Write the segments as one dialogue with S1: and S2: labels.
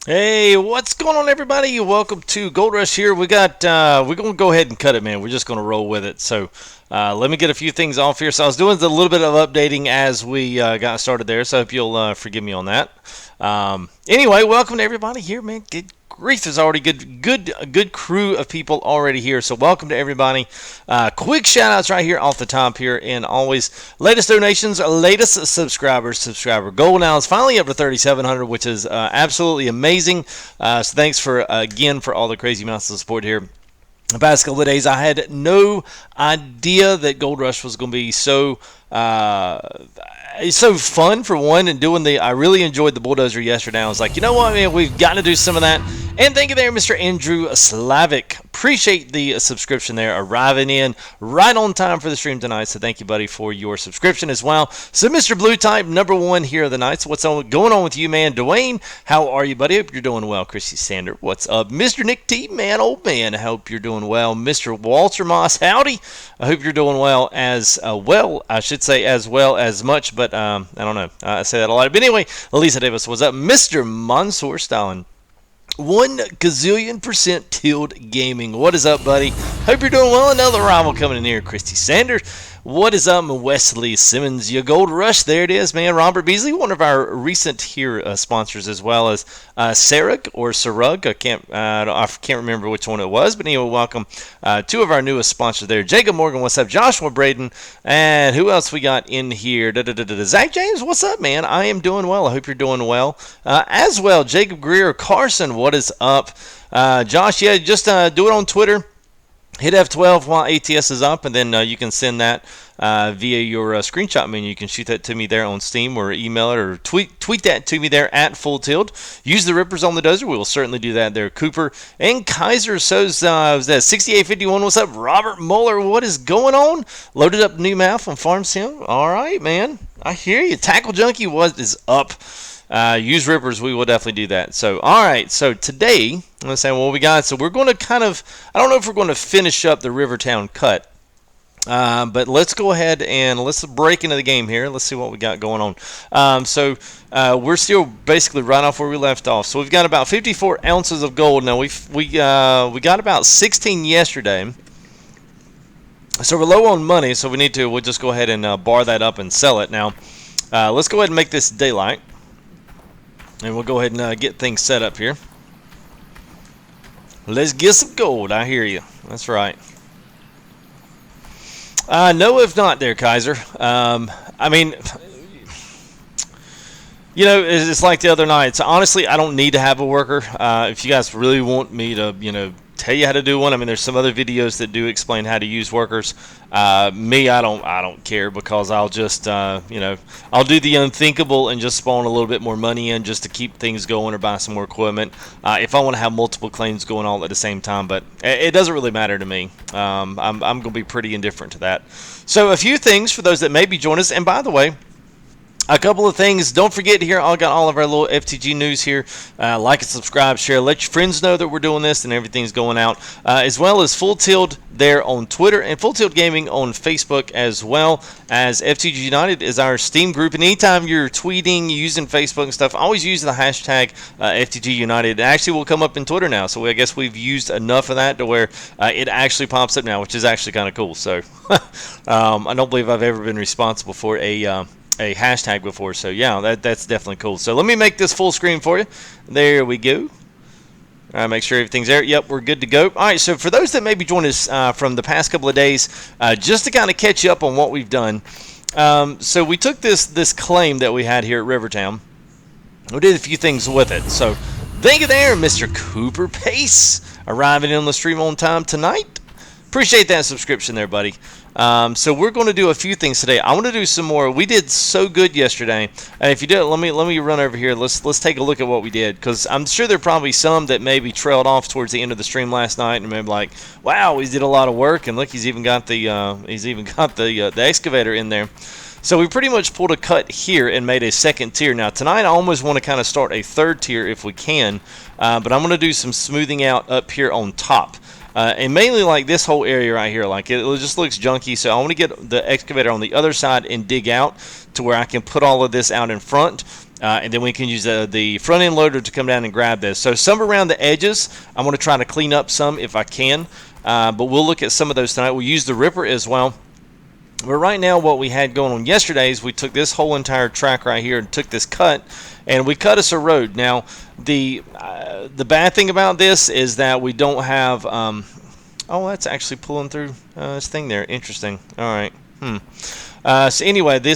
S1: Hey, what's going on, everybody? Welcome to Gold Rush here. We're gonna go ahead and cut it, man. We're just gonna roll with it. So, let me get a few things off here. So I was doing a little bit of updating as we got started there. So I hope you'll forgive me on that. Anyway, welcome to everybody here, man. Good grief, there's already a good crew of people already here. So welcome to everybody. Quick shout outs right here off the top here, and always latest donations, latest subscriber goal now is finally up to 3,700, which is absolutely amazing. So thanks for again for all the crazy amounts of support here. The past couple of days, I had no idea that Gold Rush was going to be so it's so fun for one, and doing the I really enjoyed the Bulldozer yesterday. I was like, you know what, man, we've got to do some of that. And thank you there, Mr. Andrew Slavic. Appreciate the subscription there, arriving in right on time for the stream tonight. So thank you, buddy, for your subscription as well. So Mr. Blue Type, number one here of the night. So what's going on with you, man? Dwayne, how are you, buddy? Hope you're doing well. Chrissy Sander, what's up? Mr. Nick T, man, old man, I hope you're doing well. Mr. Walter Moss, howdy. I hope you're doing well as well. I should say as well as much, but I don't know. I say that a lot. But anyway, Elisa Davis, what's up? Mr. Mansour Stalin. 1 gazillion% Tilt Gaming. What is up, buddy? Hope you're doing well. Another rival coming in here, Christy Sanders. What is up, Wesley Simmons? Your Gold Rush, there it is, man. Robert Beasley, one of our recent here sponsors, as well as Sarug or Sarug. I can't remember which one it was, but anyway, welcome. Two of our newest sponsors there. Jacob Morgan, what's up? Joshua Braden, and who else we got in here? Zach James, what's up, man? I am doing well. I hope you're doing well as well. Jacob Greer, Carson, what is up? Josh, yeah, just do it on Twitter. Hit F12 while ATS is up, and then you can send that via your screenshot menu. You can shoot that to me there on Steam, or email it, or tweet that to me there at Full Tilt. Use the rippers on the dozer. We will certainly do that there. Cooper and Kaiser says that 6851. What's up, Robert Muller? What is going on? Loaded up new mouth on Farm Sim. All right, man. I hear you. Tackle Junkie is up. Use rippers, we will definitely do that. So, all right. So today, let's say what we got. So we're going to I don't know if we're going to finish up the Rivertown cut, but let's go ahead and let's break into the game here. Let's see what we got going on. We're still basically right off where we left off. So we've got about 54 ounces of gold. Now we got about 16 yesterday. So we're low on money. So we'll just go ahead and bar that up and sell it. Now, let's go ahead and make this daylight. And we'll go ahead and get things set up here. Let's get some gold. I hear you. That's right. No, if not there, Kaiser. I mean, you know, it's like the other night. So honestly, I don't need to have a worker. If you guys really want me to, tell you how to do one, I mean, there's some other videos that do explain how to use workers. Me, I don't care, because I'll just, I'll do the unthinkable and just spawn a little bit more money in just to keep things going, or buy some more equipment. If I want to have multiple claims going all at the same time, but it doesn't really matter to me. I'm going to be pretty indifferent to that. So a few things for those that maybe join us, and by the way, a couple of things. Don't forget here, I got all of our little FTG news here. Like and subscribe, share, let your friends know that we're doing this and everything's going out. As well as Full Tilt there on Twitter, and Full Tilt Gaming on Facebook, as well as FTGUNITED is our Steam group. And anytime you're tweeting, using Facebook and stuff, always use the hashtag FTGUNITED. It actually will come up in Twitter now. So I guess we've used enough of that to where it actually pops up now, which is actually kind of cool. So I don't believe I've ever been responsible for a hashtag before, so yeah, that's definitely cool. So let me make this full screen for you. There we go. Make sure everything's there. Yep, we're good to go. All right, so for those that maybe joined us from the past couple of days, just to kind of catch you up on what we've done. So we took this claim that we had here at Rivertown. We did a few things with it. So thank you there, Mr. Cooper Pace, arriving on the stream on time tonight. Appreciate that subscription there, buddy. So we're going to do a few things today. I want to do some more. We did so good yesterday. And if you did, let me run over here. Let's take a look at what we did, because I'm sure there are probably some that maybe trailed off towards the end of the stream last night and maybe like, wow, we did a lot of work, and look, he's even got the excavator in there. So we pretty much pulled a cut here and made a second tier. Now tonight I almost want to kind of start a third tier if we can, but I'm going to do some smoothing out up here on top. And mainly like this whole area right here, like it just looks junky, so I want to get the excavator on the other side and dig out to where I can put all of this out in front. and then we can use the front end loader to come down and grab this. So some around the edges, I'm going to try to clean up some if I can, but we'll look at some of those tonight. We'll use the ripper as well. But right now what we had going on yesterday is we took this whole entire track right here and took this cut, and we cut us a road. Now, the bad thing about this is that we don't have... oh, that's actually pulling through this thing there. Interesting. All right. So anyway, the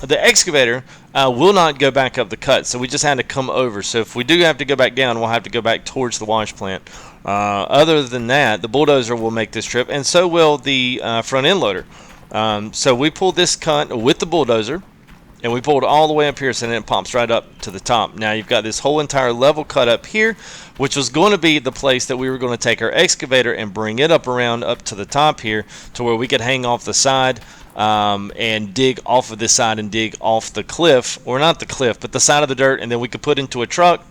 S1: excavator will not go back up the cut, so we just had to come over. So if we do have to go back down, we'll have to go back towards the wash plant. Other than that, the bulldozer will make this trip, and so will the front end loader. So we pulled this cut with the bulldozer, and we pulled all the way up here, so then it pops right up to the top. Now you've got this whole entire level cut up here, which was going to be the place that we were going to take our excavator and bring it up around up to the top here, to where we could hang off the side and dig off of this side and dig off the cliff, or not the cliff, but the side of the dirt, and then we could put into a truck.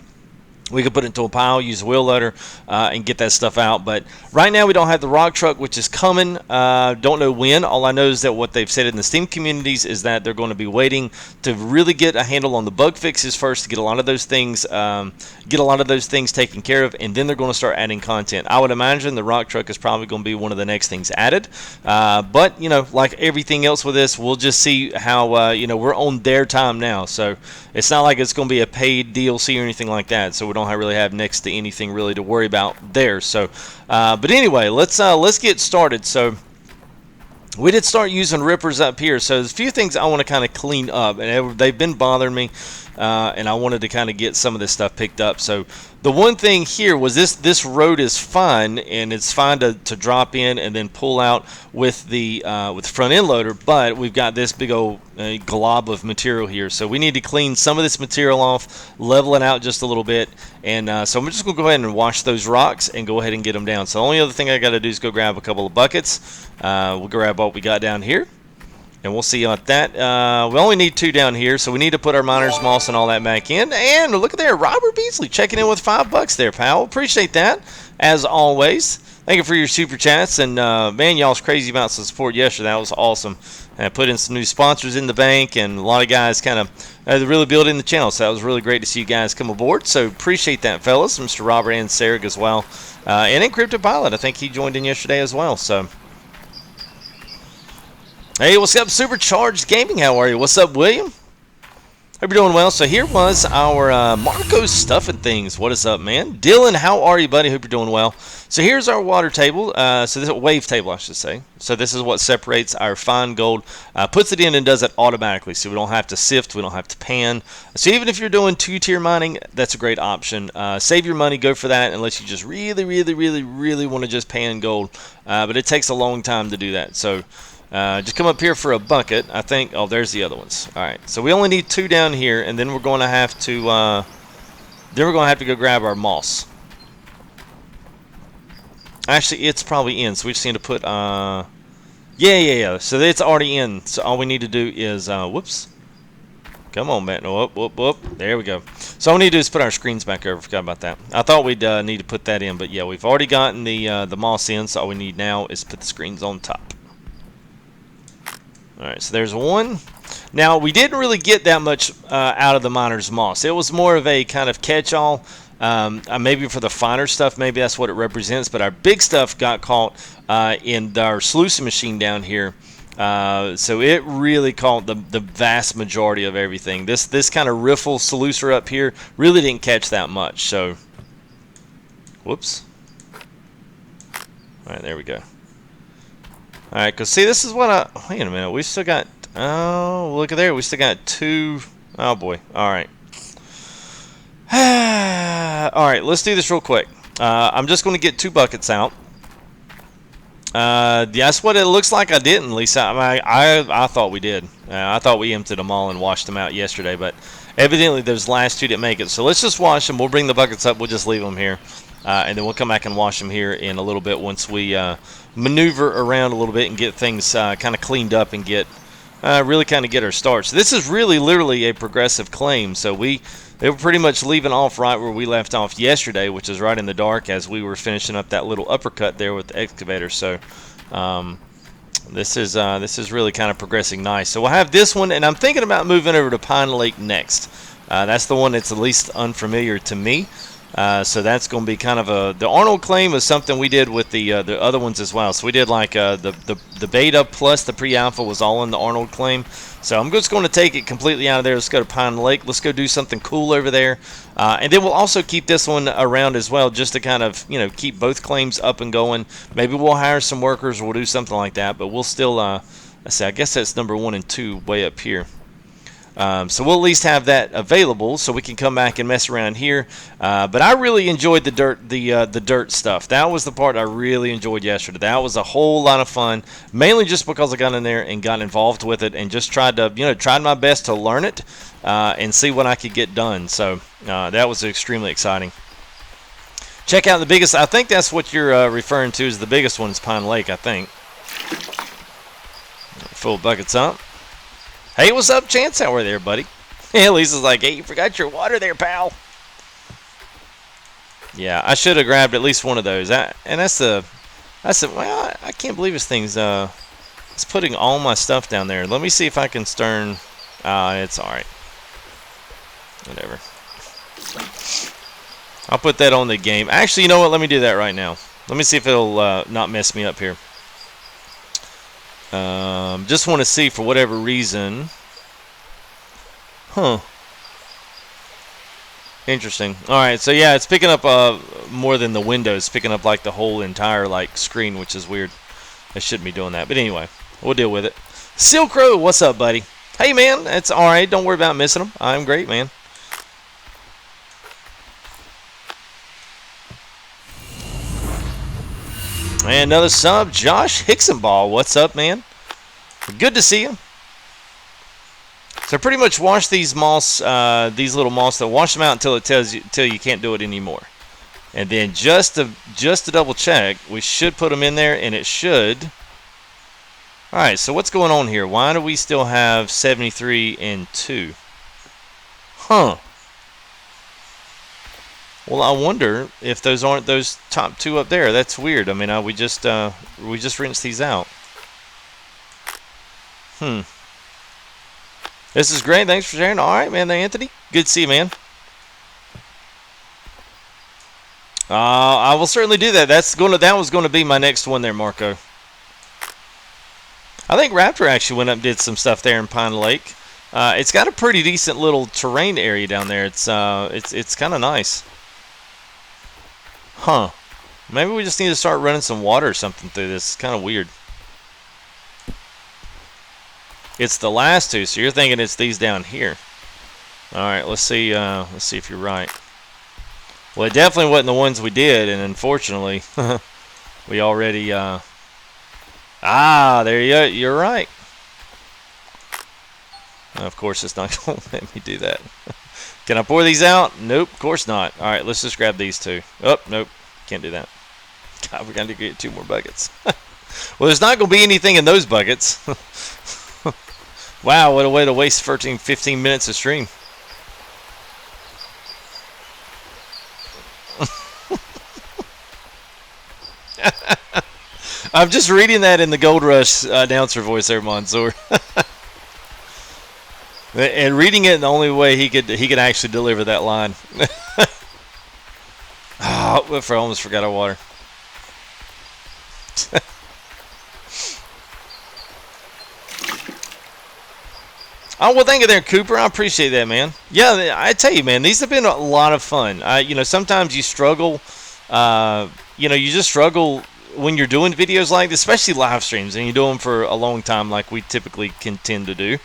S1: We could put it into a pile, use a wheel loader, and get that stuff out. But right now we don't have the rock truck, which is coming. Don't know when. All I know is that what they've said in the Steam communities is that they're going to be waiting to really get a handle on the bug fixes first, to get a lot of those things, taken care of, and then they're going to start adding content. I would imagine the rock truck is probably going to be one of the next things added. But you know, like everything else with this, we'll just see how you know, we're on their time now, so it's not like it's going to be a paid DLC or anything like that. So we don't really have next to anything really to worry about there. So but anyway, let's get started. So we did start using rippers up here, so there's a few things I want to kind of clean up, and they've been bothering me, and I wanted to kind of get some of this stuff picked up. So the one thing here was this road is fine, and it's fine to drop in and then pull out with the front end loader, but we've got this big old glob of material here, so we need to clean some of this material off, level it out just a little bit, and so I'm just going to go ahead and wash those rocks and go ahead and get them down. So the only other thing I got to do is go grab a couple of buckets. We'll grab what we got down here, and we'll see about that. We only need 2 down here, so we need to put our miner's moss and all that back in. And look at there, Robert Beasley checking in with $5 there, pal. Appreciate that, as always. Thank you for your super chats, and man, y'all's crazy amounts of support yesterday. That was awesome. And I put in some new sponsors in the bank, and a lot of guys kind of really building the channel, so that was really great to see you guys come aboard. So appreciate that, fellas. Mr. Robert and Sarah as well. And Encrypted Pilot, I think he joined in yesterday as well. So hey, what's up, Supercharged Gaming? How are you? What's up, William? Hope you're doing well. So here was our Marco's Stuffing Things. What is up, man? Dylan, how are you, buddy? Hope you're doing well. So here's our water table. So this is a wave table, I should say. So this is what separates our fine gold, puts it in and does it automatically. So we don't have to sift, we don't have to pan. So even if you're doing 2-tier mining, that's a great option. Save your money, go for that, unless you just really want to just pan gold. But it takes a long time to do that. So just come up here for a bucket, I think. Oh, there's the other ones. All right, so we only need 2 down here, and then we're going to have to go grab our moss. Actually, it's probably in, so we just need to put yeah. So it's already in. So all we need to do is whoops. Come on, man. Whoop. There we go. So all we need to do is put our screens back over. Forgot about that. I thought we'd need to put that in, but yeah, we've already gotten the moss in. So all we need now is put the screens on top. Alright, so there's one. Now, we didn't really get that much out of the miner's moss. It was more of a kind of catch-all. Maybe for the finer stuff, maybe that's what it represents. But our big stuff got caught in our sluicing machine down here. So it really caught the vast majority of everything. This kind of riffle sluicer up here really didn't catch that much. So, whoops. Alright, there we go. Alright, because see, this is what wait a minute, we still got, oh, look at there, we still got 2, oh boy, alright. Alright, let's do this real quick. I'm just going to get 2 buckets out. That's what it looks like. I didn't, Lisa. I thought we did. I thought we emptied them all and washed them out yesterday, but evidently those last 2 didn't make it. So let's just wash them. We'll bring the buckets up, we'll just leave them here. And then we'll come back and wash them here in a little bit once we maneuver around a little bit and get things kind of cleaned up and get really kind of get our start. So this is really literally a progressive claim. So they were pretty much leaving off right where we left off yesterday, which is right in the dark as we were finishing up that little uppercut there with the excavator. So This is really kind of progressing nice. So we'll have this one, and I'm thinking about moving over to Pine Lake next. That's the one that's the least unfamiliar to me. So that's going to be kind of the Arnold claim is something we did with the other ones as well. So we did like the beta plus the pre-alpha was all in the Arnold claim. So I'm just going to take it completely out of there. Let's go to Pine Lake. Let's go do something cool over there. And then we'll also keep this one around as well, just to kind of, keep both claims up and going. Maybe we'll hire some workers. We'll do something like that. But we'll still, let's see, I guess that's number 1 and 2 way up here. So we'll at least have that available, so we can come back and mess around here. But I really enjoyed the dirt stuff. That was the part I really enjoyed yesterday. That was a whole lot of fun, mainly just because I got in there and got involved with it and just tried my best to learn it and see what I could get done. So that was extremely exciting. Check out the biggest. I think that's what you're referring to as the biggest one is Pine Lake, I think. Full buckets up. Hey, what's up, Chance? How are you there, buddy? Yeah, Lisa's like, hey, you forgot your water there, pal. Yeah, I should have grabbed at least one of those. Well, I can't believe this thing's it's putting all my stuff down there. Let me see if I can stern. It's all right. Whatever. I'll put that on the game. Actually, you know what? Let me do that right now. Let me see if it'll not mess me up here. Just want to see for whatever reason. Huh. Interesting. Alright, so yeah, it's picking up more than the windows. It's picking up like the whole entire screen, which is weird. I shouldn't be doing that. But anyway, we'll deal with it. Silk Crow, what's up, buddy? Hey, man, it's alright. Don't worry about missing them. I'm great, man. And another sub, Josh Hicksonball. What's up, man? Good to see you. So pretty much wash these moss, these little moss. They'll wash them out until it tells you you can't do it anymore. And then just to double check, we should put them in there, and it should. All right. So what's going on here? Why do we still have 73 and 2? Huh. Well, I wonder if those aren't those top 2 up there. That's weird. I mean, we just rinsed these out. This is great. Thanks for sharing. All right, man. Anthony, good to see you, man. I will certainly do that. That was going to be my next one there, Marco. I think Raptor actually went up and did some stuff there in Pine Lake. It's got a pretty decent little terrain area down there. It's kind of nice. Huh. Maybe we just need to start running some water or something through this. It's kind of weird. It's the last 2, so you're thinking it's these down here. All right, let's see if you're right. Well, it definitely wasn't the ones we did, and unfortunately, we already. There you go. You're right. Of course, it's not going to let me do that. Can I pour these out? Nope, of course not. All right, let's just grab these 2. Oh, nope, can't do that. God, we're going to get 2 more buckets. Well, there's not going to be anything in those buckets. Wow, what a way to waste 15 minutes of stream. I'm just reading that in the Gold Rush announcer voice there, Mansoor. And reading it in the only way he could actually deliver that line. Oh, I almost forgot our water. Oh, well, thank you there, Cooper. I appreciate that, man. Yeah, I tell you, man, these have been a lot of fun. Sometimes you struggle. You just struggle when you're doing videos like this, especially live streams, and you do them for a long time like we typically can tend to do.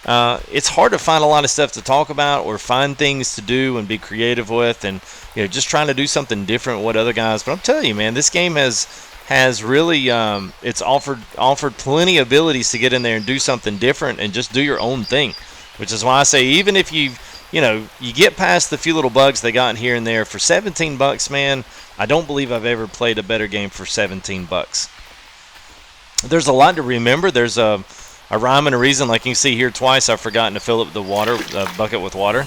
S1: It's hard to find a lot of stuff to talk about or find things to do and be creative with, and just trying to do something different with what other guys. But I'm telling you, man, this game has really it's offered plenty of abilities to get in there and do something different and just do your own thing, which is why I say even if you get past the few little bugs they got in here and there for $17, man, I don't believe I've ever played a better game for $17. There's a lot to remember. There's a rhyme and a reason. Like you can see here twice, I've forgotten to fill up the bucket with water.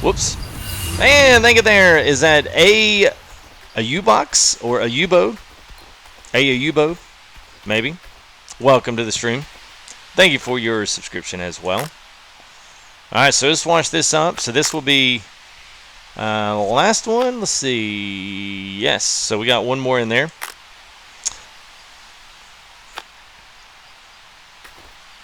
S1: Whoops. And thank you there. Is that a U-box or a U-bow? A U-bow? Maybe. welcome to the stream. Thank you for your subscription as well. Alright, so let's wash this up. So this will be the last one. Let's see. Yes, so we got one more in there.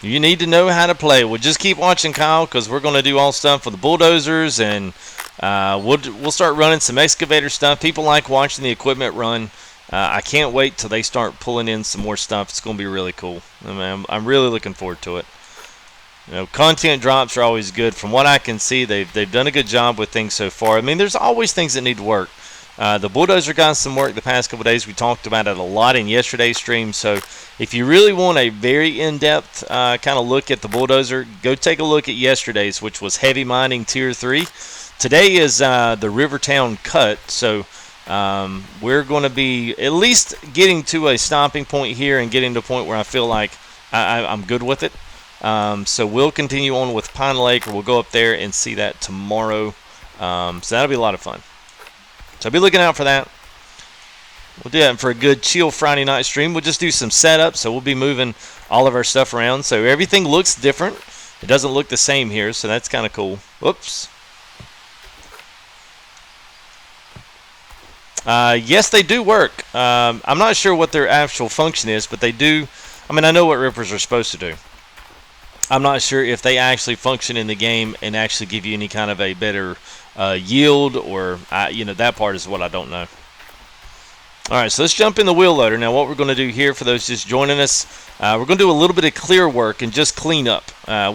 S1: You need to know how to play. Well, just keep watching, Kyle, because we're going to do all stuff for the bulldozers, and we'll start running some excavator stuff. People like watching the equipment run. I can't wait till they start pulling in some more stuff. It's going to be really cool. I mean, I'm really looking forward to it. You know, content drops are always good. From what I can see, they've done a good job with things so far. I mean, there's always things that need to work. The bulldozer got some work the past couple days. We talked about it a lot in yesterday's stream. So if you really want a very in-depth kind of look at the bulldozer, go take a look at yesterday's, which was heavy mining tier 3. Today is the Rivertown cut. So we're going to be at least getting to a stopping point here and getting to a point where I feel like I'm good with it. So we'll continue on with Pine Lake, or we'll go up there and see that tomorrow. So that'll be a lot of fun. So be looking out for that. We'll do that for a good chill Friday night stream. We'll just do some setup, so we'll be moving all of our stuff around. So everything looks different. It doesn't look the same here, so that's kind of cool. Whoops. Yes, they do work. I'm not sure what their actual function is, but they do. I mean, I know what rippers are supposed to do. I'm not sure if they actually function in the game and actually give you any kind of a better yield, or you know, that part is what I don't know. All right, so let's jump in the wheel loader. Now what we're going to do here, for those just joining us, we're going to do a little bit of clear work and just clean up.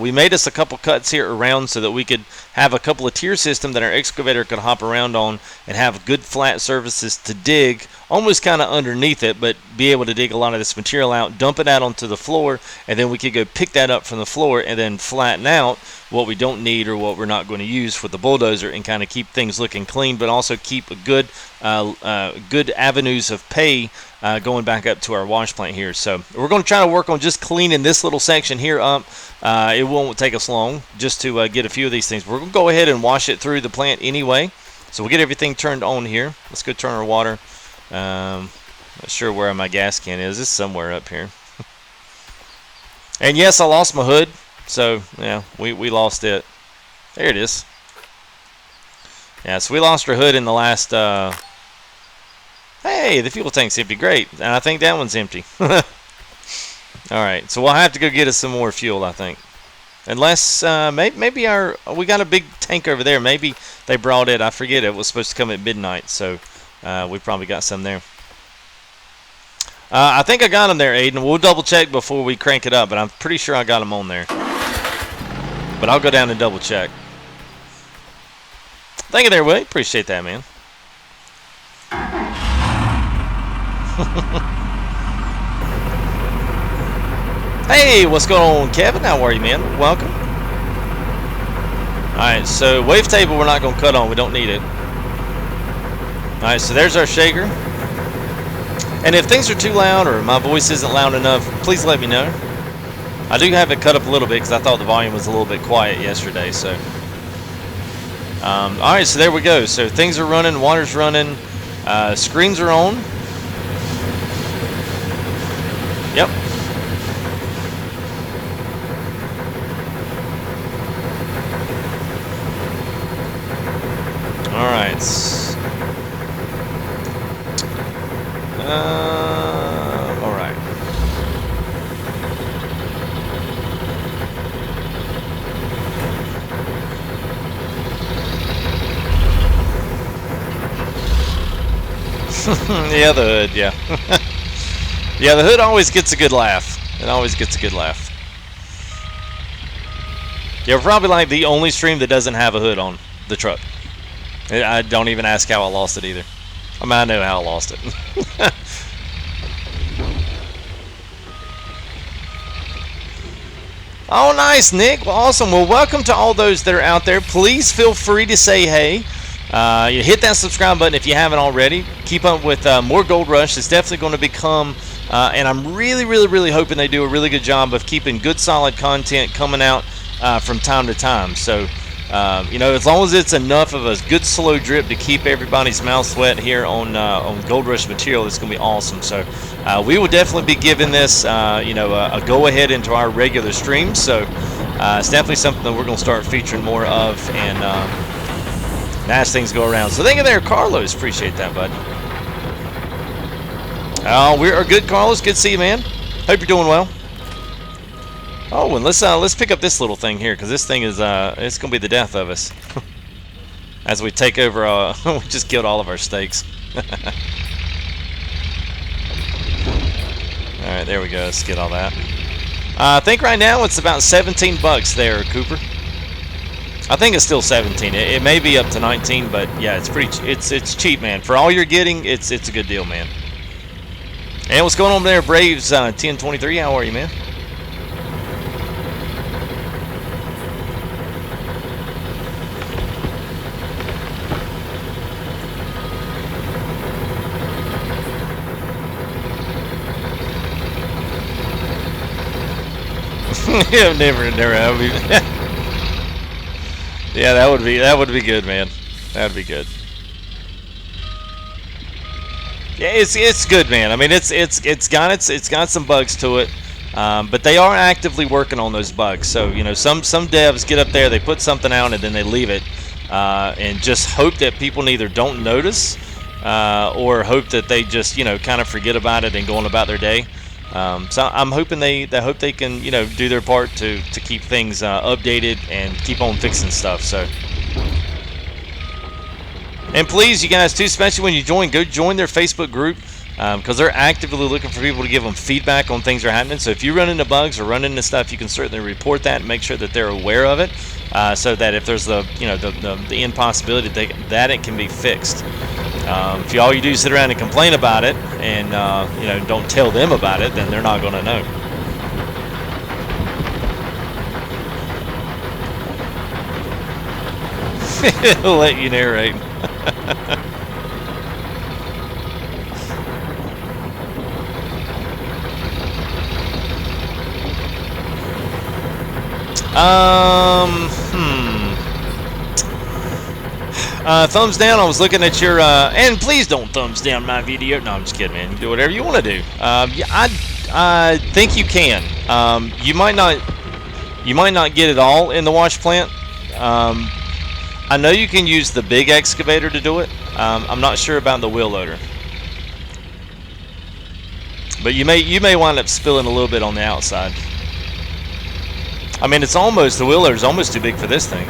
S1: We made us a couple cuts here around so that we could have a couple of tier system that our excavator could hop around on and have good flat surfaces to dig almost kind of underneath it, but be able to dig a lot of this material out, dump it out onto the floor, and then we could go pick that up from the floor and then flatten out what we don't need or what we're not going to use with the bulldozer, and kind of keep things looking clean, but also keep a good good avenues of pay going back up to our wash plant here. So we're going to try to work on just cleaning this little section here up. It won't take us long just to get a few of these things. We're going to go ahead and wash it through the plant anyway. So we'll get everything turned on here. Let's go turn our water. Not sure where my gas can is. It's somewhere up here. And yes, I lost my hood. So yeah, we lost it. There it is. Yeah, so we lost our hood in the last. Hey, the fuel tank's empty. Great, and I think that one's empty. All right, so we'll have to go get us some more fuel, I think. Unless maybe we got a big tank over there. Maybe they brought it. I forget, it was supposed to come at midnight, so we probably got some there. I think I got them there, Aiden. We'll double check before we crank it up, but I'm pretty sure I got them on there. But I'll go down and double check. Thank you there, Willie. Appreciate that, man. Hey, what's going on, Kevin? How are you, man? Welcome. Alright, so wavetable we're not going to cut on. We don't need it. Alright, so there's our shaker. And if things are too loud or my voice isn't loud enough, please let me know. I do have it cut up a little bit because I thought the volume was a little bit quiet yesterday. So, alright, so there we go. So things are running, water's running, screens are on. Yep. Alright. Alright. Yeah, the hood, yeah. Yeah, the hood always gets a good laugh. It always gets a good laugh. Yeah, we're probably like the only stream that doesn't have a hood on the truck. I don't even ask how I lost it either. I mean, I know how I lost it. Oh, nice, Nick. Well, awesome. Well, welcome to all those that are out there. Please feel free to say hey. You hit that subscribe button if you haven't already. Keep up with more Gold Rush. It's definitely going to become, and I'm really hoping they do a really good job of keeping good, solid content coming out from time to time. So You know, as long as it's enough of a good slow drip to keep everybody's mouth wet here on Gold Rush material, it's going to be awesome. So we will definitely be giving this, you know, a go-ahead into our regular streams. So it's definitely something that we're going to start featuring more of, and as things go around. So thank you there, Carlos. Appreciate that, bud. Oh, we are good, Carlos. Good to see you, man. Hope you're doing well. Oh, and let's pick up this little thing here, because this thing is it's gonna be the death of us as we take over. We just killed all of our stakes. All right, there we go. Let's get all that. I think right now it's about 17 bucks there, Cooper. I think it's still 17. It may be up to 19, but yeah, it's pretty. It's cheap, man. For all you're getting, it's a good deal, man. And what's going on there, Braves 1023? How are you, man? Yeah, never have we. Yeah, that would be good, man. That would be good. Yeah, it's good, man. I mean, it's got some bugs to it, but they are actively working on those bugs. So you know, some devs get up there, they put something out, and then they leave it, and just hope that people either don't notice, or hope that they just, you know, kind of forget about it and go on about their day. So I'm hoping they can, you know, do their part to keep things updated and keep on fixing stuff. So. And please, you guys, too, especially when you join, go join their Facebook group, because they're actively looking for people to give them feedback on things that are happening. So if you run into bugs or run into stuff, you can certainly report that and make sure that they're aware of it, so that if there's the impossibility that it can be fixed. If all you do is sit around and complain about it and you know, don't tell them about it, then they're not going to know. He'll let you narrate. Thumbs down. I was looking at your and please don't thumbs down my video. No, I'm just kidding, man. You do whatever you want to do. Yeah, I think you can. You might not get it all in the wash plant. I know you can use the big excavator to do it. I'm not sure about the wheel loader, but you may wind up spilling a little bit on the outside. I mean, the wheel loader's almost too big for this thing.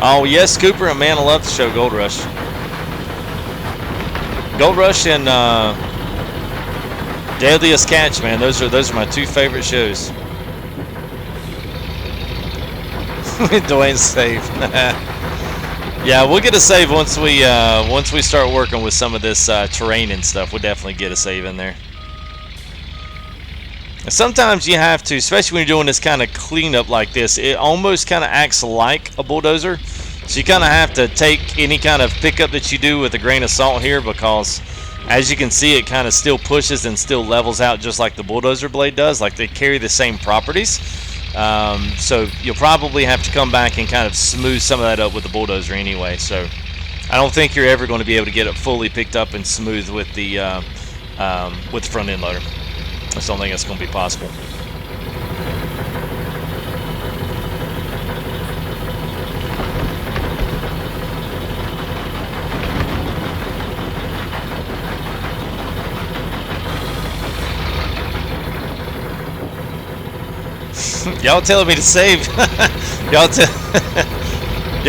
S1: Oh yes, Cooper, a man, I love the show Gold Rush. Gold Rush and Deadliest Catch, man. Those are my two favorite shows. Dwayne's save. Yeah, we'll get a save once we start working with some of this terrain and stuff. We'll definitely get a save in there. And sometimes you have to, especially when you're doing this kind of cleanup like this, it almost kind of acts like a bulldozer. So you kind of have to take any kind of pickup that you do with a grain of salt here, because as you can see, it kind of still pushes and still levels out just like the bulldozer blade does. Like, they carry the same properties. So you'll probably have to come back and kind of smooth some of that up with the bulldozer anyway. So I don't think you're ever going to be able to get it fully picked up and smooth with the front end loader. I just don't think that's going to be possible. Y'all telling me to save. Y'all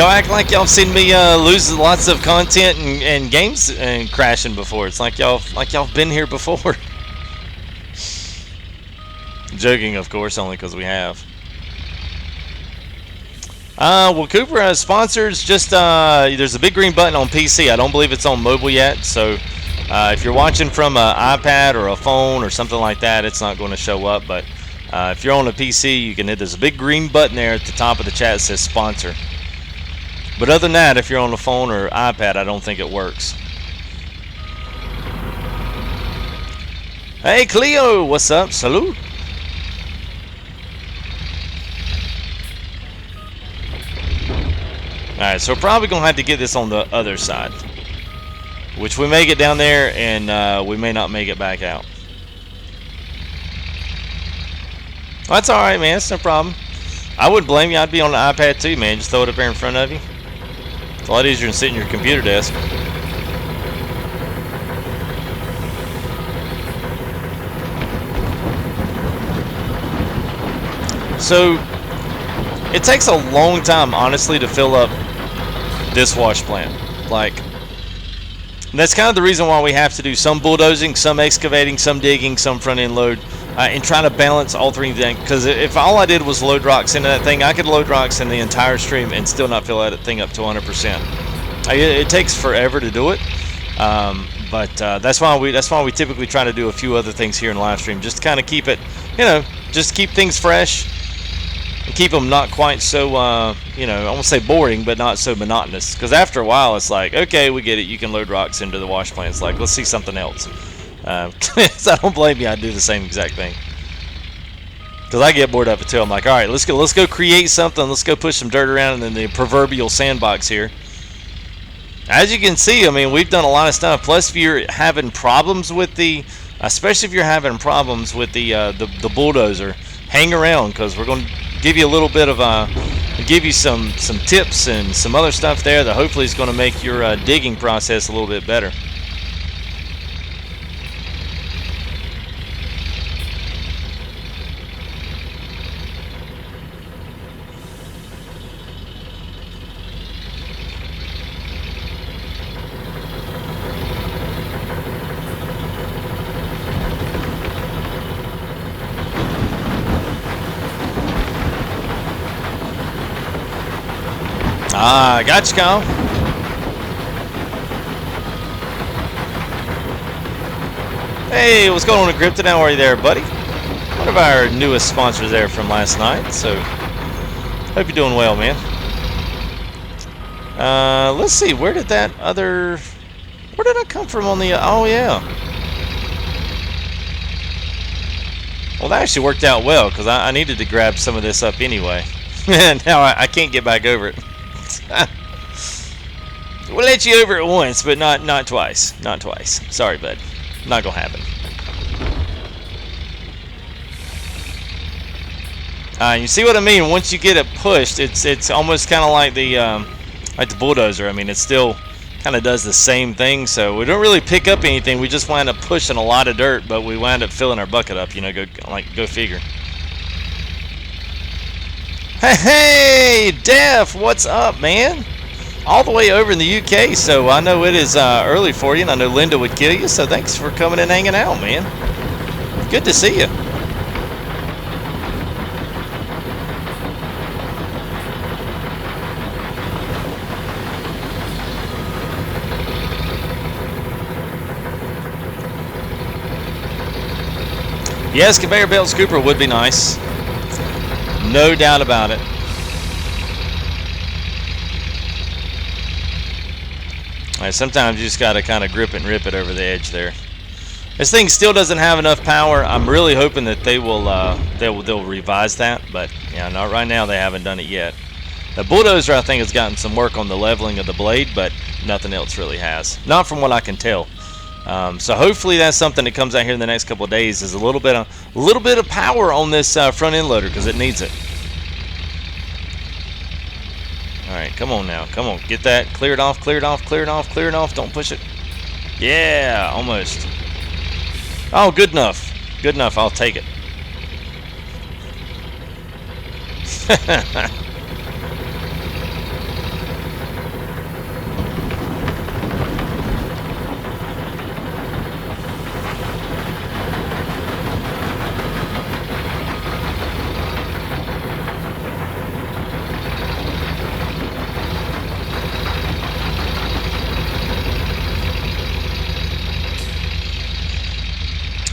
S1: act like y'all seen me lose lots of content and games and crashing before. It's like y'all been here before. Joking, of course, only because we have. Well, Cooper has sponsors. Just there's a big green button on PC. I don't believe it's on mobile yet. So if you're watching from an iPad or a phone or something like that, it's not going to show up. But if you're on a PC, you can hit. There's a big green button there at the top of the chat that says sponsor. But other than that, if you're on the phone or iPad, I don't think it works. Hey, Cleo, what's up? Salute. Alright, so we're probably going to have to get this on the other side. Which we may get down there, and we may not make it back out. Well, that's alright, man. It's no problem. I wouldn't blame you. I'd be on the iPad too, man. Just throw it up there in front of you. It's a lot easier than sitting at your computer desk. So, it takes a long time, honestly, to fill up this wash plant. Like, that's kind of the reason why we have to do some bulldozing, some excavating, some digging, some front end load, and trying to balance all three things. Because if all I did was load rocks into that thing, I could load rocks in the entire stream and still not fill that thing up to 100%. It takes forever to do it, but that's why we typically try to do a few other things here in live stream, just to kind of keep it, you know, just keep things fresh. And keep them not quite so, you know, I won't say boring, but not so monotonous. Because after a while, it's like, okay, we get it. You can load rocks into the wash plant. It's like, let's see something else. So I don't blame you. I do the same exact thing. Because I get bored of it too. I'm like, all right, let's go create something. Let's go push some dirt around in the proverbial sandbox here. As you can see, I mean, we've done a lot of stuff. Plus, if you're having problems with the, especially if you're having problems with the bulldozer, hang around, because we're going to give you a little bit of give you some tips and some other stuff there that hopefully is going to make your digging process a little bit better. Ah, gotcha, Kyle. Hey, what's going on in Crypto? How are you there, buddy? One of our newest sponsors there from last night, so hope you're doing well, man. Let's see, where did that come from on the, oh yeah. Well, that actually worked out well, because I needed to grab some of this up anyway. Now I can't get back over it. We'll let you over it once, but not twice. Not twice. Sorry, bud. Not gonna happen. You see what I mean? Once you get it pushed, it's almost kind of like the bulldozer. I mean, it still kind of does the same thing. So we don't really pick up anything. We just wind up pushing a lot of dirt, but we wind up filling our bucket up. You know, go figure. Hey, Def, what's up, man? All the way over in the UK, so I know it is early for you, and I know Linda would kill you, so thanks for coming and hanging out, man. Good to see you. Yes, conveyor belt scooper would be nice. No doubt about it. All right, sometimes you just got to kind of grip it and rip it over the edge there. This thing still doesn't have enough power. I'm really hoping that they'll revise that, but yeah, not right now. They haven't done it yet. The bulldozer, I think, has gotten some work on the leveling of the blade, but nothing else really has. Not from what I can tell. So hopefully that's something that comes out here in the next couple of days, is a little bit of power on this front end loader, because it needs it. All right, come on now, come on, get that cleared off, cleared off, cleared off, cleared off. Don't push it. Yeah, almost. Oh, good enough. Good enough. I'll take it.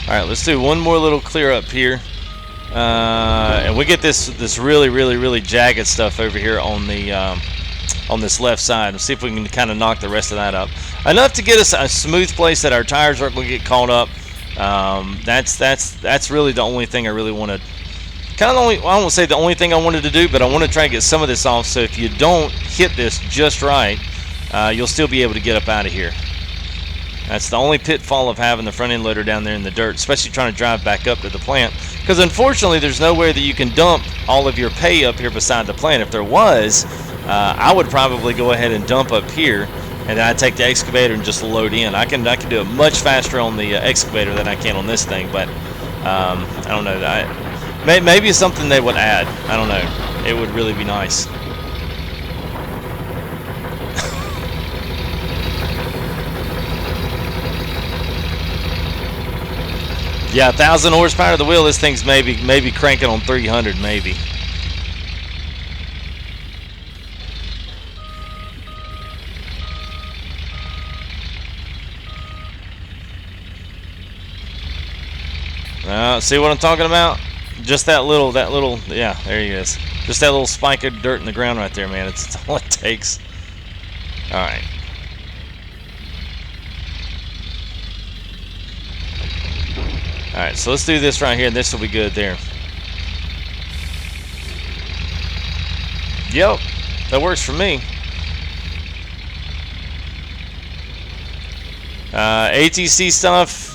S1: All right, let's do one more little clear up here, and we get this really jagged stuff over here on the on this left side. Let's see if we can kind of knock the rest of that up enough to get us a smooth place that our tires aren't going to get caught up. That's really the only thing I really want to kind of the only, well, I won't say the only thing I wanted to do, but I want to try to get some of this off, so if you don't hit this just right, you'll still be able to get up out of here. That's the only pitfall of having the front end loader down there in the dirt, especially trying to drive back up to the plant, because unfortunately there's nowhere that you can dump all of your pay up here beside the plant. If there was, I would probably go ahead and dump up here, and then I'd take the excavator and just load in. I can do it much faster on the excavator than I can on this thing, but I don't know. Maybe it's something they would add. I don't know. It would really be nice. Yeah, 1,000 horsepower to the wheel. This thing's maybe cranking on 300, maybe. See what I'm talking about? Just that little, yeah, there he is. Just that little spike of dirt in the ground right there, man. It's all it takes. All right. All right, so let's do this right here, and this will be good there. Yep, that works for me. ATC stuff.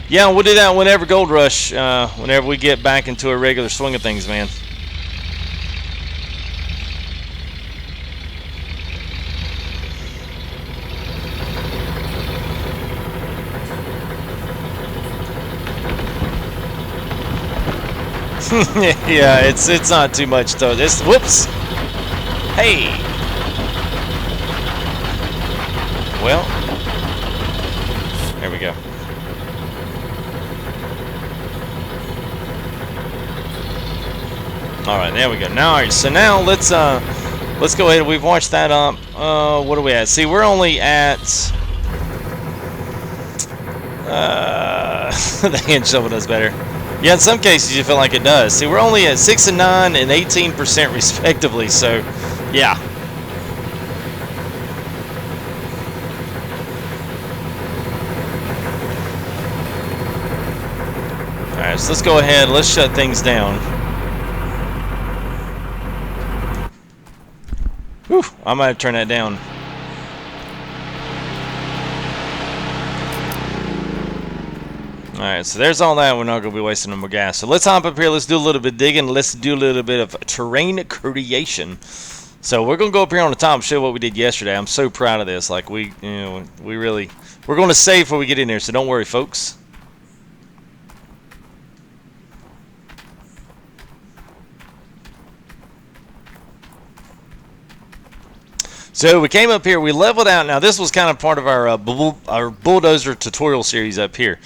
S1: Yeah, we'll do that whenever Gold Rush, whenever we get back into a regular swing of things, man. Yeah, it's not too much though. This, whoops. Hey. Well, there we go. All right, there we go. Now, all right. So now let's go ahead. We've watched that up. What are we at? See, we're only at the hand shovel does better. Yeah, in some cases you feel like it does. See, we're only at 6 and 9 and 18% respectively. So, yeah. All right, so let's go ahead. Let's shut things down. Whew, I might have turned that down. Alright, so there's all that. We're not going to be wasting no more gas. So let's hop up here. Let's do a little bit of digging. Let's do a little bit of terrain creation. So we're going to go up here on the top and show what we did yesterday. I'm so proud of this. Like, we're going to save before we get in there, so don't worry, folks. So we came up here, we leveled out. Now this was kind of part of our Bulldozer tutorial series up here.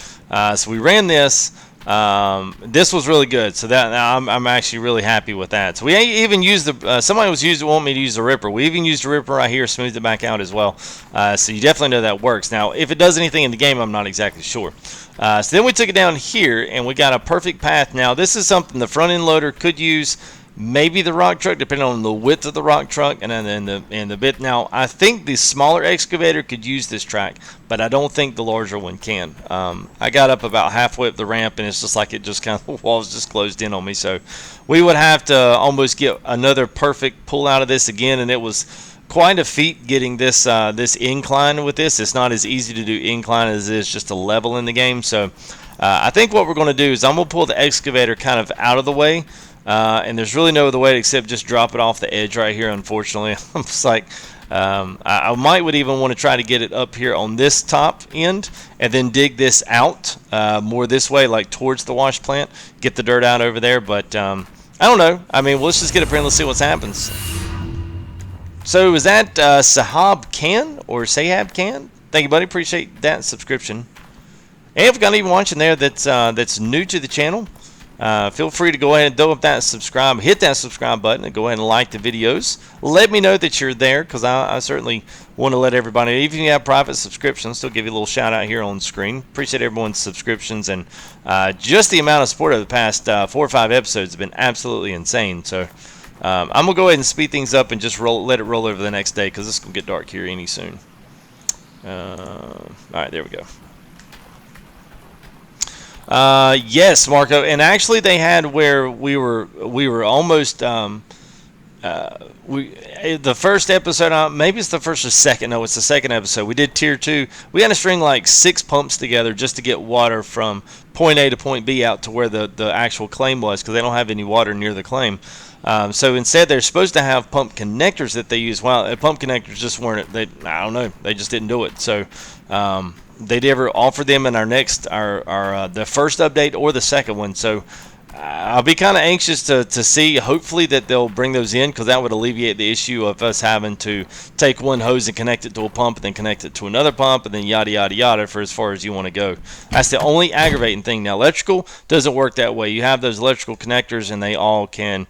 S1: So we ran this. This was really good. So that I'm actually really happy with that. So we even used the somebody wanted me to use the ripper. We even used the ripper right here, smoothed it back out as well. So you definitely know that works. Now if it does anything in the game, I'm not exactly sure. So then we took it down here and we got a perfect path. Now this is something the front end loader could use. Maybe the rock truck, depending on the width of the rock truck and then the bit. Now, I think the smaller excavator could use this track, but I don't think the larger one can. I got up about halfway up the ramp, and it's just like it just kind of, the walls just closed in on me. So we would have to almost get another perfect pull out of this again, and it was quite a feat getting this this incline with this. It's not as easy to do incline as it is just to level in the game. So I think what we're going to do is I'm going to pull the excavator kind of out of the way. And there's really no other way except just drop it off the edge right here, unfortunately. I'm just like, I would even want to try to get it up here on this top end and then dig this out more this way, like towards the wash plant, get the dirt out over there. But I don't know. I mean, let's just get up here and let's see what happens. So is that Sahab Khan or Sahab Khan? Thank you, buddy. Appreciate that subscription. And if you've got anyone watching there that's new to the channel, feel free to go ahead and throw up that subscribe, hit that subscribe button, and go ahead and like the videos. Let me know that you're there, because I certainly want to let everybody, even if you have private subscriptions, still give you a little shout out here on screen. Appreciate everyone's subscriptions, and just the amount of support over the past 4 or 5 episodes have been absolutely insane. So I'm gonna go ahead and speed things up and just let it roll over the next day, because it's gonna get dark here any soon. All right, there we go. Yes, Marco, and actually they had where we were almost we the first episode, maybe it's the first or second. No, it's the second episode. We did tier 2. We had to string like 6 pumps together just to get water from point A to point B out to where the actual claim was, because they don't have any water near the claim. So instead, they're supposed to have pump connectors that they use. Well, pump connectors just weren't. I don't know. They just didn't do it. So they never offered them in our the first update or the second one. So I'll be kind of anxious to see, hopefully, that they'll bring those in, because that would alleviate the issue of us having to take one hose and connect it to a pump and then connect it to another pump and then yada, yada, yada for as far as you want to go. That's the only aggravating thing. Now, electrical doesn't work that way. You have those electrical connectors and they all can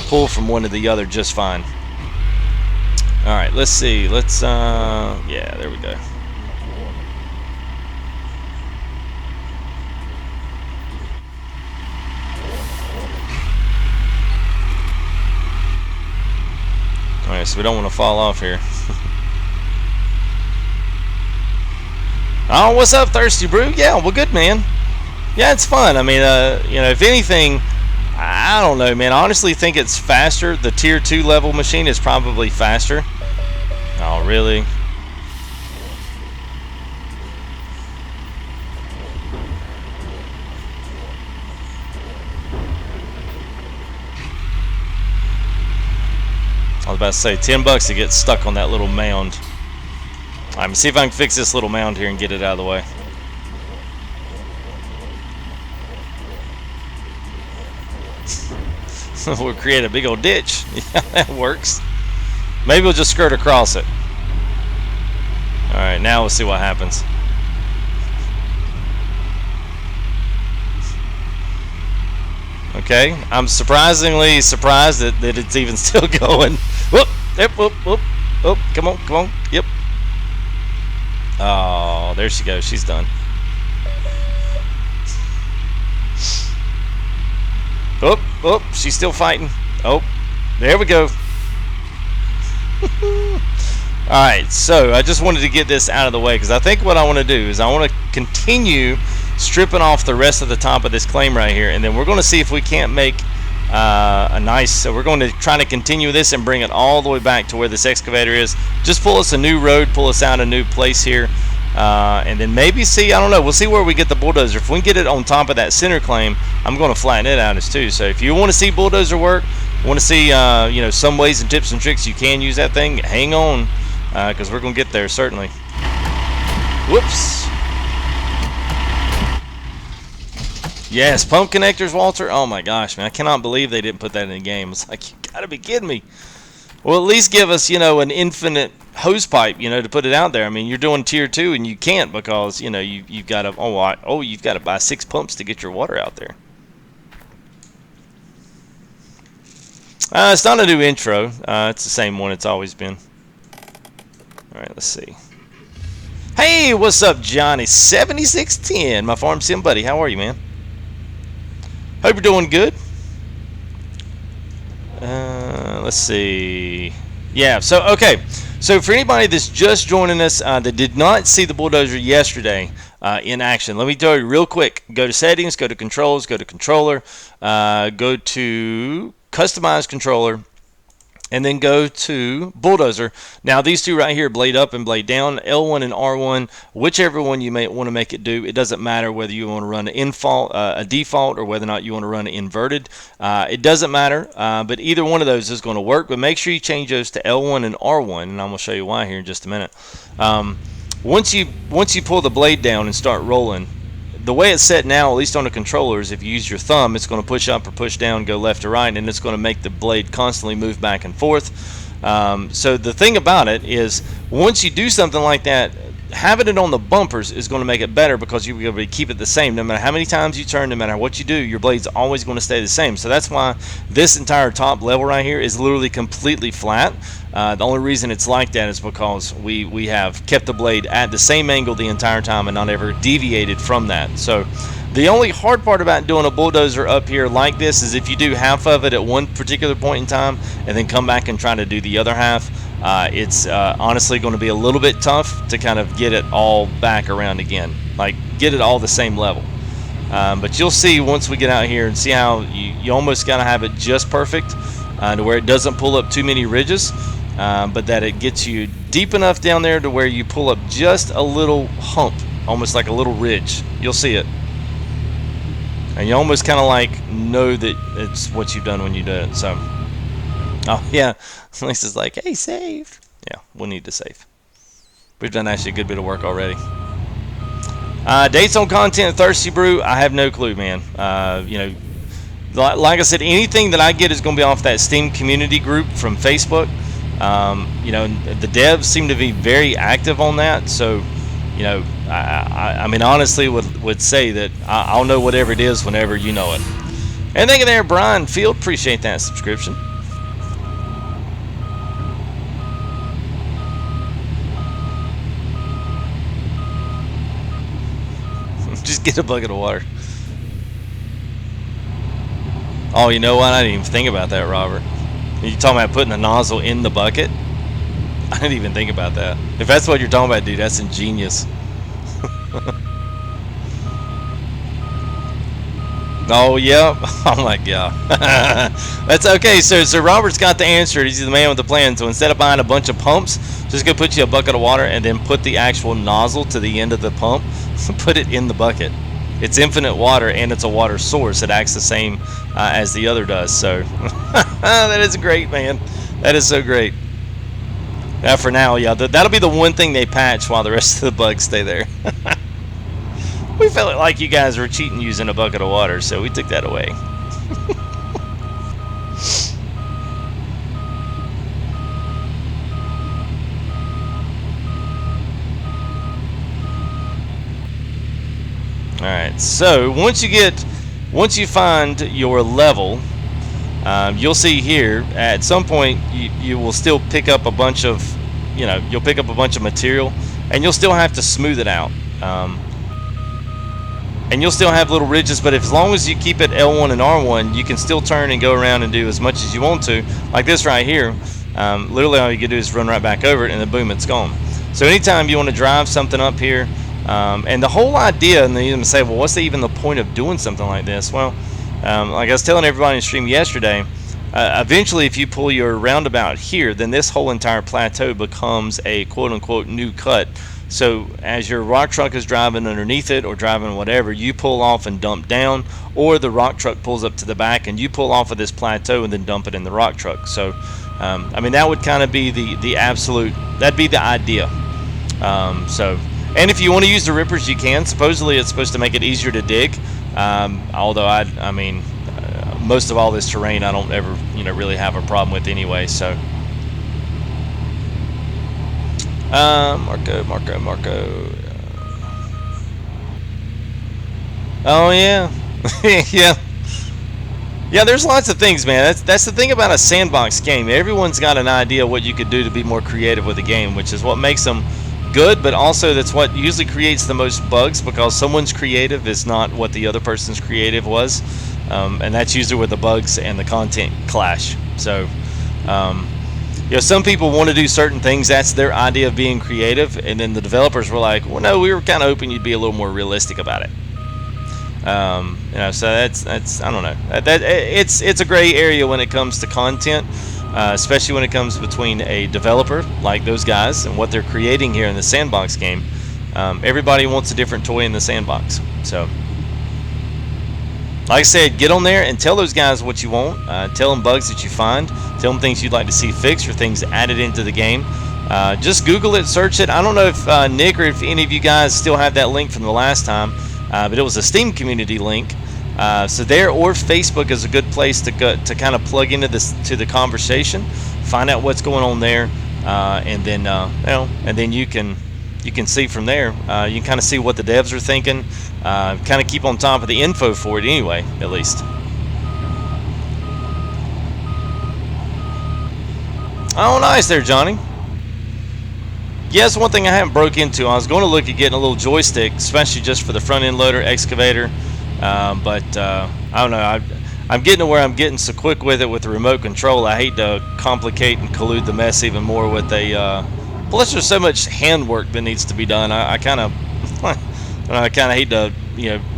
S1: pull from one to the other just fine. All right, let's see. Yeah, there we go. Alright, so we don't want to fall off here. Oh, what's up, Thirsty Brew? Yeah, well, good, man. Yeah, it's fun. I mean, you know, if anything, I don't know, man. I honestly think it's faster. The tier 2 level machine is probably faster. Oh, really? I was about to say, $10 to get stuck on that little mound. Alright, let me see if I can fix this little mound here and get it out of the way. We'll create a big old ditch. Yeah, that works. Maybe we'll just skirt across it. Alright, now we'll see what happens. Okay, I'm surprisingly surprised that it's even still going. Whoop, yep, whoop, whoop, whoop, come on, yep. Oh, there she goes, she's done. Whoop, whoop, she's still fighting. Oh, there we go. Alright, so I just wanted to get this out of the way, because I think what I want to do is I want to continue stripping off the rest of the top of this claim right here, and then we're going to see if we can't make a nice, so we're going to try to continue this and bring it all the way back to where this excavator is. Just pull us a new road, pull us out a new place here, and then maybe see, I don't know, we'll see where we get the bulldozer. If we can get it on top of that center claim, I'm going to flatten it out as too. So if you want to see bulldozer work, want to see you know, some ways and tips and tricks you can use that thing, hang on, because we're going to get there certainly. Whoops. Yes, pump connectors, Walter. Oh my gosh, man, I cannot believe they didn't put that in the game. It's like, you gotta be kidding me. Well, at least give us, you know, an infinite hose pipe, you know, to put it out there. I mean, you're doing tier 2 and you can't, because, you know, you've got to you've got to buy 6 pumps to get your water out there. It's not a new intro. It's the same one it's always been. All right, let's see. Hey, what's up, Johnny? 7610, my farm sim buddy. How are you, man? Hope you're doing good. Let's see. Yeah, so, okay. So, for anybody that's just joining us that did not see the bulldozer yesterday in action, let me tell you real quick. Go to settings, go to controls, go to controller, go to customize controller, and then go to bulldozer. Now these two right here, blade up and blade down, L1 and R1, whichever one you may want to make it do. It doesn't matter whether you want to run a default or whether or not you want to run it inverted. It doesn't matter, but either one of those is going to work. But make sure you change those to L1 and R1, and I'm going to show you why here in just a minute. Once you pull the blade down and start rolling, the way it's set now, at least on the controllers, if you use your thumb, it's going to push up or push down, go left or right, and it's going to make the blade constantly move back and forth. So the thing about it is, once you do something like that, having it on the bumpers is going to make it better, because you'll be able to keep it the same. No matter how many times you turn, no matter what you do, your blade's always going to stay the same. So that's why this entire top level right here is literally completely flat. The only reason it's like that is because we have kept the blade at the same angle the entire time and not ever deviated from that. So the only hard part about doing a bulldozer up here like this is if you do half of it at one particular point in time and then come back and try to do the other half, it's honestly going to be a little bit tough to kind of get it all back around again, like get it all the same level. But you'll see once we get out here and see how you almost got to have it just perfect to where it doesn't pull up too many ridges, but that it gets you deep enough down there to where you pull up just a little hump, almost like a little ridge. You'll see it. And you almost kind of like know that it's what you've done when you do it. So, oh yeah, Lisa's like, hey, save. Yeah, we'll need to save. We've done actually a good bit of work already. Dates on content, Thirsty Brew, I have no clue, man. You know, like I said, anything that I get is going to be off that Steam community group from Facebook. You know, the devs seem to be very active on that, so, you know, I mean, honestly would say that I'll know whatever it is whenever you know it. And thank you there, Brian Field. Appreciate that subscription. Just get a bucket of water. Oh, you know what? I didn't even think about that, Robert. You talking about putting the nozzle in the bucket? I didn't even think about that. If that's what you're talking about, dude, that's ingenious. Oh, yep. Oh, my God. That's okay. So Robert's got the answer. He's the man with the plan. So instead of buying a bunch of pumps, just go put you a bucket of water and then put the actual nozzle to the end of the pump. Put it in the bucket. It's infinite water, and it's a water source. It acts the same as the other does. So that is great, man. That is so great. For now, yeah, that'll be the one thing they patch while the rest of the bugs stay there. We felt like you guys were cheating using a bucket of water, so we took that away. Alright, so once you find your level, you'll see here at some point you will still pick up a bunch of, you know, you'll pick up a bunch of material, and you'll still have to smooth it out. And you'll still have little ridges, but as long as you keep it L1 and R1, you can still turn and go around and do as much as you want to. Like this right here, literally all you can do is run right back over it, and then boom, it's gone. So anytime you want to drive something up here, and the whole idea, and you say, well, what's even the point of doing something like this? Well, like I was telling everybody in the stream yesterday, eventually if you pull your roundabout here, then this whole entire plateau becomes a quote-unquote new cut. So as your rock truck is driving underneath it or driving whatever, you pull off and dump down, or the rock truck pulls up to the back and you pull off of this plateau and then dump it in the rock truck. So I mean, that would kind of be the absolute, that'd be the idea. And if you want to use the rippers, you can. Supposedly it's supposed to make it easier to dig, although I mean most of all this terrain I don't ever, you know, really have a problem with anyway. So Marco. Oh yeah. Yeah, there's lots of things, man. That's the thing about a sandbox game. Everyone's got an idea what you could do to be more creative with the game, which is what makes them good, but also that's what usually creates the most bugs, because someone's creative is not what the other person's creative was, and that's usually where the bugs and the content clash. So you know, some people want to do certain things, that's their idea of being creative, and then the developers were like, well, no, we were kind of hoping you'd be a little more realistic about it. You know, so that's I don't know, it's a gray area when it comes to content, especially when it comes between a developer like those guys and what they're creating here in the sandbox game. Everybody wants a different toy in the sandbox. So like I said, get on there and tell those guys what you want. Tell them bugs that you find. Tell them things you'd like to see fixed or things added into the game. Just Google it, search it. I don't know if Nick or if any of you guys still have that link from the last time, but it was a Steam community link. So there, or Facebook is a good place to kind of plug into the conversation, find out what's going on there, and then you know, and then you can see from there. You can kind of see what the devs are thinking. Kind of keep on top of the info for it anyway, at least. Oh, nice there, Johnny. Yes, one thing I haven't broke into. I was going to look at getting a little joystick, especially just for the front end loader excavator. But I don't know. I'm getting to where I'm getting so quick with it with the remote control. I hate to complicate and collude the mess even more with a. Plus, there's so much handwork that needs to be done. I kind of I kind of hate to,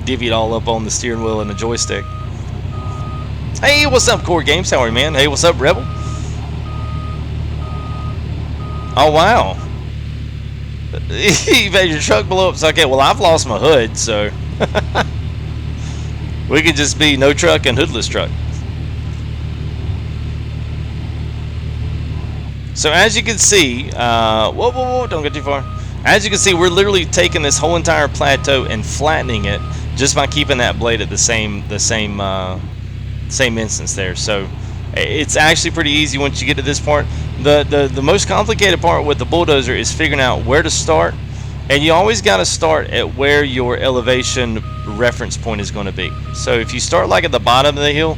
S1: divvy it all up on the steering wheel and the joystick. Hey, what's up, Core Games? How are you, man? Hey, what's up, Rebel? Oh, wow. You've had your truck blow up. So, okay, well, I've lost my hood, so we could just be no truck and hoodless truck. So as you can see, whoa, don't get too far. As you can see, we're literally taking this whole entire plateau and flattening it just by keeping that blade at the same instance there. So it's actually pretty easy once you get to this part. The most complicated part with the bulldozer is figuring out where to start, and you always got to start at where your elevation reference point is going to be. So if you start like at the bottom of the hill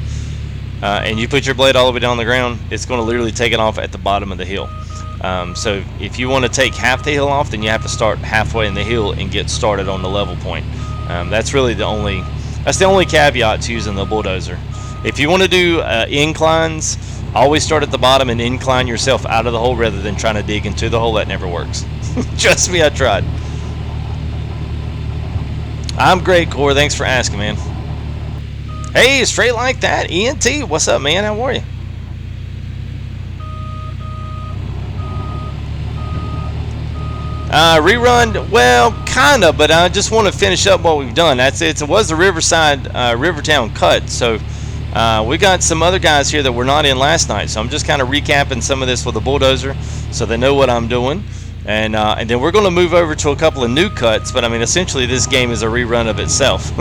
S1: and you put your blade all the way down the ground, it's going to literally take it off at the bottom of the hill. So if you want to take half the hill off, then you have to start halfway in the hill and get started on the level point. That's really the only caveat to using the bulldozer. If you want to do inclines, always start at the bottom and incline yourself out of the hole rather than trying to dig into the hole. That never works. Trust me, I tried. I'm great, Core. Thanks for asking, man. Hey, straight like that. ENT, what's up, man? How are you? Rerun, well, kind of, but I just want to finish up what we've done. It was the Rivertown cut, so we got some other guys here that were not in last night, so I'm just kind of recapping some of this with the bulldozer so they know what I'm doing. And then we're going to move over to a couple of new cuts, but I mean, essentially this game is a rerun of itself.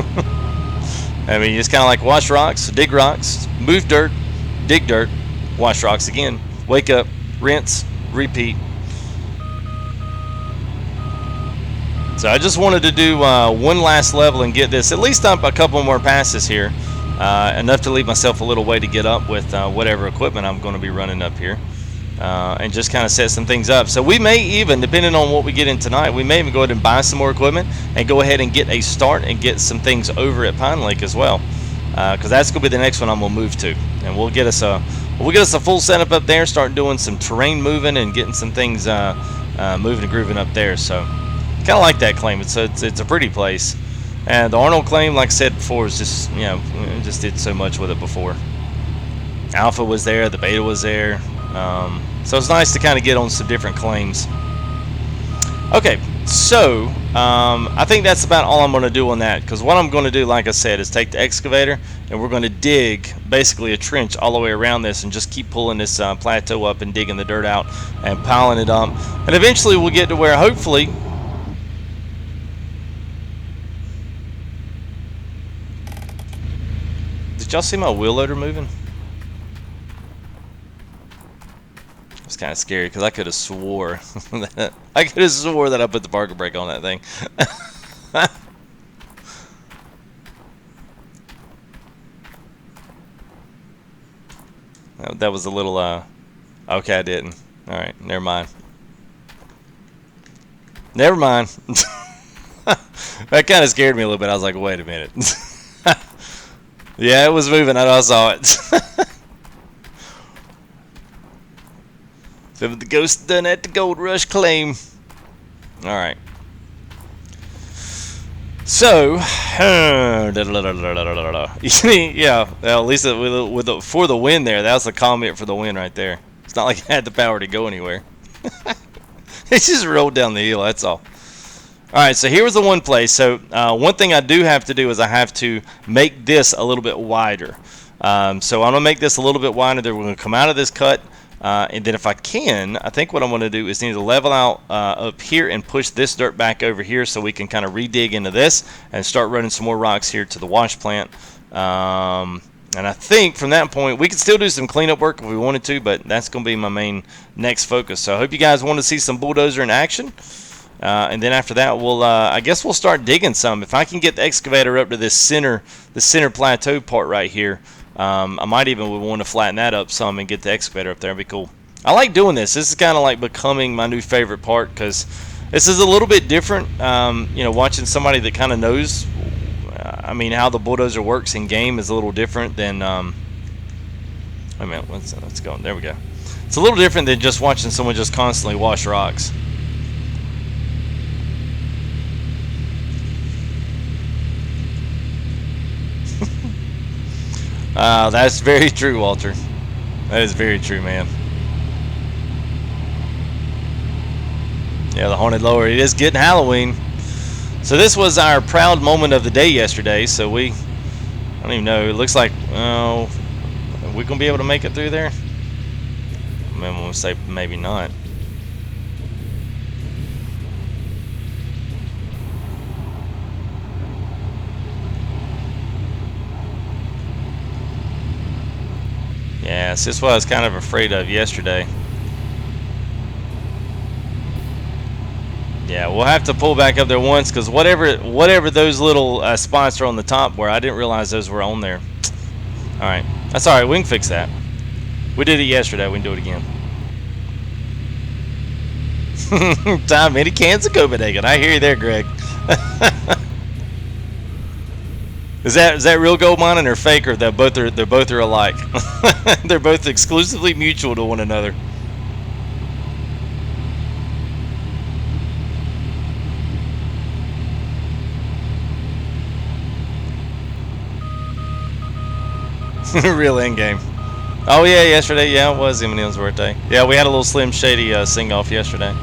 S1: I mean, you just kind of like wash rocks, dig rocks, move dirt, dig dirt, wash rocks again, wake up, rinse, repeat. So I just wanted to do one last level and get this at least up a couple more passes here, enough to leave myself a little way to get up with whatever equipment I'm going to be running up here, and just kind of set some things up. So we may even, depending on what we get in tonight, we may even go ahead and buy some more equipment and go ahead and get a start and get some things over at Pine Lake as well, because that's going to be the next one I'm going to move to, and we'll get us a full setup up there, start doing some terrain moving and getting some things moving and grooving up there. So kind of like that claim. It's a pretty place, and the Arnold claim, like I said before, is just just did so much with it before. Alpha was there, the Beta was there, so it's nice to kind of get on some different claims. Okay, so I think that's about all I'm going to do on that, because what I'm going to do, like I said, is take the excavator and we're going to dig basically a trench all the way around this and just keep pulling this plateau up and digging the dirt out and piling it up, and eventually we'll get to where hopefully. Did y'all see my wheel loader moving? It's kind of scary because I could have swore that I put the parking brake on that thing. That was a little okay, I didn't. All right, never mind. Never mind. That kind of scared me a little bit. I was like, wait a minute. Yeah, it was moving. I saw it. So the ghost done at the Gold Rush claim. All right. So, yeah. Well, at least for the win there, that was a comment for the win right there. It's not like I had the power to go anywhere. It just rolled down the hill. That's all. Alright, so here was the one place. So one thing I do have to do is I have to make this a little bit wider. So I'm going to make this a little bit wider. Then we're going to come out of this cut. And then if I can, I think what I'm going to do is need to level out up here and push this dirt back over here so we can kind of re-dig into this and start running some more rocks here to the wash plant. And I think from that point, we can still do some cleanup work if we wanted to, but that's going to be my main next focus. So I hope you guys want to see some bulldozer in action. And then after that, I guess we'll start digging some. If I can get the excavator up to this center plateau part right here, I might even want to flatten that up some and get the excavator up there. That'd be cool. I like doing this. This is kind of like becoming my new favorite part because this is a little bit different. Watching somebody that kind of knows, how the bulldozer works in game is a little different than. Wait a minute, let's go. There we go. It's a little different than just watching someone just constantly wash rocks. That's very true, Walter. That is very true, man. Yeah, the haunted lower. It is getting Halloween. So this was our proud moment of the day yesterday. So I don't even know. It looks like, are we gonna be able to make it through there? I'm gonna say maybe not. Yeah, this is what I was kind of afraid of yesterday. Yeah, we'll have to pull back up there once, because whatever those little spots are on the top where, I didn't realize those were on there. Alright, that's alright, we can fix that. We did it yesterday, we can do it again. Time many cans of Copenhagen. I hear you there, Greg. Is that real gold mining or fake, or they're both are alike? They're both exclusively mutual to one another. Real end game. Oh yeah, yesterday, yeah, it was Eminem's birthday. Yeah, we had a little Slim Shady sing-off yesterday.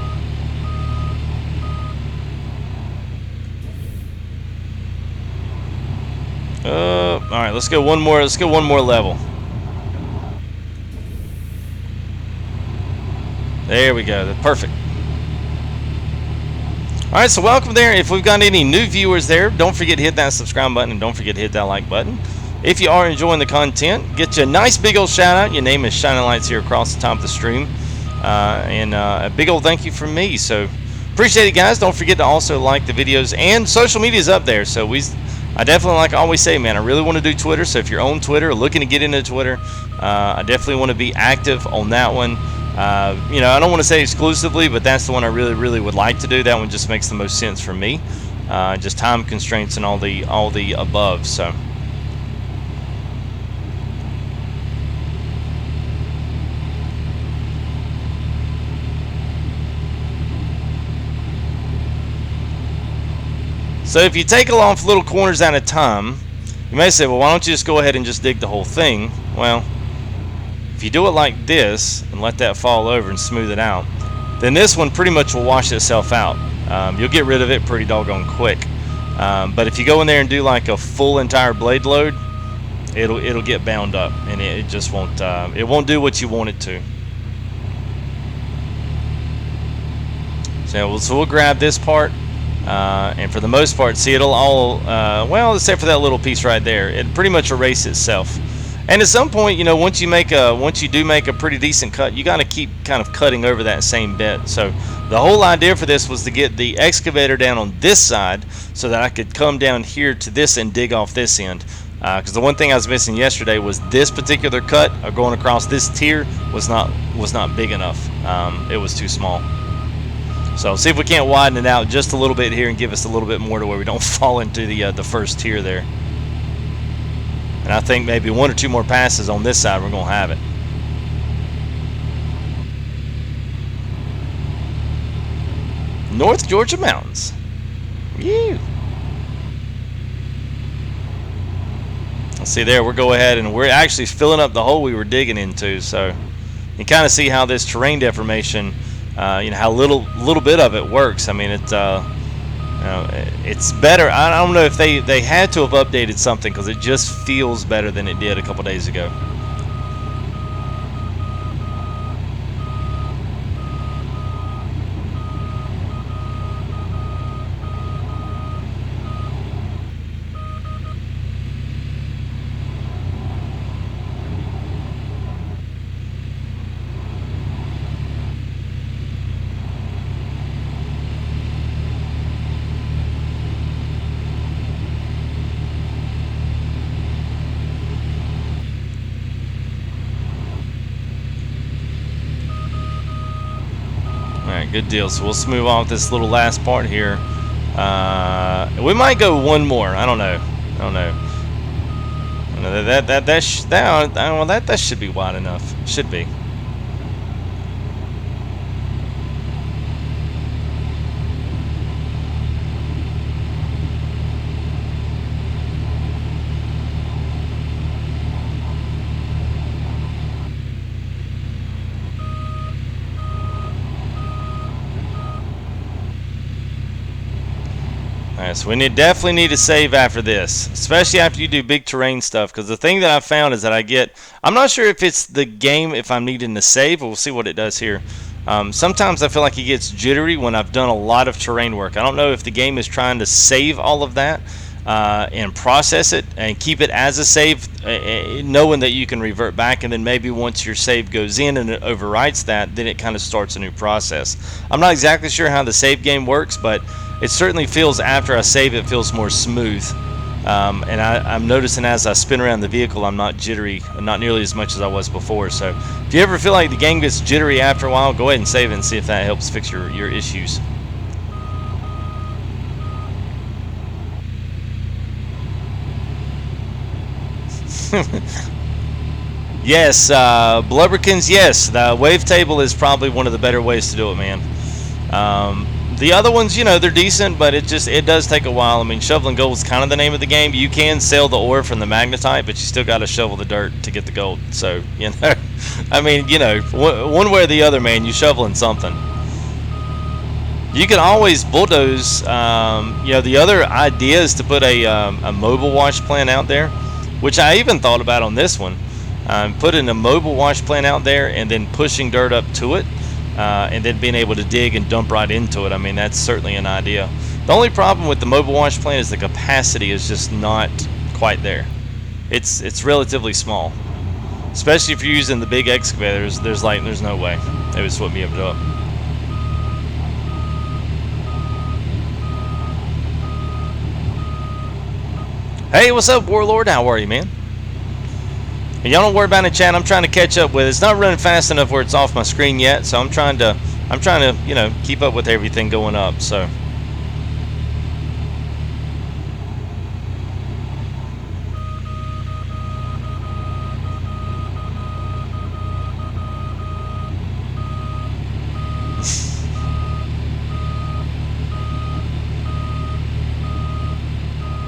S1: All right, let's go one more. Let's go one more level. There we go. That's perfect. All right, so welcome there. If we've got any new viewers there, don't forget to hit that subscribe button, and don't forget to hit that like button. If you are enjoying the content, get you a nice big old shout out. Your name is shining lights here across the top of the stream, and a big old thank you from me. So appreciate it, guys. Don't forget to also like the videos, and social media is up there. So I definitely, like I always say, man, I really want to do Twitter. So if you're on Twitter or looking to get into Twitter, I definitely want to be active on that one. You know, I don't want to say exclusively, but that's the one I really would like to do. That one just makes the most sense for me. Just time constraints and all the above. So. So if you take off little corners at a time, you may say, well, why don't you just go ahead and just dig the whole thing? Well, if you do it like this and let that fall over and smooth it out, then this one pretty much will wash itself out. You'll get rid of it pretty doggone quick. But if you go in there and do like a full entire blade load, it'll get bound up, and it just won't do what you want it to. So we'll grab this part. And for the most part, see, it'll all, well, except for that little piece right there, it pretty much erase itself. And at some point, you know, once you do make a pretty decent cut, you got to keep kind of cutting over that same bit. So the whole idea for this was to get the excavator down on this side so that I could come down here to this and dig off this end. Because the one thing I was missing yesterday was this particular cut going across this tier was not big enough. It was too small. So see if we can't widen it out just a little bit here and give us a little bit more to where we don't fall into the first tier there. And I think maybe one or two more passes on this side, we're going to have it. North Georgia mountains. Woo. Let's see there, we'll go ahead and we're actually filling up the hole we were digging into. So you kind of see how this terrain deformation, you know, how little bit of it works. I mean, it's better. I don't know if they had to have updated something, because it just feels better than it did a couple days ago. Alright, good deal. So we'll smooth off this little last part here. We might go one more. I don't know. That should be wide enough. Should be. Alright, so we definitely need to save after this, especially after you do big terrain stuff, because the thing that I found is that I'm not sure if it's the game, if I'm needing to save, but we'll see what it does here. Sometimes I feel like it gets jittery when I've done a lot of terrain work. I don't know if the game is trying to save all of that and process it and keep it as a save, knowing that you can revert back, and then maybe once your save goes in and it overwrites that, then it kind of starts a new process. I'm not exactly sure how the save game works, but it certainly feels, after I save, it feels more smooth. And I'm noticing as I spin around the vehicle, I'm not jittery, not nearly as much as I was before. So if you ever feel like the game gets jittery after a while, go ahead and save it and see if that helps fix your issues. Yes, Blubberkins, yes, the wavetable is probably one of the better ways to do it, man. The other ones, you know, they're decent, but it does take a while. I mean, shoveling gold is kind of the name of the game. You can sell the ore from the magnetite, but you still got to shovel the dirt to get the gold. So, you know, I mean, you know, one way or the other, man, you're shoveling something. You can always bulldoze. You know, the other idea is to put a mobile wash plant out there, which I even thought about on this one. Putting a mobile wash plant out there and then pushing dirt up to it. And then being able to dig and dump right into it. I mean, that's certainly an idea. The only problem with the mobile wash plant is the capacity is just not quite there. It's relatively small, especially if you're using the big excavators. There's no way they would swap me up to up. Hey, what's up, Warlord? How are you, man? And y'all don't worry about it, chat. I'm trying to catch up with it. It's not running fast enough where it's off my screen yet, so I'm trying to, you know, keep up with everything going up. So.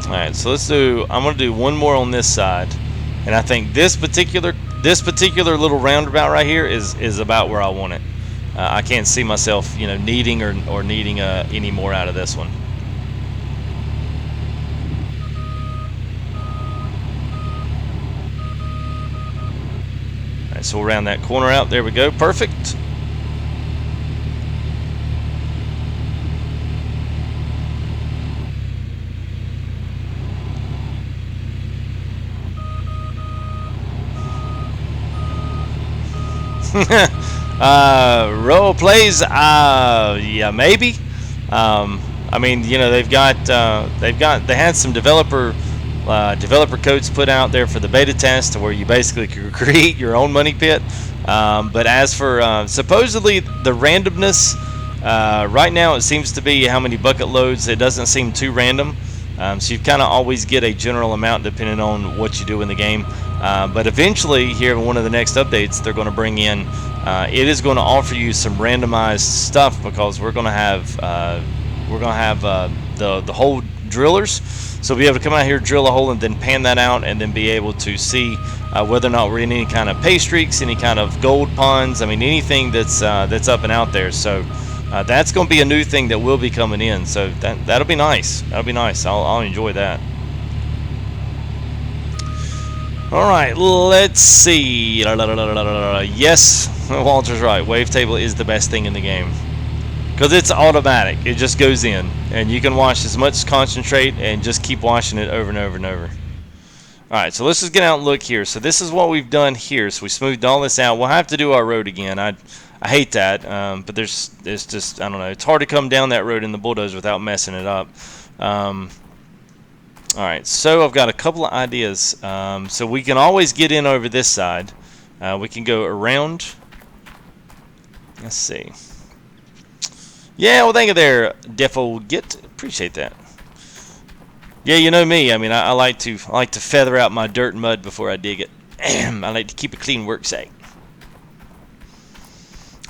S1: All right, so I'm gonna do one more on this side. And I think this particular little roundabout right here is about where I want it. I can't see myself, you know, needing or needing any more out of this one. All right, so we'll round that corner out. There we go. Perfect. Role plays, yeah, maybe. I mean, you know, they had some developer codes put out there for the beta test, where you basically could create your own money pit. But as for supposedly the randomness, right now it seems to be how many bucket loads. It doesn't seem too random. So you kind of always get a general amount depending on what you do in the game. But eventually, here in one of the next updates, they're going to bring in. It is going to offer you some randomized stuff, because we're going to have the hole drillers. So be able to come out here, drill a hole, and then pan that out, and then be able to see whether or not we're in any kind of pay streaks, any kind of gold ponds. I mean, anything that's up and out there. So. That's going to be a new thing that will be coming in, so that'll be nice. That'll be nice. I'll enjoy that. All right, let's see. Yes, Walter's right. Wavetable is the best thing in the game because it's automatic. It just goes in, and you can wash as much concentrate and just keep washing it over and over and over. All right, so let's just get out and look here. So this is what we've done here. So we smoothed all this out. We'll have to do our road again. I hate that, but it's just, I don't know. It's hard to come down that road in the Bulldozer without messing it up. All right, so I've got a couple of ideas. So we can always get in over this side. We can go around. Let's see. Yeah, well, thank you there, Defo Git. Appreciate that. Yeah, you know me. I mean, I like to feather out my dirt and mud before I dig it. I like to keep a clean work site.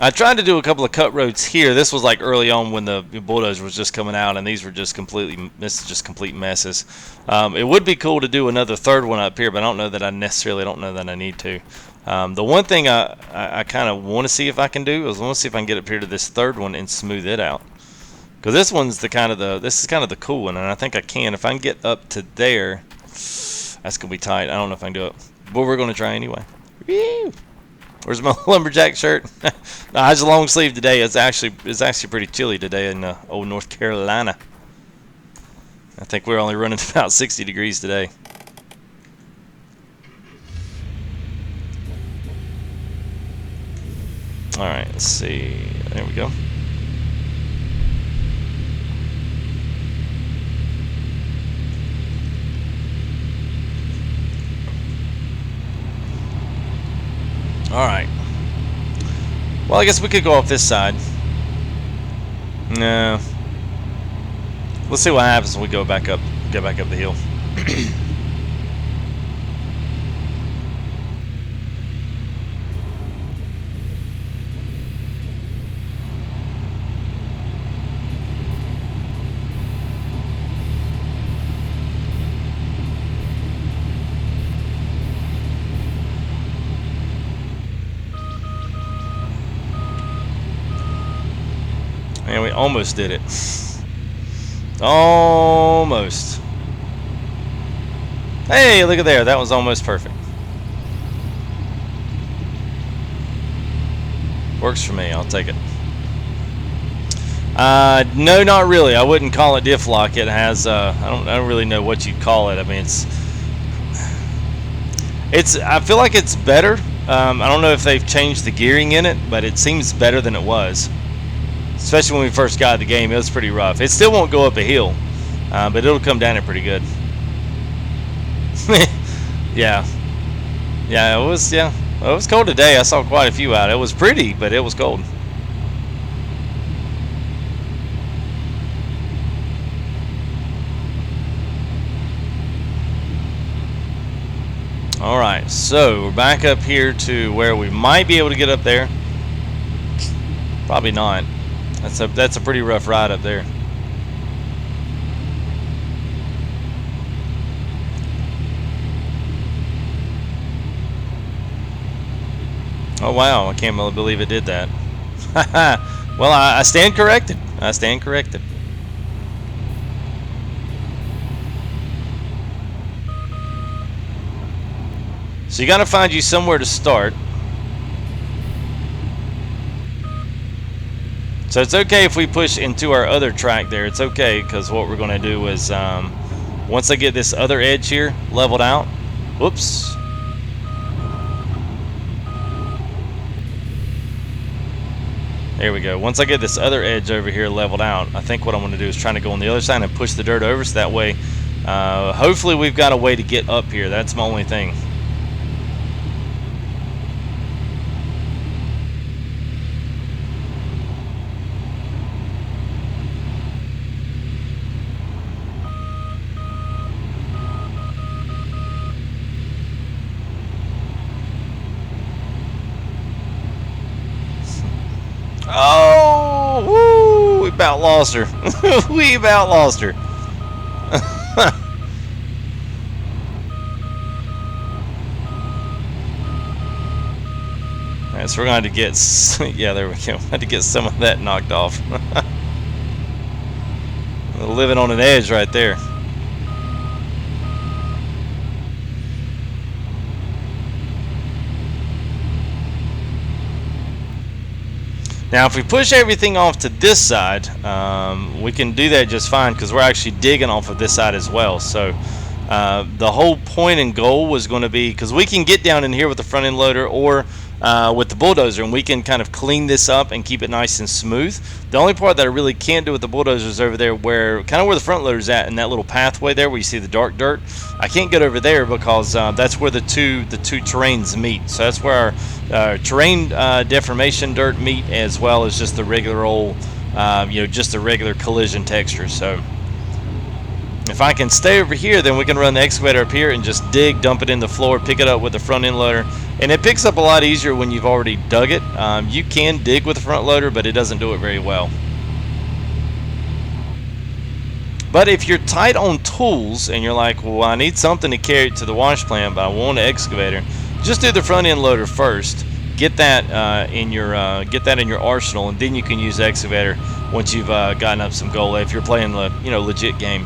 S1: I tried to do a couple of cut roads here. This was like early on when the Bulldozer was just coming out, and these were just complete messes. It would be cool to do another third one up here, but I don't know that I need to. The one thing I kind of want to see if I can do is I want to see if I can get up here to this third one and smooth it out. Because this one's this is kind of the cool one, and I think I can. If I can get up to there, that's gonna be tight. I don't know if I can do it, but we're gonna try anyway. Woo! Where's my lumberjack shirt? No, it's a long sleeve today. It's actually pretty chilly today in old North Carolina. I think we're only running about 60 degrees today. All right, let's see. There we go. All right. Well, I guess we could go off this side. No. Let's see what happens when we go back up the hill. And we almost did it. Almost. Hey, look at there. That was almost perfect. Works for me. I'll take it. No, not really. I wouldn't call it diff lock. It has. I don't really know what you'd call it. I mean, it's. I feel like it's better. I don't know if they've changed the gearing in it, but it seems better than it was. Especially when we first got the game, it was pretty rough. It still won't go up a hill, but it'll come down it pretty good. Yeah, it was. Yeah, well, it was cold today. I saw quite a few out. It was pretty, but it was cold. All right, so we're back up here to where we might be able to get up there. Probably not. That's a pretty rough ride up there. Oh wow, I can't believe it did that. Well, I stand corrected. I stand corrected. So you gotta find you somewhere to start. So it's okay if we push into our other track there. It's okay, because what we're going to do is, once I get this other edge here leveled out, whoops. There we go. Once I get this other edge over here leveled out, I think what I'm going to do is try to go on the other side and push the dirt over, so that way, hopefully we've got a way to get up here. That's my only thing. Oh, woo, we about lost her. We about lost her. Alright, so we're going to have to get, yeah, there we go. Had to get some of that knocked off. Living on an edge right there. Now, if we push everything off to this side, we can do that just fine, because we're actually digging off of this side as well. So the whole point and goal was going to be, because we can get down in here with the front end loader or with the bulldozer, and we can kind of clean this up and keep it nice and smooth. The only part that I really can't do with the bulldozer is over there, where the front loader's at, in that little pathway there where you see the dark dirt. I can't get over there because that's where the two terrains meet. So that's where our terrain deformation dirt meet, as well as just the regular old, just the regular collision texture. So if I can stay over here, then we can run the excavator up here and just dig, dump it in the floor, pick it up with the front end loader. And it picks up a lot easier when you've already dug it. You can dig with the front loader, but it doesn't do it very well. But if you're tight on tools and you're like, well, I need something to carry it to the wash plant, but I want an excavator, just do the front end loader first. get that in your arsenal, and then you can use the excavator once you've gotten up some gold. If you're playing the legit game.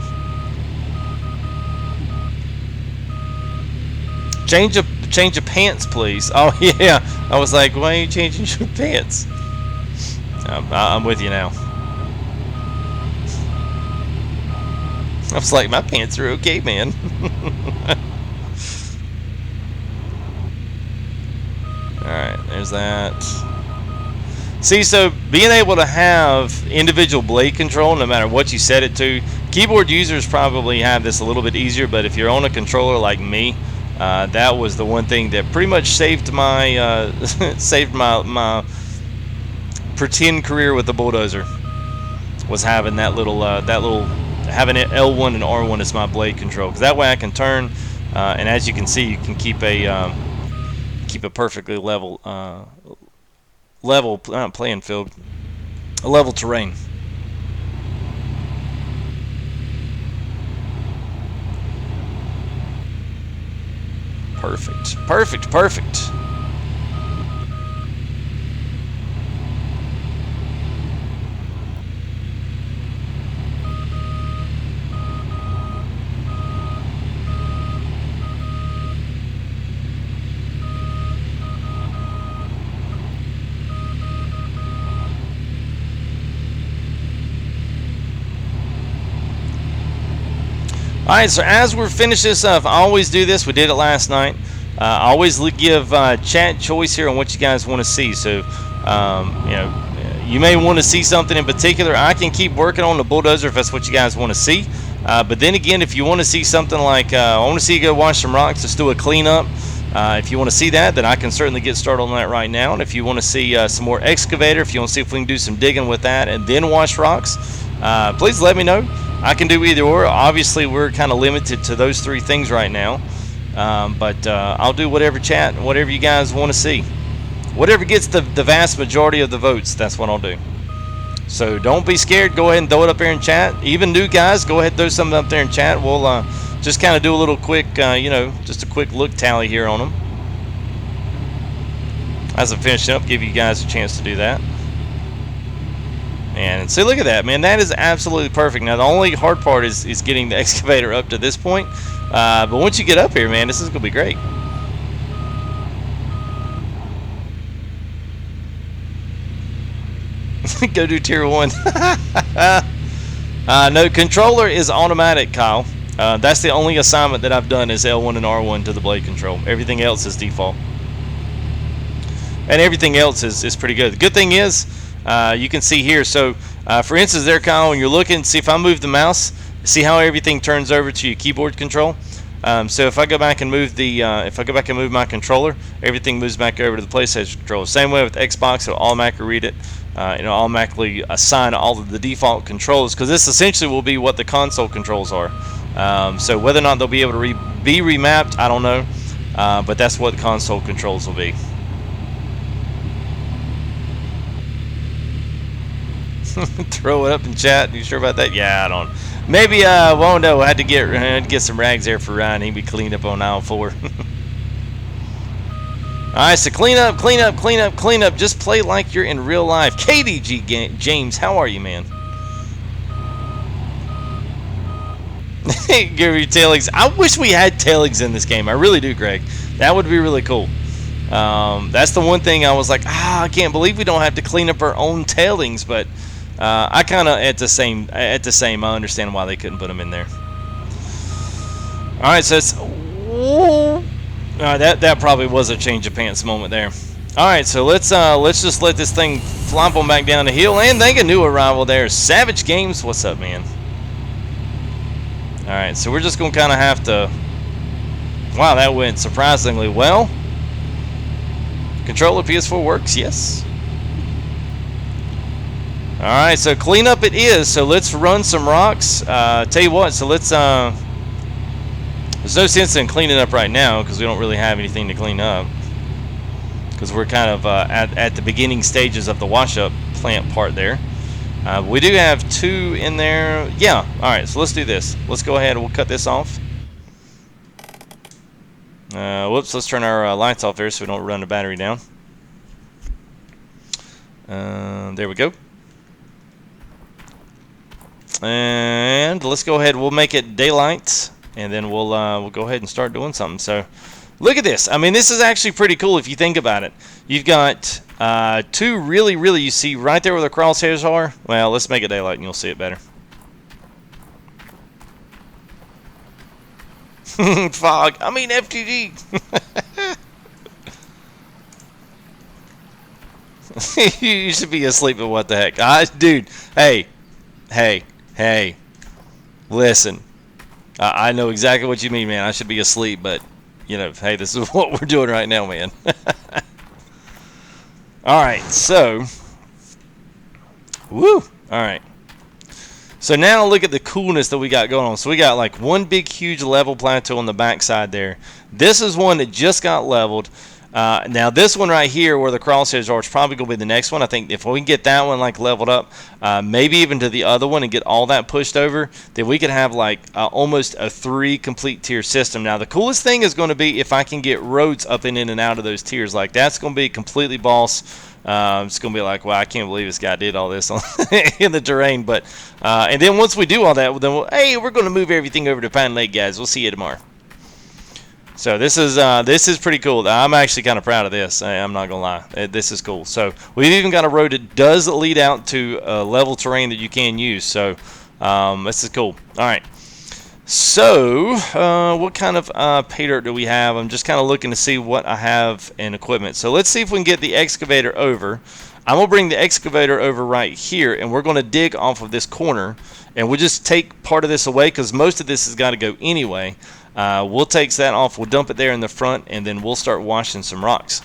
S1: Change of pants, please. Oh yeah, I was like, why are you changing your pants? I'm with you now. I was like, my pants are okay, man. Alright, there's that. See, so being able to have individual blade control, no matter what you set it to, keyboard users probably have this a little bit easier, but if you're on a controller like me, that was the one thing that pretty much saved my my pretend career with the Bulldozer, was having that little having it L1 and R1 as my blade control, because that way I can turn, and as you can see, you can keep a perfectly level playing field, a level terrain. Perfect, perfect, perfect. Alright, so as we're finishing this up, I always do this. We did it last night. I always give chat choice here on what you guys want to see. So, you may want to see something in particular. I can keep working on the Bulldozer if that's what you guys want to see. But then again, if you want to see something like, I want to see you go wash some rocks, just do a cleanup. If you want to see that, then I can certainly get started on that right now. And if you want to see some more Excavator, if you want to see if we can do some digging with that and then wash rocks, please let me know. I can do either or. Obviously, we're kind of limited to those three things right now. But I'll do whatever you guys want to see. Whatever gets the vast majority of the votes, that's what I'll do. So don't be scared. Go ahead and throw it up there in chat. Even new guys, go ahead and throw something up there in chat. We'll just kind of do a little quick, just a quick look tally here on them. As I'm finishing up, give you guys a chance to do that. And see, look at that, man. That is absolutely perfect. Now, the only hard part is getting the excavator up to this point. But once you get up here, man, this is going to be great. Go do tier 1. No, controller is automatic, Kyle. That's the only assignment that I've done is L1 and R1 to the blade control. Everything else is default. And everything else is pretty good. The good thing is, you can see here. So, for instance, there, Kyle, when you're looking, see if I move the mouse, see how everything turns over to your keyboard control. So if I go back and move my controller, everything moves back over to the PlayStation controller. Same way with Xbox, it'll automatically read it. It'll automatically assign all of the default controls, because this essentially will be what the console controls are. So whether or not they'll be able to be remapped, I don't know. But that's what the console controls will be. Throw it up in chat. You sure about that? Yeah, I don't. Maybe won't know. I had to get some rags there for Ryan. He'd be cleaned up on aisle 4. Alright, so clean up, clean up, clean up, clean up. Just play like you're in real life. KDG James, how are you, man? Give your tailings. I wish we had tailings in this game. I really do, Greg. That would be really cool. That's the one thing I was like, I can't believe we don't have to clean up our own tailings, but I kind of at the same I understand why they couldn't put them in there. All right, so it's that probably was a change of pants moment there. All right, so let's just let this thing flop on back down the hill, and thank a new arrival there, Savage Games. What's up, man? All right, so we're just gonna kind of have to. Wow, that went surprisingly well. Controller PS4 works, yes. Alright, so cleanup it is. So let's run some rocks. Tell you what, so let's there's no sense in cleaning up right now because we don't really have anything to clean up. Because we're kind of at the beginning stages of the wash-up plant part there. We do have 2 in there. Yeah, alright, so let's do this. Let's go ahead and we'll cut this off. Whoops, let's turn our lights off there so we don't run the battery down. There we go. And let's go ahead. We'll make it daylight, and then we'll go ahead and start doing something. So, look at this. I mean, this is actually pretty cool if you think about it. You've got two really, you see right there where the crosshairs are. Well, let's make it daylight, and you'll see it better. Fog. I mean FTG. You should be asleep, but what the heck? Dude, hey. Listen. I know exactly what you mean, man. I should be asleep, but, you know, hey, this is what we're doing right now, man. Alright, so. Woo! Alright. So now look at the coolness that we got going on. So we got like one big huge level plateau on the backside there. This is one that just got leveled. Now this one right here where the crosshairs are is probably going to be the next one. I think if we can get that one like leveled up, maybe even to the other one and get all that pushed over, then we could have like almost a 3 complete tier system. Now the coolest thing is going to be if I can get roads up and in and out of those tiers. Like that's going to be completely boss. It's going to be like, wow, I can't believe this guy did all this on in the terrain. But and then once we do all that, then hey, we're going to move everything over to Pine Lake, guys. We'll see you tomorrow. So this is pretty cool. I'm actually kind of proud of this. I'm not gonna lie, this is cool. So we've even got a road that does lead out to level terrain that you can use. So this is cool. All right. So what kind of pay dirt do we have? I'm just kind of looking to see what I have in equipment. So let's see if we can get the excavator over. I'm gonna bring the excavator over right here, and we're gonna dig off of this corner, and we'll just take part of this away because most of this has got to go anyway. We'll take that off, we'll dump it there in the front, and then we'll start washing some rocks.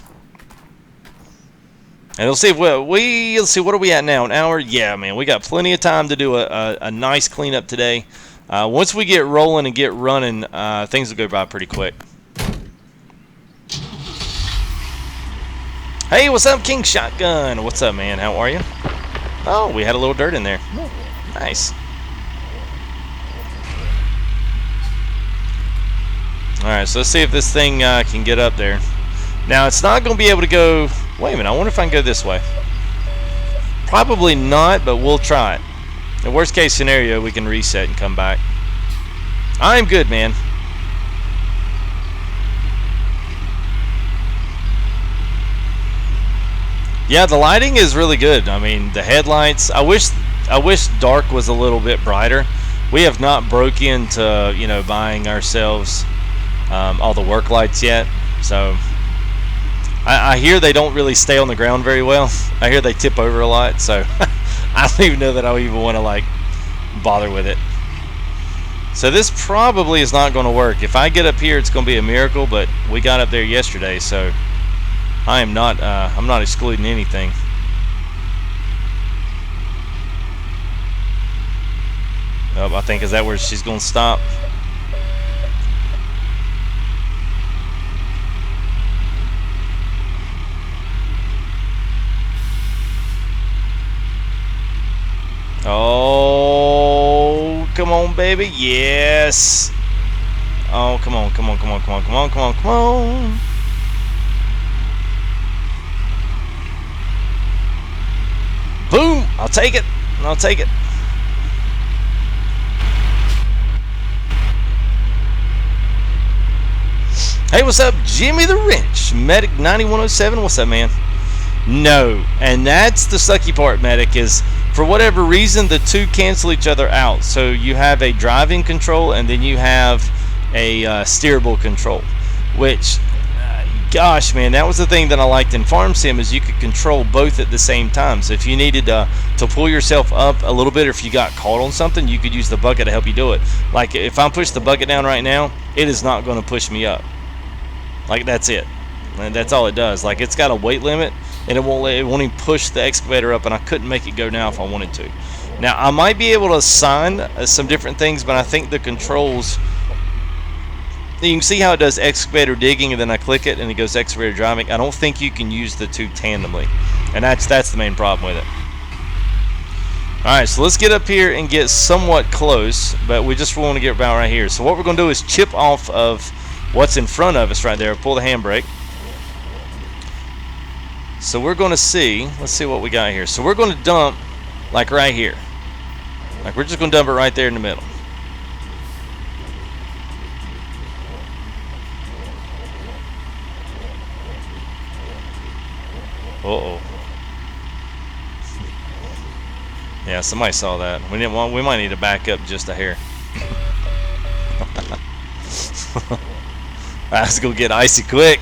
S1: And we'll see if let's see, what are we at now? An hour? Yeah, man, we got plenty of time to do a nice cleanup today. Once we get rolling and get running, things will go by pretty quick. Hey, what's up, King Shotgun? What's up, man? How are you? Oh, we had a little dirt in there. Nice. Alright, so let's see if this thing can get up there. Now, it's not going to be able to go... Wait a minute, I wonder if I can go this way. Probably not, but we'll try it. In the worst case scenario, we can reset and come back. I'm good, man. Yeah, the lighting is really good. I mean, the headlights... I wish dark was a little bit brighter. We have not broke into, you know, buying ourselves... all the work lights yet, so I hear they don't really stay on the ground very well. I hear they tip over a lot, so I don't even know that I even want to like bother with it. So this probably is not going to work. If I get up here, it's going to be a miracle, but we got up there yesterday, so I'm not excluding anything. Oh, I think is that where she's going to stop. Oh, come on, baby. Yes. Oh, come on, come on, come on, come on, come on, come on, come on. Boom. I'll take it. I'll take it. Hey, what's up, Jimmy the Wrench? Medic 9107. What's up, man? No. And that's the sucky part, Medic, is... For whatever reason, the two cancel each other out. So you have a driving control and then you have a steerable control. Which, gosh, man, that was the thing that I liked in Farm Sim is you could control both at the same time. So if you needed to pull yourself up a little bit or if you got caught on something, you could use the bucket to help you do it. Like if I push the bucket down right now, it is not going to push me up. Like that's it. And that's all it does. Like it's got a weight limit. And it won't even push the excavator up, and I couldn't make it go now if I wanted to. Now, I might be able to assign some different things, but I think the controls... You can see how it does excavator digging, and then I click it, and it goes excavator driving. I don't think you can use the two tandemly, and that's the main problem with it. Alright, so let's get up here and get somewhat close, but we just want to get about right here. So what we're going to do is chip off of what's in front of us right there, pull the handbrake. So we're going to see, let's see what we got here. So we're going to dump like right here. Like we're just going to dump it right there in the middle. Uh-oh. Yeah, somebody saw that. We might need to back up just a hair. Let's go get icy quick.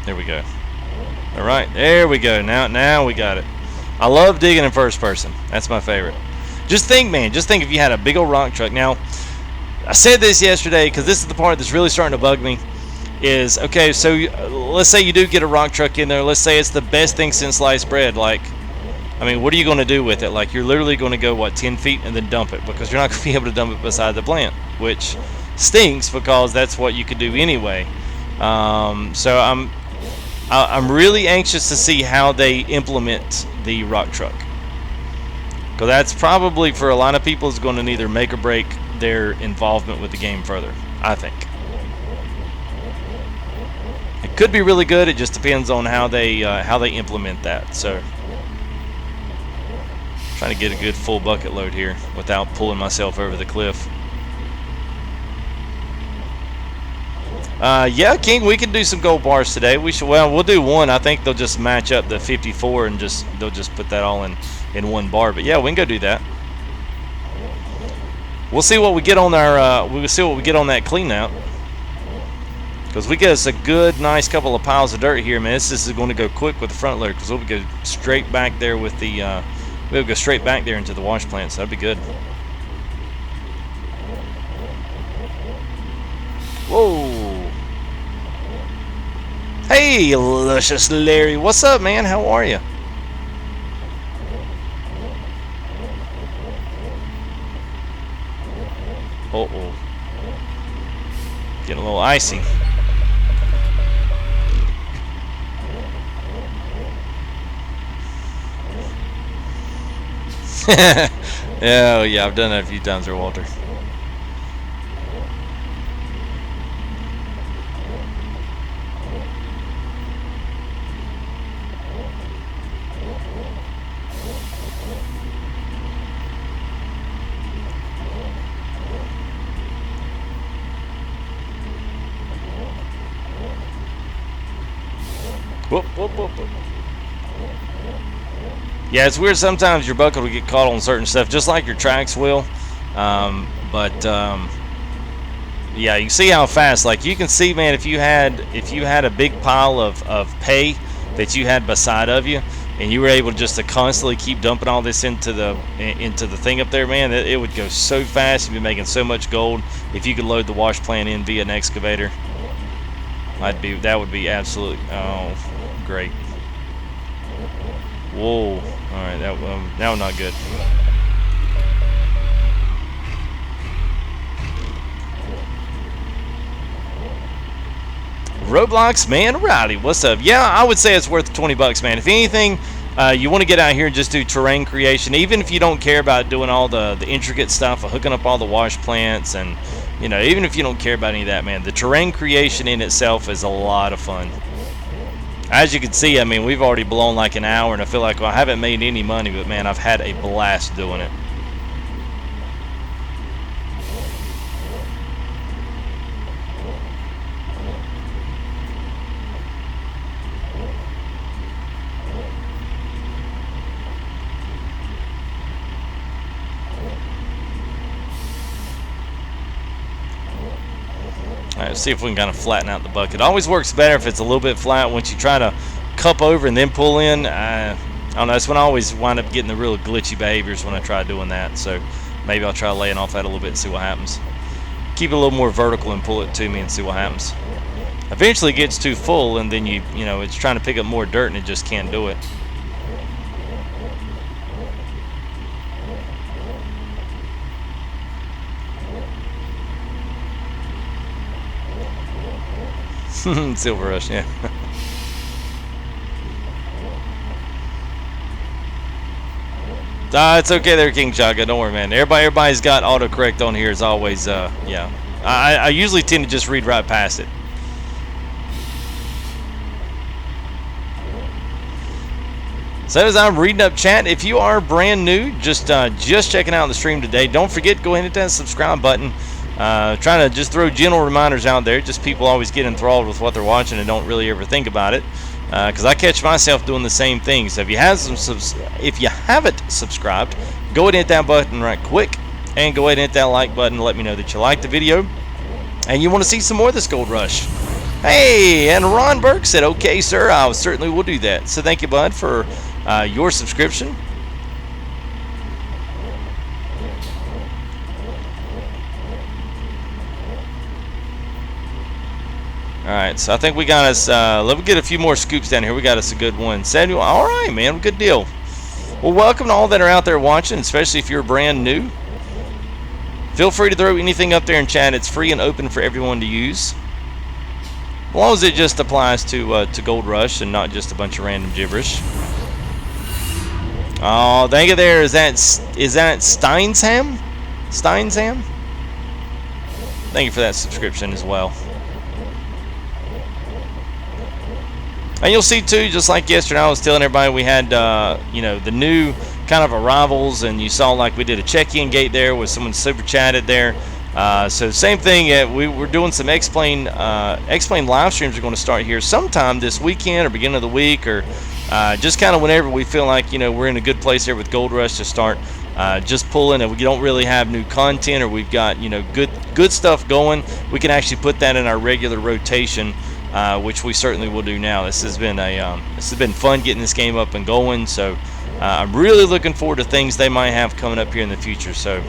S1: There we go. All right, there we go. Now we got it. I love digging in first person. That's my favorite. Just think, man. Just think if you had a big old rock truck. Now, I said this yesterday because this is the part that's really starting to bug me. Is okay. So let's say you do get a rock truck in there. Let's say it's the best thing since sliced bread. Like, I mean, what are you going to do with it? Like, you're literally going to go what 10 feet and then dump it because you're not going to be able to dump it beside the plant, which stinks because that's what you could do anyway. So I'm really anxious to see how they implement the rock truck, because that's probably for a lot of people is going to either make or break their involvement with the game further. I think it could be really good. It just depends on how they implement that. So trying to get a good full bucket load here without pulling myself over the cliff. Yeah, King, we can do some gold bars today. We'll do one. I think they'll just match up the 54 and they'll just put that all in one bar. But yeah, we can go do that. We'll see what we get on our. We'll see what we get on that clean out, because we get us a good, nice couple of piles of dirt here, man. This is going to go quick with the front loader, because we'll go straight back there with the. We'll go straight back there into the wash plant, so that'd be good. Whoa. Hey, Luscious Larry. What's up, man? How are you? Uh-oh. Getting a little icy. Oh, yeah, I've done that a few times there, Walter. Whoop, whoop, whoop, whoop. Yeah, it's weird. Sometimes your bucket will get caught on certain stuff, just like your tracks will. Yeah, you can see how fast. Like, you can see, man, if you had a big pile of pay that you had beside of you, and you were able just to constantly keep dumping all this into the thing up there, man, it would go so fast. You'd be making so much gold if you could load the wash plant in via an excavator. That would be absolutely great. Whoa! All right, that was not good. Roblox, man, Rowdy, what's up? Yeah, I would say it's worth $20, man. If anything, you want to get out here and just do terrain creation, even if you don't care about doing all the intricate stuff of hooking up all the wash plants, and even if you don't care about any of that, man, the terrain creation in itself is a lot of fun. As you can see, I mean, we've already blown like an hour, and I feel like, well, I haven't made any money, but man, I've had a blast doing it. Alright, let's see if we can kind of flatten out the bucket. It always works better if it's a little bit flat. Once you try to cup over and then pull in, I don't know, that's when I always wind up getting the real glitchy behaviors when I try doing that. So maybe I'll try laying off that a little bit and see what happens. Keep it a little more vertical and pull it to me and see what happens. Eventually it gets too full, and then you know, it's trying to pick up more dirt and it just can't do it. Silver Rush, yeah. It's okay there, King Shotgun. Don't worry, man. Everybody's got autocorrect on here as always. Yeah. I usually tend to just read right past it. So as I'm reading up chat, if you are brand new, just checking out the stream today, don't forget, go ahead and hit that subscribe button. Trying to just throw gentle reminders out there. Just people always get enthralled with what they're watching and don't really ever think about it. Because I catch myself doing the same thing. So if you haven't subscribed, go ahead and hit that button right quick, and go ahead and hit that like button to let me know that you like the video and you want to see some more of this Gold Rush. Hey, and Ron Burke said, "Okay, sir, I certainly will do that." So thank you, bud, for your subscription. Alright, so I think we got us, let me get a few more scoops down here. We got us a good one. Samuel, alright, man, good deal. Well, welcome to all that are out there watching, especially if you're brand new. Feel free to throw anything up there in chat. It's free and open for everyone to use. As long as it just applies to Gold Rush and not just a bunch of random gibberish. Oh, thank you there. Is that Steinsham? Steinsham? Thank you for that subscription as well. And you'll see too, just like yesterday, I was telling everybody we had, you know, the new kind of arrivals, and you saw like we did a check-in gate there with someone super chatted there. So same thing. We're doing some Explain live streams. Are going to start here sometime this weekend or beginning of the week, or just kind of whenever we feel like, you know, we're in a good place here with Gold Rush to start just pulling, and we don't really have new content, or we've got, you know, good stuff going. We can actually put that in our regular rotation. Which we certainly will do now. This has been fun getting this game up and going. So I'm really looking forward to things they might have coming up here in the future. So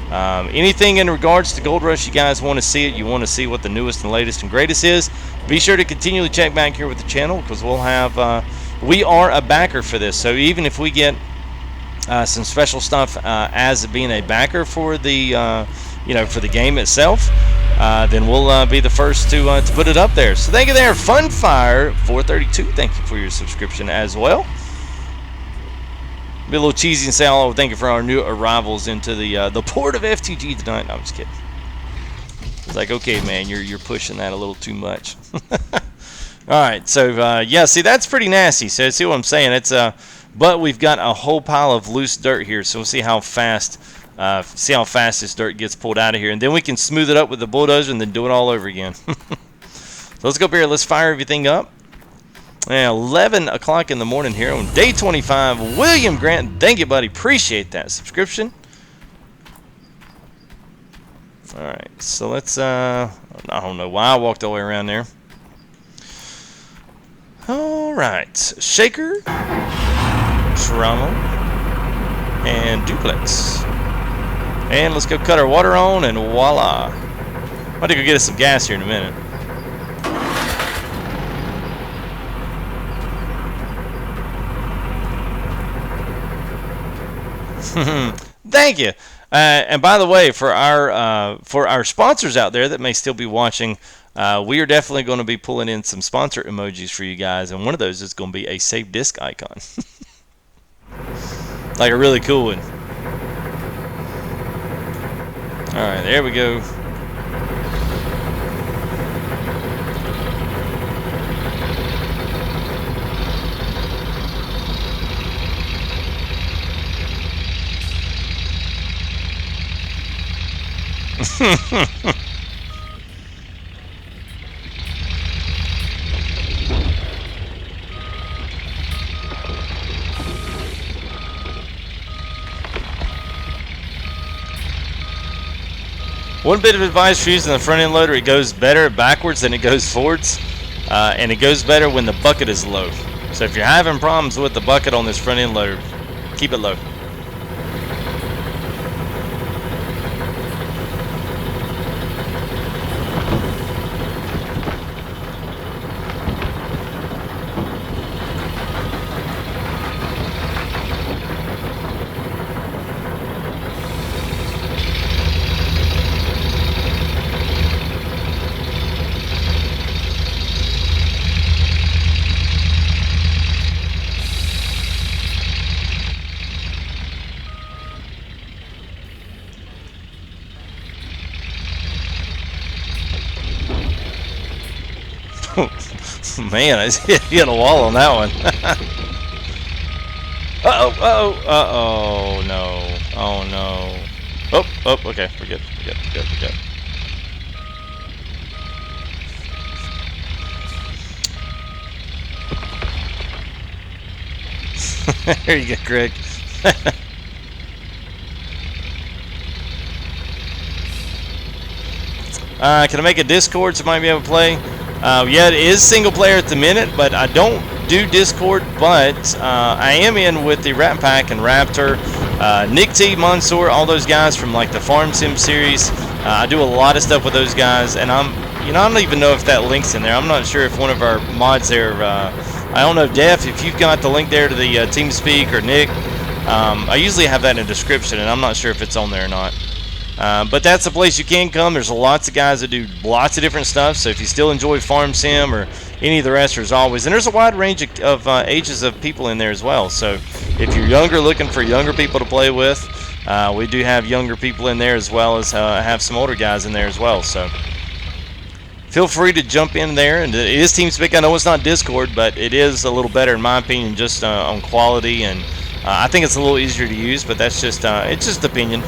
S1: anything in regards to Gold Rush, you guys want to see it, you want to see what the newest and latest and greatest is, be sure to continually check back here with the channel, because we'll have we are a backer for this. So even if we get some special stuff as being a backer for the you know, for the game itself, then we'll be the first to put it up there. So thank you there, Funfire 432. Thank you for your subscription as well. Be a little cheesy and say, "Oh, thank you for our new arrivals into the port of FTG tonight." No, I'm just kidding. It's like, okay, man, you're pushing that a little too much. All right, so yeah, see, that's pretty nasty. So see what I'm saying? It's but we've got a whole pile of loose dirt here, so we'll see how fast. This dirt gets pulled out of here, and then we can smooth it up with the bulldozer and then do it all over again. So let's go up here. Let's fire everything up. And 11 o'clock in the morning here on day 25. William Grant, thank you, buddy. Appreciate that subscription. All right, so let's. I don't know why I walked all the way around there. All right, shaker, trauma, and duplex. And let's go cut our water on, and voila. I'm going to go get us some gas here in a minute. Thank you. And by the way, for our sponsors out there that may still be watching, we are definitely going to be pulling in some sponsor emojis for you guys, and one of those is going to be a save disk icon. Like a really cool one. Alright, there we go. One bit of advice for using the front end loader: it goes better backwards than it goes forwards, and it goes better when the bucket is low. So if you're having problems with the bucket on this front end loader, keep it low. Man, I hit a wall on that one. Uh-oh, no. Oh, no. Oh, okay, we're good. There you go, Greg. Can I make a Discord so I might be able to play? Yeah, it is single player at the minute, but I don't do Discord, but I am in with the Rat Pack and Raptor, Nick T, Mansour, all those guys from like the Farm Sim series. I do a lot of stuff with those guys, and I don't even know if that link's in there. I'm not sure if one of our mods there, I don't know, Def, if you've got the link there to the TeamSpeak or Nick. I usually have that in the description, and I'm not sure if it's on there or not. But that's a place you can come. There's lots of guys that do lots of different stuff. So if you still enjoy Farm Sim or any of the rest, there's always, and there's a wide range of ages of people in there as well. So if you're younger, looking for younger people to play with, we do have younger people in there as well as have some older guys in there as well. So feel free to jump in there. And it is TeamSpeak. I know it's not Discord, but it is a little better in my opinion, just on quality, and I think it's a little easier to use. But that's just it's just opinion.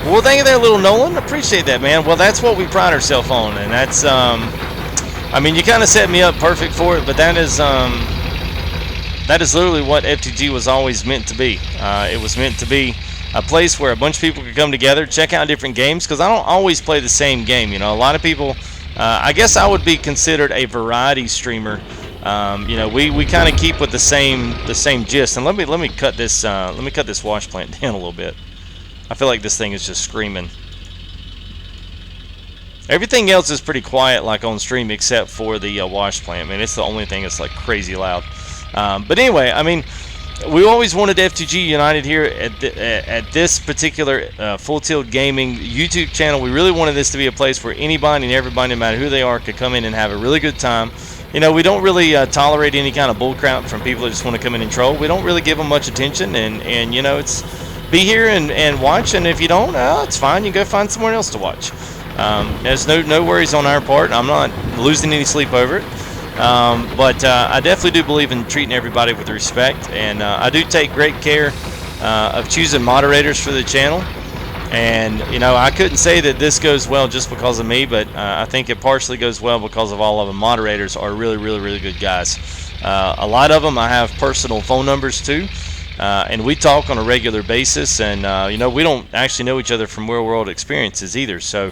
S1: Well, thank you there, little Nolan. Appreciate that, man. Well, that's what we pride ourselves on, and that's I mean, you kind of set me up perfect for it, but that is literally what FTG was always meant to be. It was meant to be a place where a bunch of people could come together, check out different games, because I don't always play the same game. You know, a lot of people, I guess I would be considered a variety streamer. You know, we kind of keep with the same gist. And let me cut this wash plant down a little bit. I feel like this thing is just screaming. Everything else is pretty quiet, like on stream, except for the wash plant. Man, it's the only thing that's like crazy loud. But anyway, I mean, we always wanted FTG United here at this particular Full Tilt Gaming YouTube channel. We really wanted this to be a place where anybody and everybody, no matter who they are, could come in and have a really good time. You know, we don't really tolerate any kind of bullcrap from people that just want to come in and troll. We don't really give them much attention, and you know, it's be here and watch, and if you don't, it's fine. You go find somewhere else to watch. There's no worries on our part. I'm not losing any sleep over it. But I definitely do believe in treating everybody with respect, and I do take great care of choosing moderators for the channel. And you know, I couldn't say that this goes well just because of me, but I think it partially goes well because of all of the moderators are really good guys. A lot of them I have personal phone numbers too, and we talk on a regular basis. And you know, we don't actually know each other from real world experiences either. So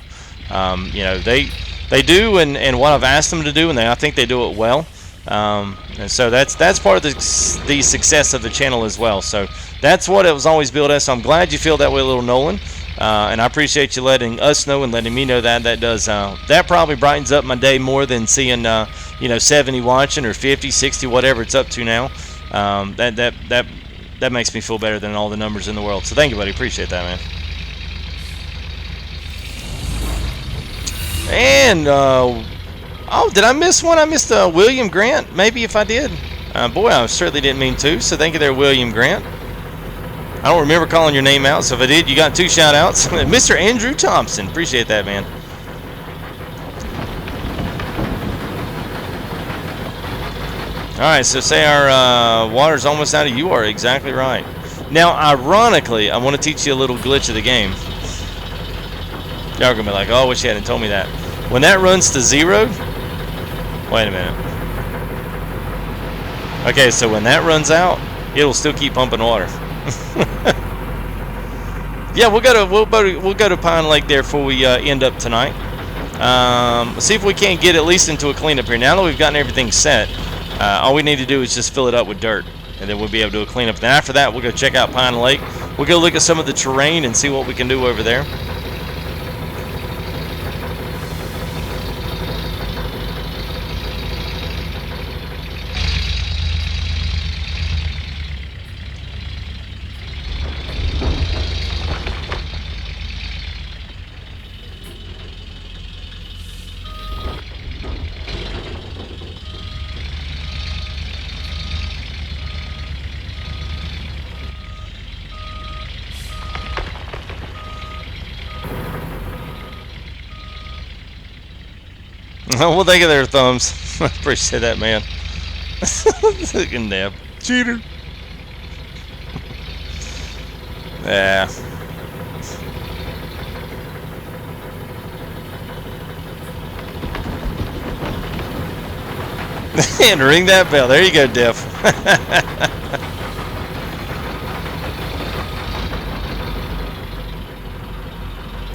S1: you know, they do, and what I've asked them to do, and I think they do it well. And so that's part of the success of the channel as well. So that's what it was always built as. So I'm glad you feel that way, little Nolan. And I appreciate you letting us know and letting me know that. That does that probably brightens up my day more than seeing you know, 70 watching or 50, 60, whatever it's up to now. That makes me feel better than all the numbers in the world. So thank you, buddy. Appreciate that, man. And oh, did I miss one? I missed William Grant. Maybe if I did, boy, I certainly didn't mean to. So thank you there, William Grant. I don't remember calling your name out, so if I did, you got 2 shout-outs. Mr. Andrew Thompson. Appreciate that, man. Alright, so say our water's almost out of... You are exactly right. Now, ironically, I want to teach you a little glitch of the game. Y'all are going to be like, oh, I wish you hadn't told me that. When that runs to 0... Wait a minute. Okay, so when that runs out, it'll still keep pumping water. Yeah, we'll go to Pine Lake there before we end up tonight. See if we can't get at least into a cleanup here. Now that we've gotten everything set, all we need to do is just fill it up with dirt, and then we'll be able to do a cleanup. Then after that, we'll go check out Pine Lake. We'll go look at some of the terrain and see what we can do over there. We'll take it there, Thumbs. Appreciate that, man. Fucking nab. Cheater. Yeah. And ring that bell. There you go, Def.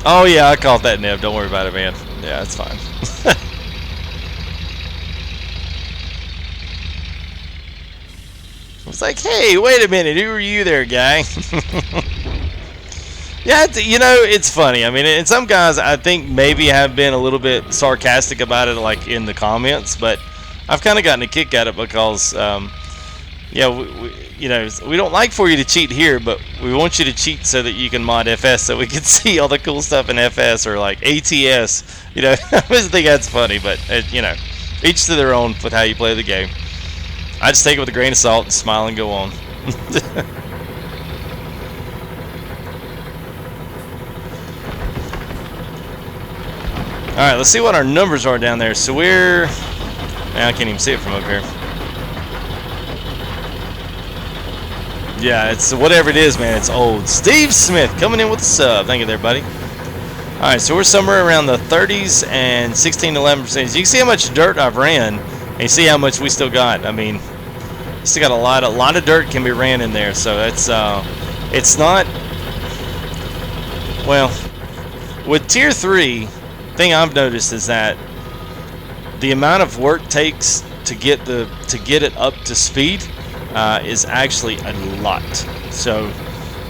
S1: Oh yeah, I caught that, Nev. Don't worry about it, man. Yeah, it's fine. It's like, hey, wait a minute, who are you there, guy? Yeah, you know, it's funny. I mean, and some guys I think maybe have been a little bit sarcastic about it, like in the comments, but I've kind of gotten a kick at it because, yeah, you know, we don't like for you to cheat here, but we want you to cheat so that you can mod FS so we can see all the cool stuff in FS or like ATS. You know, I just think that's funny, but you know, each to their own with how you play the game. I just take it with a grain of salt and smile and go on. Alright, let's see what our numbers are down there. So we're... I can't even see it from up here. Yeah, it's whatever it is, man. It's old. Steve Smith coming in with the sub. Thank you there, buddy. Alright, so we're somewhere around the 30s and 16 to 11%. You can see how much dirt I've ran. And you see how much we still got. I mean, still got a lot of dirt can be ran in there, so it's not, well, with tier 3, thing I've noticed is that the amount of work takes to get it up to speed is actually a lot. So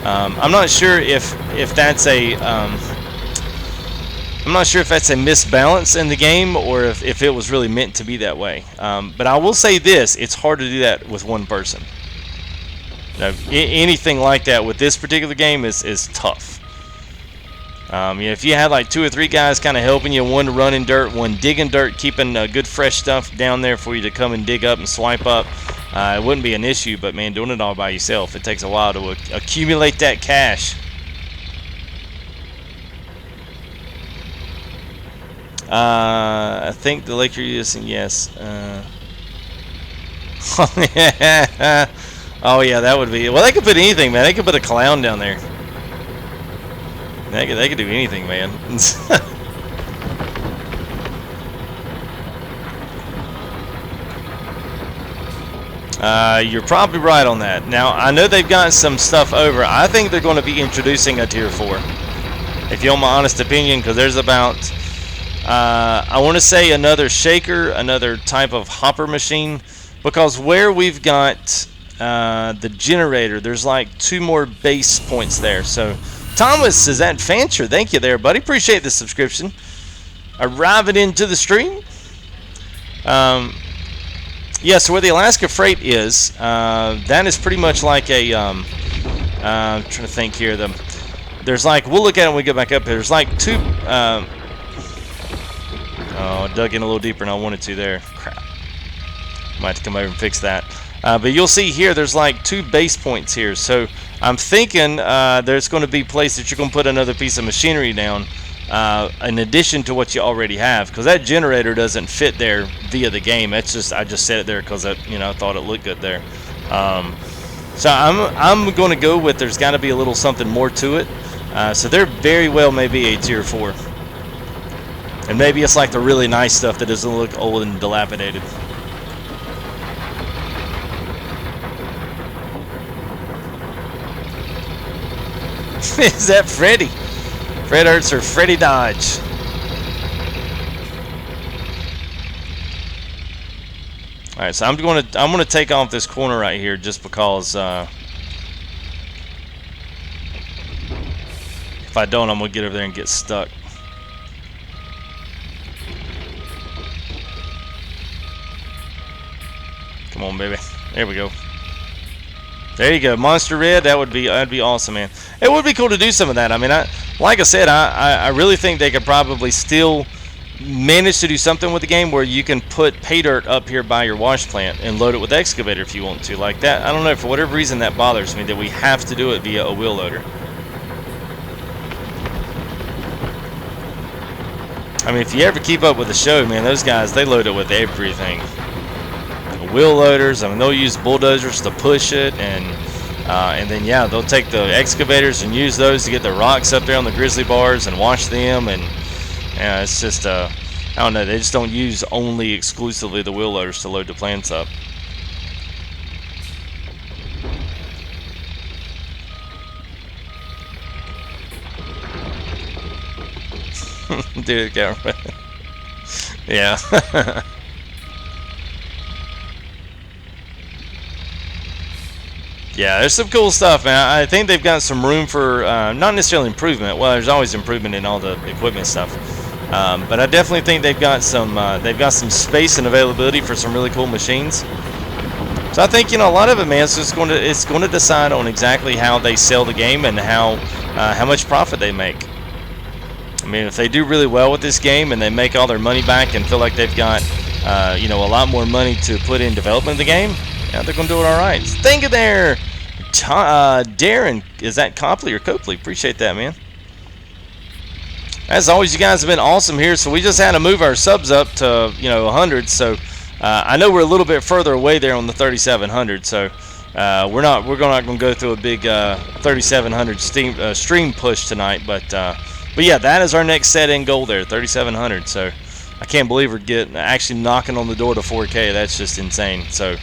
S1: I'm not sure if that's a I'm not sure if that's a misbalance in the game or if it was really meant to be that way. But I will say this, it's hard to do that with one person. Now, anything like that with this particular game is tough. If you had like 2 or 3 guys kind of helping you, one running dirt, one digging dirt, keeping good fresh stuff down there for you to come and dig up and swipe up, it wouldn't be an issue. But man, doing it all by yourself, it takes a while to accumulate that cash. I think the lake you're using, yes. Oh yeah, that would be. Well, they could put anything, man. They could put a clown down there. They could do anything, man. You're probably right on that. Now, I know they've got some stuff over. I think they're going to be introducing a tier 4. If you want my honest opinion, because there's about... I want to say another shaker, another type of hopper machine, because where we've got the generator, there's like 2 more base points there. So, Thomas, is that Fancher? Thank you there, buddy. Appreciate the subscription. Arriving into the stream. Yeah, so where the Alaska Freight is, that is pretty much like a, I'm trying to think here, there's like, we'll look at it when we get back up here, there's like 2, oh, I dug in a little deeper than I wanted to there. Crap. Might have to come over and fix that. But you'll see here, there's like 2 base points here. So I'm thinking there's going to be a place that you're going to put another piece of machinery down in addition to what you already have. Because that generator doesn't fit there via the game. It's just, I just set it there because I thought it looked good there. So I'm going to go with there's got to be a little something more to it. So there very well may be a tier 4. And maybe it's like the really nice stuff that doesn't look old and dilapidated. Is that Freddy? Fred Hurts or Freddy Dodge? All right, so I'm gonna take off this corner right here just because if I don't, I'm gonna get over there and get stuck. Come on, baby. There we go. There you go, Monster Red. That'd be awesome, man. It would be cool to do some of that. I mean, like I said, I really think they could probably still manage to do something with the game where you can put pay dirt up here by your wash plant and load it with Excavator if you want to, like that. I don't know, for whatever reason that bothers me that we have to do it via a wheel loader. I mean, if you ever keep up with the show, man, those guys, they load it with everything. The wheel loaders, I mean, they'll use bulldozers to push it, and then, yeah, they'll take the excavators and use those to get the rocks up there on the grizzly bars and wash them, and yeah, it's just, I don't know, they just don't use only exclusively the wheel loaders to load the plants up. Dude, yeah. Yeah, there's some cool stuff, man. I think they've got some room for not necessarily improvement. Well, there's always improvement in all the equipment stuff, but I definitely think they've got some space and availability for some really cool machines. So I think, you know, a lot of it, man, it's going to decide on exactly how they sell the game and how much profit they make. I mean, if they do really well with this game and they make all their money back and feel like they've got, you know, a lot more money to put in development of the game, yeah, they're going to do it all right. Thank you there, Darren. Is that Copley or Copley? Appreciate that, man. As always, you guys have been awesome here. So we just had to move our subs up to, you know, 100. So I know we're a little bit further away there on the 3,700. So we're not going to go through a big 3,700 stream push tonight, but yeah, that is our next set-in goal there, 3,700. So I can't believe we're actually knocking on the door to 4K. That's just insane. So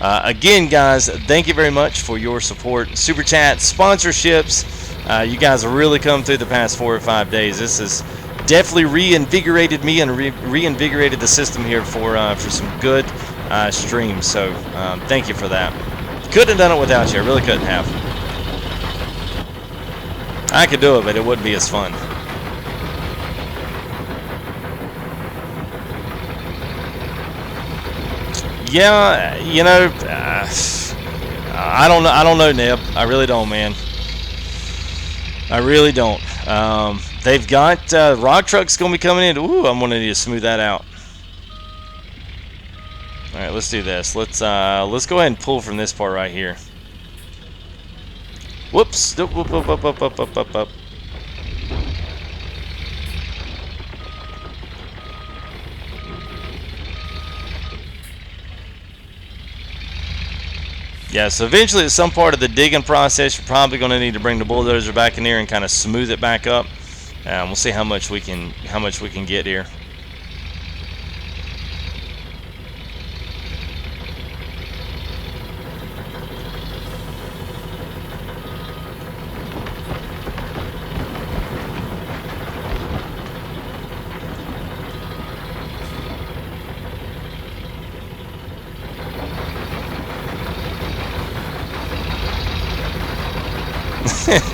S1: again, guys, thank you very much for your support, super chat, sponsorships. You guys have really come through the past 4 or 5 days. This has definitely reinvigorated me and reinvigorated the system here for some good streams. So thank you for that. Couldn't have done it without you. I really couldn't have. I could do it, but it wouldn't be as fun. Yeah, you know, I don't know, Neb. I really don't, man. I really don't. They've got rock trucks going to be coming in. Ooh, I'm going to need to smooth that out. All right, let's do this. Let's go ahead and pull from this part right here. Whoops. Up. Yeah, so eventually at some part of the digging process, you're probably going to need to bring the bulldozer back in here and kind of smooth it back up. We'll see how much we can get here.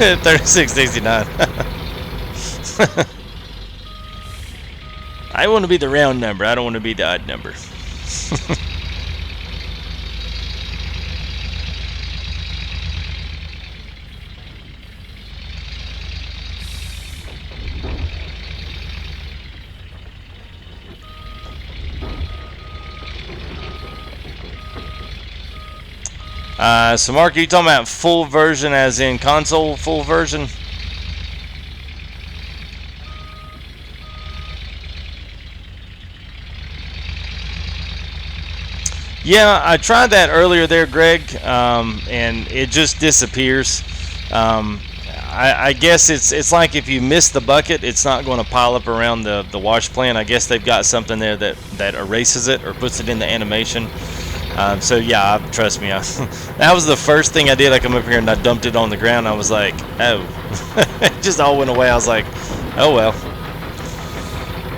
S1: $36.69. I want to be the round number. I don't want to be the odd number. So Mark, are you talking about full version as in console full version? Yeah, I tried that earlier there, Greg, and it just disappears. I guess it's like if you miss the bucket, it's not going to pile up around the wash plant. I guess they've got something there that erases it or puts it in the animation. So yeah, trust me, that was the first thing I did. I come up here and I dumped it on the ground. I was like, oh, it just all went away. I was like, oh well,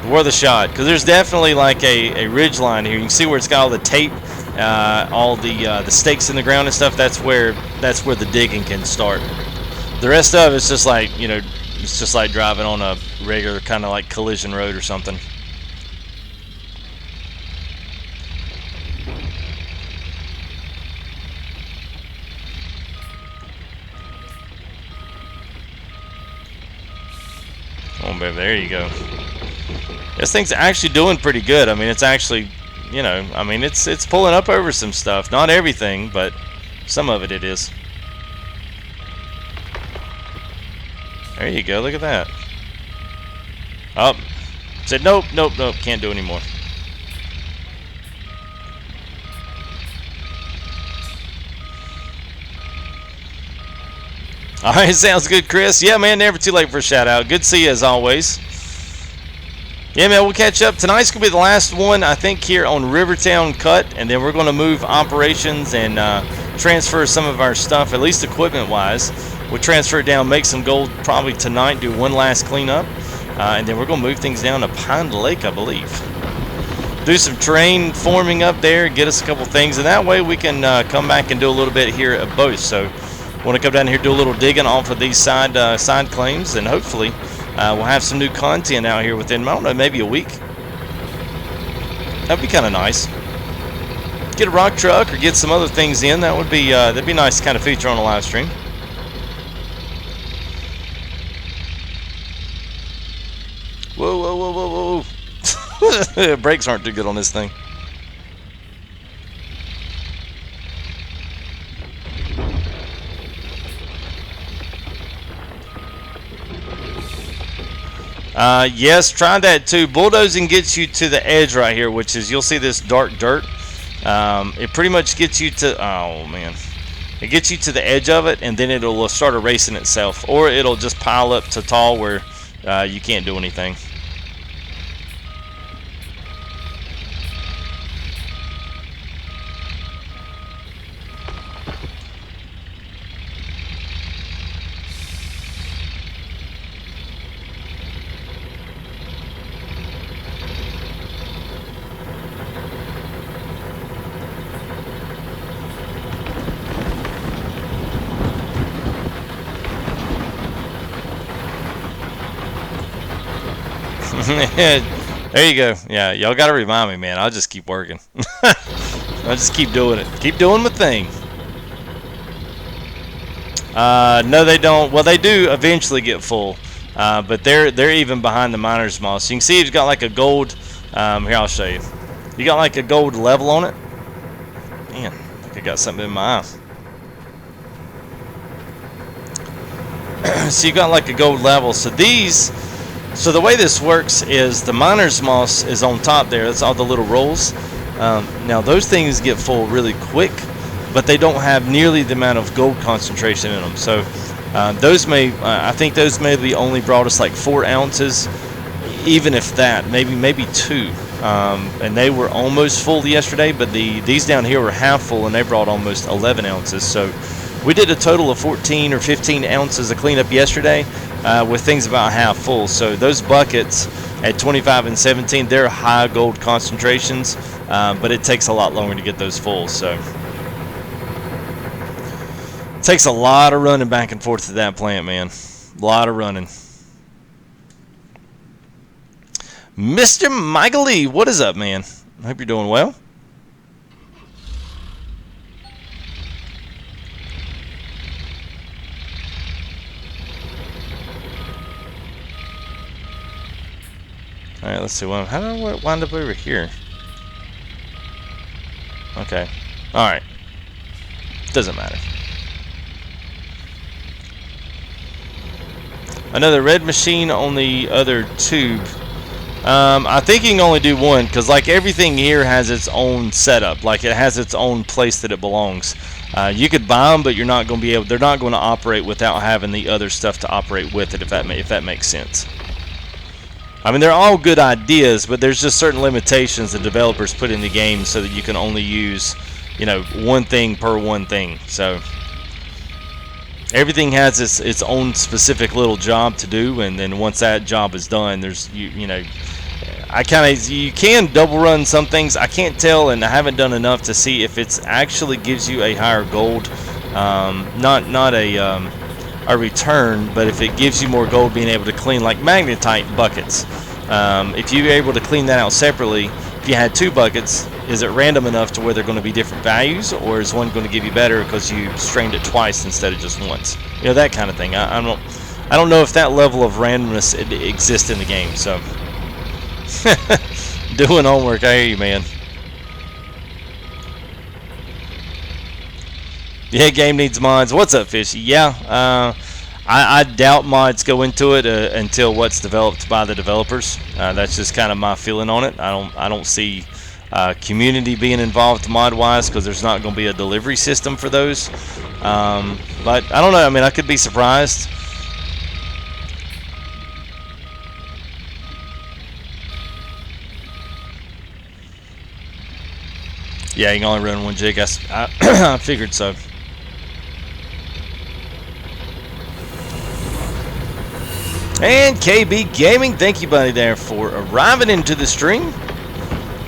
S1: worth a shot, because there's definitely like a ridge line here. You can see where it's got all the tape, all the stakes in the ground and stuff. That's where the digging can start. The rest of it's just like, you know, it's just like driving on a regular kind of like collision road or something. Oh, baby, there you go. This thing's actually doing pretty good. I mean, it's actually, you know, I mean, it's pulling up over some stuff. Not everything, but some of it is. There you go. Look at that. Oh, Said, nope, nope, nope, can't do anymore. All right, sounds good, Chris. Yeah, man, never too late for a shout out. Good to see you as always. Yeah, man, we'll catch up. Tonight's going to be the last one, I think, here on Rivertown Cut, and then we're going to move operations and transfer some of our stuff, at least equipment-wise. We'll transfer it down, make some gold probably tonight, do one last cleanup, and then we're going to move things down to Pine Lake, I believe. Do some terrain forming up there, get us a couple things, and that way we can come back and do a little bit here at both. So want to come down here, do a little digging off of these side claims, and hopefully we'll have some new content out here within, I don't know, maybe a week. That'd be kind of nice. Get a rock truck or get some other things in. That would be that'd be nice to kind of feature on a live stream. Whoa, whoa, whoa, whoa, whoa! Brakes aren't too good on this thing. Yes, try that too. Bulldozing gets you to the edge right here, which is, you'll see this dark dirt. It pretty much gets you to, oh man, it gets you to the edge of it, and then it'll start erasing itself, or it'll just pile up to tall where you can't do anything. There you go. Yeah, y'all got to remind me, man. I'll just keep working. I'll just keep doing it. Keep doing my thing. No, they don't. Well, they do eventually get full, but they're even behind the miner's moss. You can see it's got like a gold. Here, I'll show you. You got like a gold level on it. Man, I think I got something in my eye. So you got like a gold level. So these. So the way this works is the miner's moss is on top there. That's all the little rolls. Now those things get full really quick, but they don't have nearly the amount of gold concentration in them. So those may, I think those maybe only brought us like 4 ounces, even if that, maybe 2. And they were almost full yesterday, but these down here were half full, and they brought almost 11 ounces. So we did a total of 14 or 15 ounces of cleanup yesterday. With things about half full. So those buckets at 25 and 17, they're high gold concentrations, but it takes a lot longer to get those full. So it takes a lot of running back and forth to that plant, man. A lot of running. Mr. Michael Lee, what is up, man? I hope you're doing well. Alright, let's see. Well, how did I wind up over here? Okay. Alright. Doesn't matter. Another red machine on the other tube. I think you can only do one, because like everything here has its own setup. Like it has its own place that it belongs. You could buy them, but you're not going to be able. They're not going to operate without having the other stuff to operate with it. If that makes sense. I mean, they're all good ideas, but there's just certain limitations the developers put in the game so that you can only use, you know, one thing per one thing. So everything has its own specific little job to do, and then once that job is done, there's you know, you can double run some things. I can't tell, and I haven't done enough to see if it's actually gives you a higher gold, not a return, but if it gives you more gold being able to clean like magnetite buckets. If you're able to clean that out separately, if you had 2 buckets, is it random enough to where they're going to be different values, or is one going to give you better because you strained it twice instead of just once? You know, that kind of thing. I don't know if that level of randomness exists in the game. So doing homework, I hear you, man. Yeah, game needs mods. What's up, Fishy? Yeah, I doubt mods go into it until what's developed by the developers. That's just kind of my feeling on it. I don't see community being involved mod wise, because there's not going to be a delivery system for those. But I don't know. I mean, I could be surprised. Yeah, you can only run one jig. I figured so. And KB Gaming, thank you, buddy, there for arriving into the stream.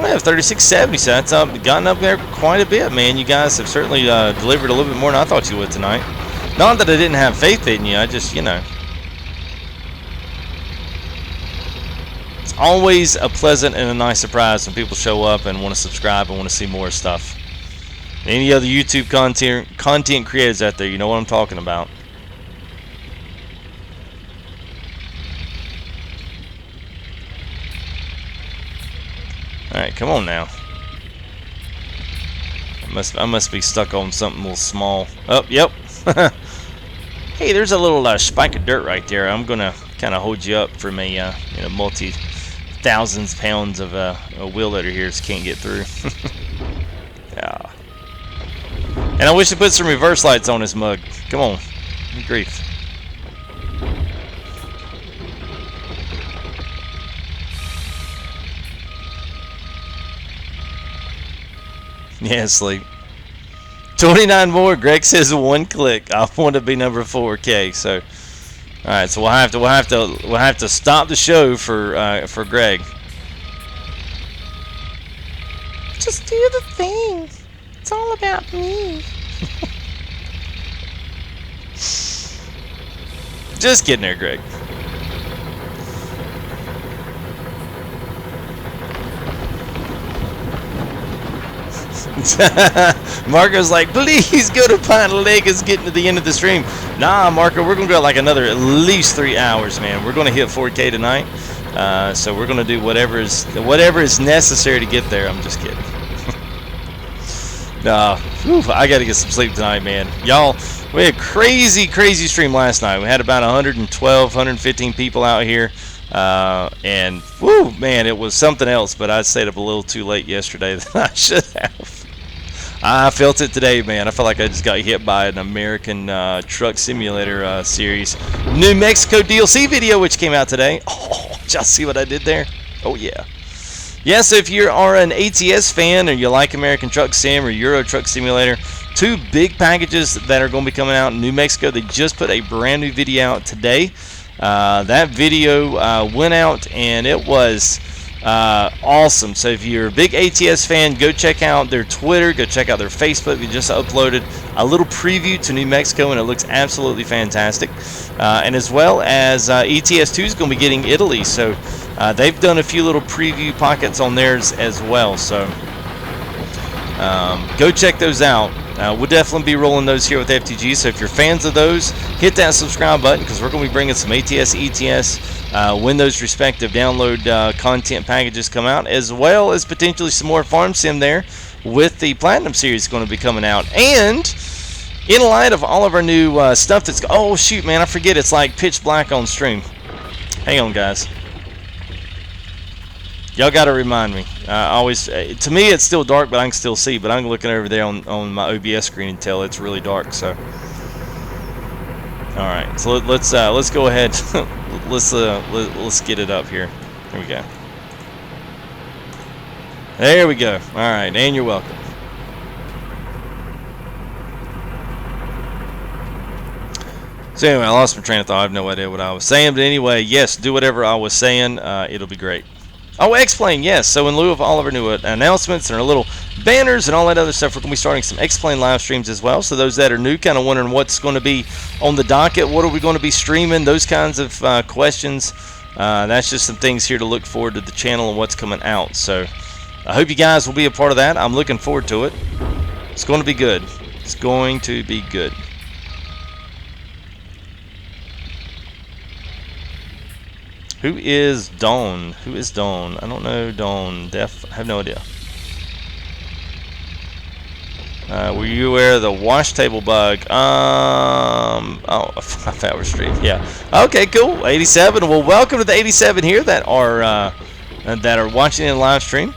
S1: I have 3670, so that's gotten up there quite a bit, man. You guys have certainly delivered a little bit more than I thought you would tonight. Not that I didn't have faith in you, I just, you know. It's always a pleasant and a nice surprise when people show up and want to subscribe and want to see more stuff. Any other YouTube content creators out there, you know what I'm talking about. Alright, come on now. I must be stuck on something a little small. Oh, yep. Hey, there's a little spike of dirt right there. I'm gonna kind of hold you up from a you know, multi-thousands pounds of a wheel loader here just can't get through. Yeah. And I wish to put some reverse lights on this mug. Come on. Good grief. Yeah, sleep. 29 more. Greg says one click. I want to be number 4K. So, all right. So we'll have to stop the show for Greg. Just do the thing. It's all about me. Just getting there, Greg. Marco's like, please go to Pine Lake. It's getting to the end of the stream. Nah, Marco, we're gonna go like another at least 3 hours, man. We're gonna hit 4K tonight, so we're gonna do whatever is necessary to get there. I'm just kidding. Nah, I gotta get some sleep tonight, man. Y'all, we had a crazy stream last night. We had about 112, 115 people out here. And woo, man, it was something else, but I stayed up a little too late yesterday than I should have. I felt it today, man. I felt like I just got hit by an American Truck Simulator series New Mexico DLC video, which came out today. Oh, did y'all see what I did there? Oh, yeah. Yeah, so if you are an ATS fan or you like American Truck Sim or Euro Truck Simulator, 2 big packages that are going to be coming out in New Mexico. They just put a brand new video out today. That video went out and it was awesome. So if you're a big ATS fan, go check out their Twitter, go check out their Facebook. They just uploaded a little preview to New Mexico and it looks absolutely fantastic. And as well as ETS2 is going to be getting Italy, so they've done a few little preview pockets on theirs as well. So go check those out. We'll definitely be rolling those here with FTG, so if you're fans of those, hit that subscribe button because we're going to be bringing some ATS, ETS when those respective download content packages come out, as well as potentially some more Farm Sim there with the Platinum Series going to be coming out. And in light of all of our new stuff that's... Oh, shoot, man, I forget. It's like pitch black on stream. Hang on, guys. Y'all got to remind me. Always, to me, it's still dark, but I can still see. But I'm looking over there on my OBS screen and tell it's really dark. So, all right. So let's go ahead. let's get it up here. Here we go. There we go. All right, and you're welcome. So anyway, I lost my train of thought. I have no idea what I was saying. But anyway, yes, do whatever I was saying. It'll be great. Oh, X-Plane, yes. So in lieu of all of our new announcements and our little banners and all that other stuff, we're going to be starting some X-Plane live streams as well. So those that are new, kind of wondering what's going to be on the docket, what are we going to be streaming, those kinds of questions. That's just some things here to look forward to the channel and what's coming out. So I hope you guys will be a part of that. I'm looking forward to it. It's going to be good. It's going to be good. Who is Dawn? Who is Dawn? I don't know Dawn. I have no idea. Were you aware of the wash table bug? Oh, 5 hour stream. Yeah. Okay, cool. 87. Well, welcome to the 87 here that are watching in live stream.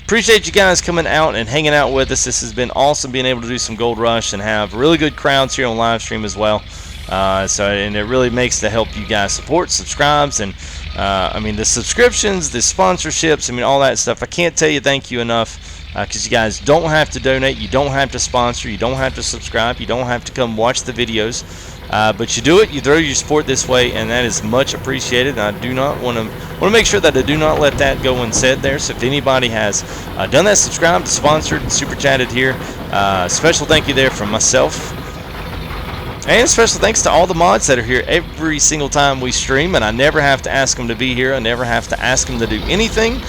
S1: Appreciate you guys coming out and hanging out with us. This has been awesome being able to do some Gold Rush and have really good crowds here on live stream as well. And it really makes to help you guys support, subscribes, and I mean the subscriptions, the sponsorships, I mean all that stuff. I can't tell you thank you enough because you guys don't have to donate, you don't have to sponsor, you don't have to subscribe, you don't have to come watch the videos, but you do it, you throw your support this way, and that is much appreciated. And I do not want to make sure that I do not let that go unsaid there. So if anybody has done that, subscribed, sponsored, super chatted here, special thank you there from myself. And special thanks to all the mods that are here every single time we stream, and I never have to ask them to be here. I never have to ask them to do anything.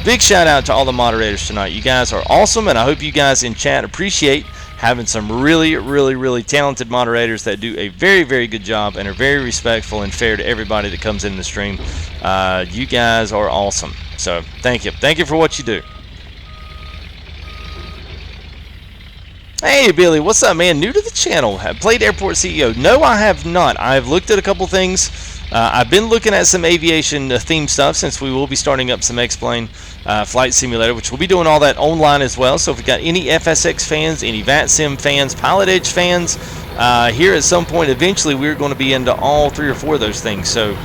S1: Big shout out to all the moderators tonight. You guys are awesome, and I hope you guys in chat appreciate having some really talented moderators that do a very good job and are very respectful and fair to everybody that comes in the stream. You guys are awesome. So thank you. Thank you for what you do. Hey Billy, what's up, man? New to the channel. Have played Airport CEO? No, I have not. I've looked at a couple things. I've been looking at some aviation theme stuff since we will be starting up some X-Plane Flight Simulator, which we'll be doing all that online as well. So if you've got any FSX fans, any VATSIM fans, Pilot Edge fans, here at some point eventually we're going to be into all 3 or 4 of those things. So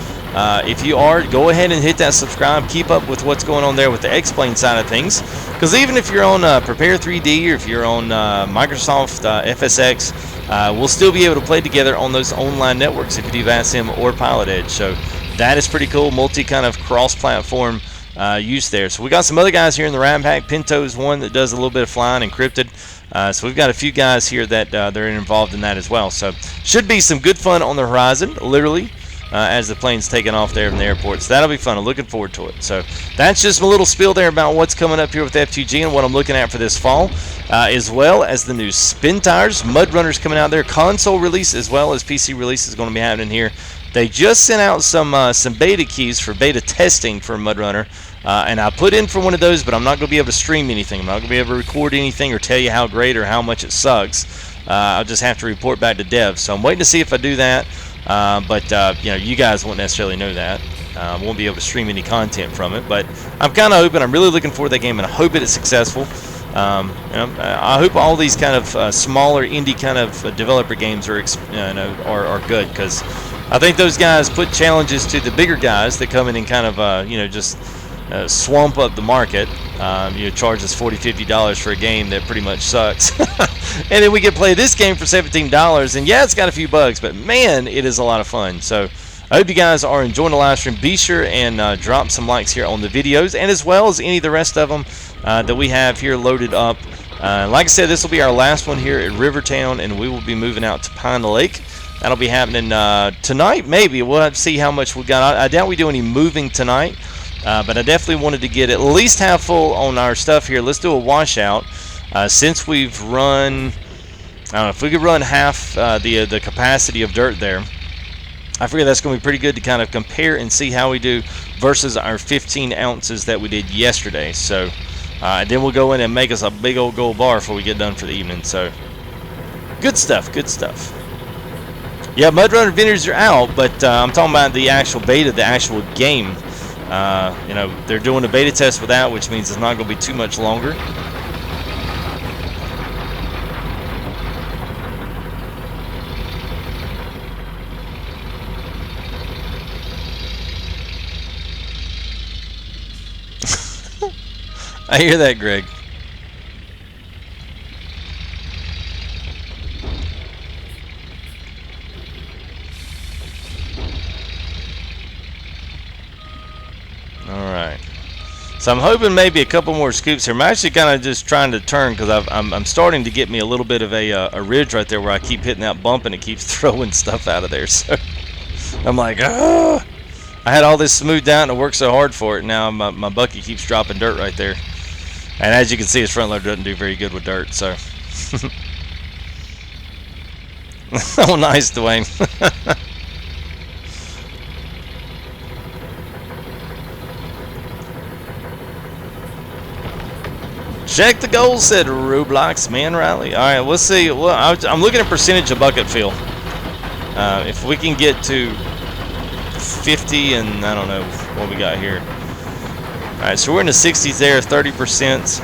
S1: if you are, go ahead and hit that subscribe. Keep up with what's going on there with the X-Plane side of things. Because even if you're on Prepare 3D or if you're on Microsoft FSX, we'll still be able to play together on those online networks if you do VATSIM or Pilot Edge. So that is pretty cool. Multi kind of cross-platform use there. So we got some other guys here in the Ram Pack. Pinto's one that does a little bit of flying encrypted. So we've got a few guys here that they're involved in that as well. So should be some good fun on the horizon, literally. As the plane's taking off there from the airport. So that'll be fun. I'm looking forward to it. So that's just a little spiel there about what's coming up here with FTG and what I'm looking at for this fall, as well as the new spin tires. Mud Runner's coming out there. Console release as well as PC release is going to be happening here. They just sent out some beta keys for beta testing for Mud Runner, and I put in for one of those, but I'm not going to be able to stream anything. I'm not going to be able to record anything or tell you how great or how much it sucks. I'll just have to report back to devs. So I'm waiting to see if I do that. But you know, you guys won't necessarily know that. Won't be able to stream any content from it, but I'm kind of hoping. I'm really looking forward to that game, and I hope it's successful. You know, I hope all these kind of smaller indie kind of developer games are good, because I think those guys put challenges to the bigger guys that come in and kind of you know, just swamp up the market. You know, charge us $40–50 for a game that pretty much sucks. And then we get to play this game for $17, and yeah, it's got a few bugs, but man, it is a lot of fun. So I hope you guys are enjoying the live stream. Be sure and drop some likes here on the videos, and as well as any of the rest of them that we have here loaded up. Like I said, this will be our last one here at Rivertown, and we will be moving out to Pine Lake. That'll be happening tonight, maybe. We'll have to see how much we got. I doubt we do any moving tonight, but I definitely wanted to get at least half full on our stuff here. Let's do a washout. Since we've run, I don't know, if we could run half the capacity of dirt there, I figure that's going to be pretty good to kind of compare and see how we do versus our 15 ounces that we did yesterday. So then we'll go in and make us a big old gold bar before we get done for the evening. So good stuff, good stuff. Yeah, Mud Runner vendors are out, but I'm talking about the actual beta, the actual game. You know, they're doing a beta test with that, which means it's not going to be too much longer. I hear that, Greg. All right. So I'm hoping maybe a couple more scoops here. I'm actually kind of just trying to turn because I'm starting to get me a little bit of a ridge right there where I keep hitting that bump and it keeps throwing stuff out of there. So I'm like, ah. I had all this smoothed out and I worked so hard for it. Now my bucket keeps dropping dirt right there. And as you can see, his front loader doesn't do very good with dirt, so. Oh, nice, Dwayne. Check the goals, said Roblox Man Riley. All right, let's see. Well, I'm looking at percentage of bucket fill. If we can get to 50, and I don't know what we got here. All right, so we're in the 60s there, 30%.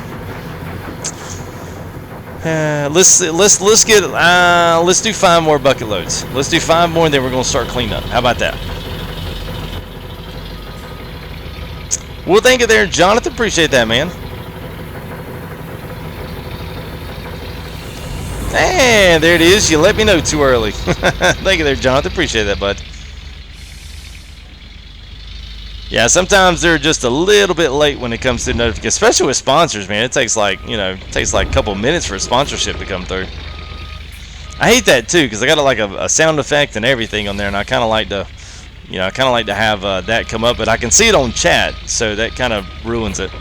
S1: Let's do 5 more bucket loads. Let's do 5 more, and then we're gonna start cleaning up. How about that? Well, thank you there, Jonathan. Appreciate that, man. And there it is. You let me know too early. Thank you there, Jonathan. Appreciate that, bud. Yeah, sometimes they're just a little bit late when it comes to notifications, especially with sponsors, man. It takes like, it takes like a couple minutes for a sponsorship to come through. I hate that too, because I got like a sound effect and everything on there, and I kind of like to, have that come up, but I can see it on chat, so that kind of ruins it.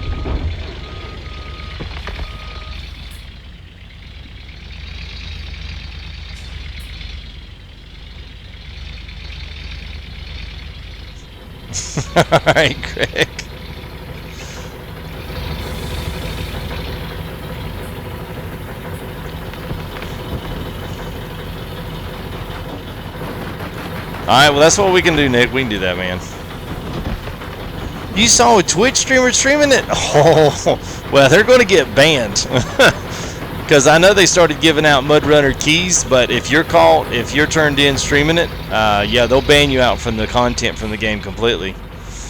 S1: Alright, Greg. Alright, well, that's what we can do, Nick. We can do that, man. You saw a Twitch streamer streaming it? Oh, well, they're going to get banned. Because I know they started giving out Mudrunner keys, but if you're caught, if you're turned in streaming it, yeah, they'll ban you out from the content from the game completely.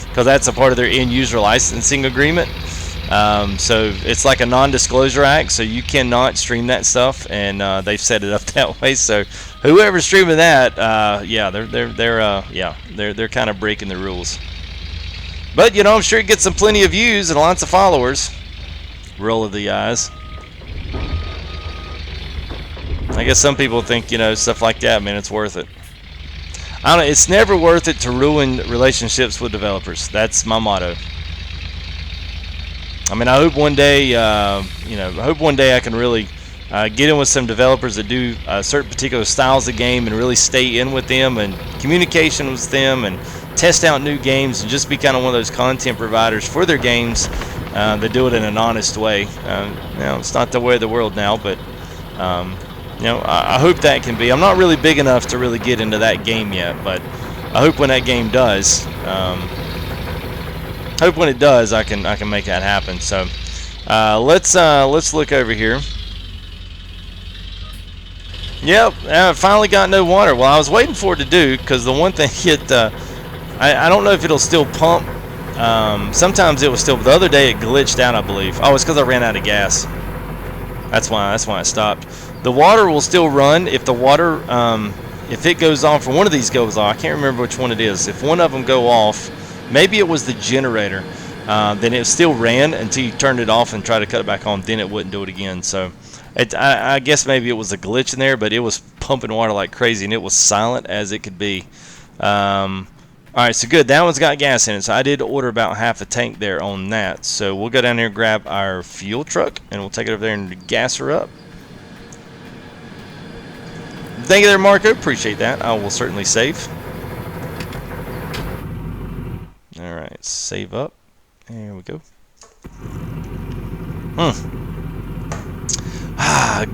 S1: Because that's a part of their end-user licensing agreement. So it's like a non-disclosure act, so you cannot stream that stuff, and they've set it up that way. So whoever's streaming that, yeah, they're kind of breaking the rules. But I'm sure it gets some plenty of views and lots of followers. Roll of the eyes. I guess some people think, stuff like that, man, it's worth it. I don't know, it's never worth it to ruin relationships with developers. That's my motto. I mean, I hope one day, I hope one day I can really get in with some developers that do certain particular styles of game and really stay in with them and communication with them and test out new games and just be kind of one of those content providers for their games that do it in an honest way. It's not the way of the world now, but I hope that can be. I'm not really big enough to really get into that game yet, but I hope when that game does, hope when it does, I can make that happen. So let's look over here. Yep, I finally got no water. Well, I was waiting for it to do, because the one thing I don't know if it'll still pump. Sometimes it was still. The other day it glitched out, I believe. Oh, it's because I ran out of gas. That's why it stopped. The water will still run if the water, if it goes off, or one of these goes off. I can't remember which one it is. If one of them go off, maybe it was the generator, then it still ran until you turned it off and tried to cut it back on. Then it wouldn't do it again. So I guess maybe it was a glitch in there, but it was pumping water like crazy, and it was silent as it could be. Alright, so good. That one's got gas in it, so I did order about half a tank there on that. So we'll go down there and grab our fuel truck, and we'll take it over there and gas her up. Thank you there, Marco. Appreciate that. I will certainly save. Alright, save up. There we go.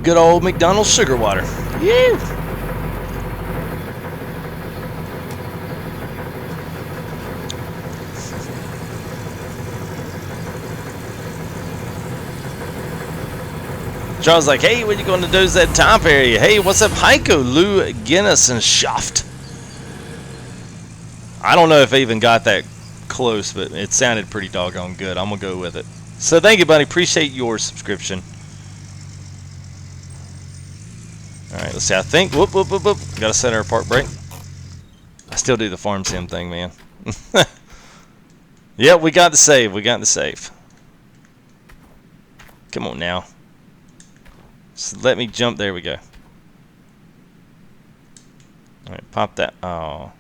S1: Good old McDonald's sugar water. Yeah. Charles like, hey, when you going to do that top area? Hey, what's up, Heiko, Lou, Guinness, and Shaft? I don't know if I even got that close, but it sounded pretty doggone good. I'm going to go with it. So thank you, buddy. Appreciate your subscription. All right, let's see. I think, whoop. Got to set our park brake. I still do the farm sim thing, man. Yep, we got the save. We got the save. Come on now. So let me jump. There we go. Alright, pop that. Oh.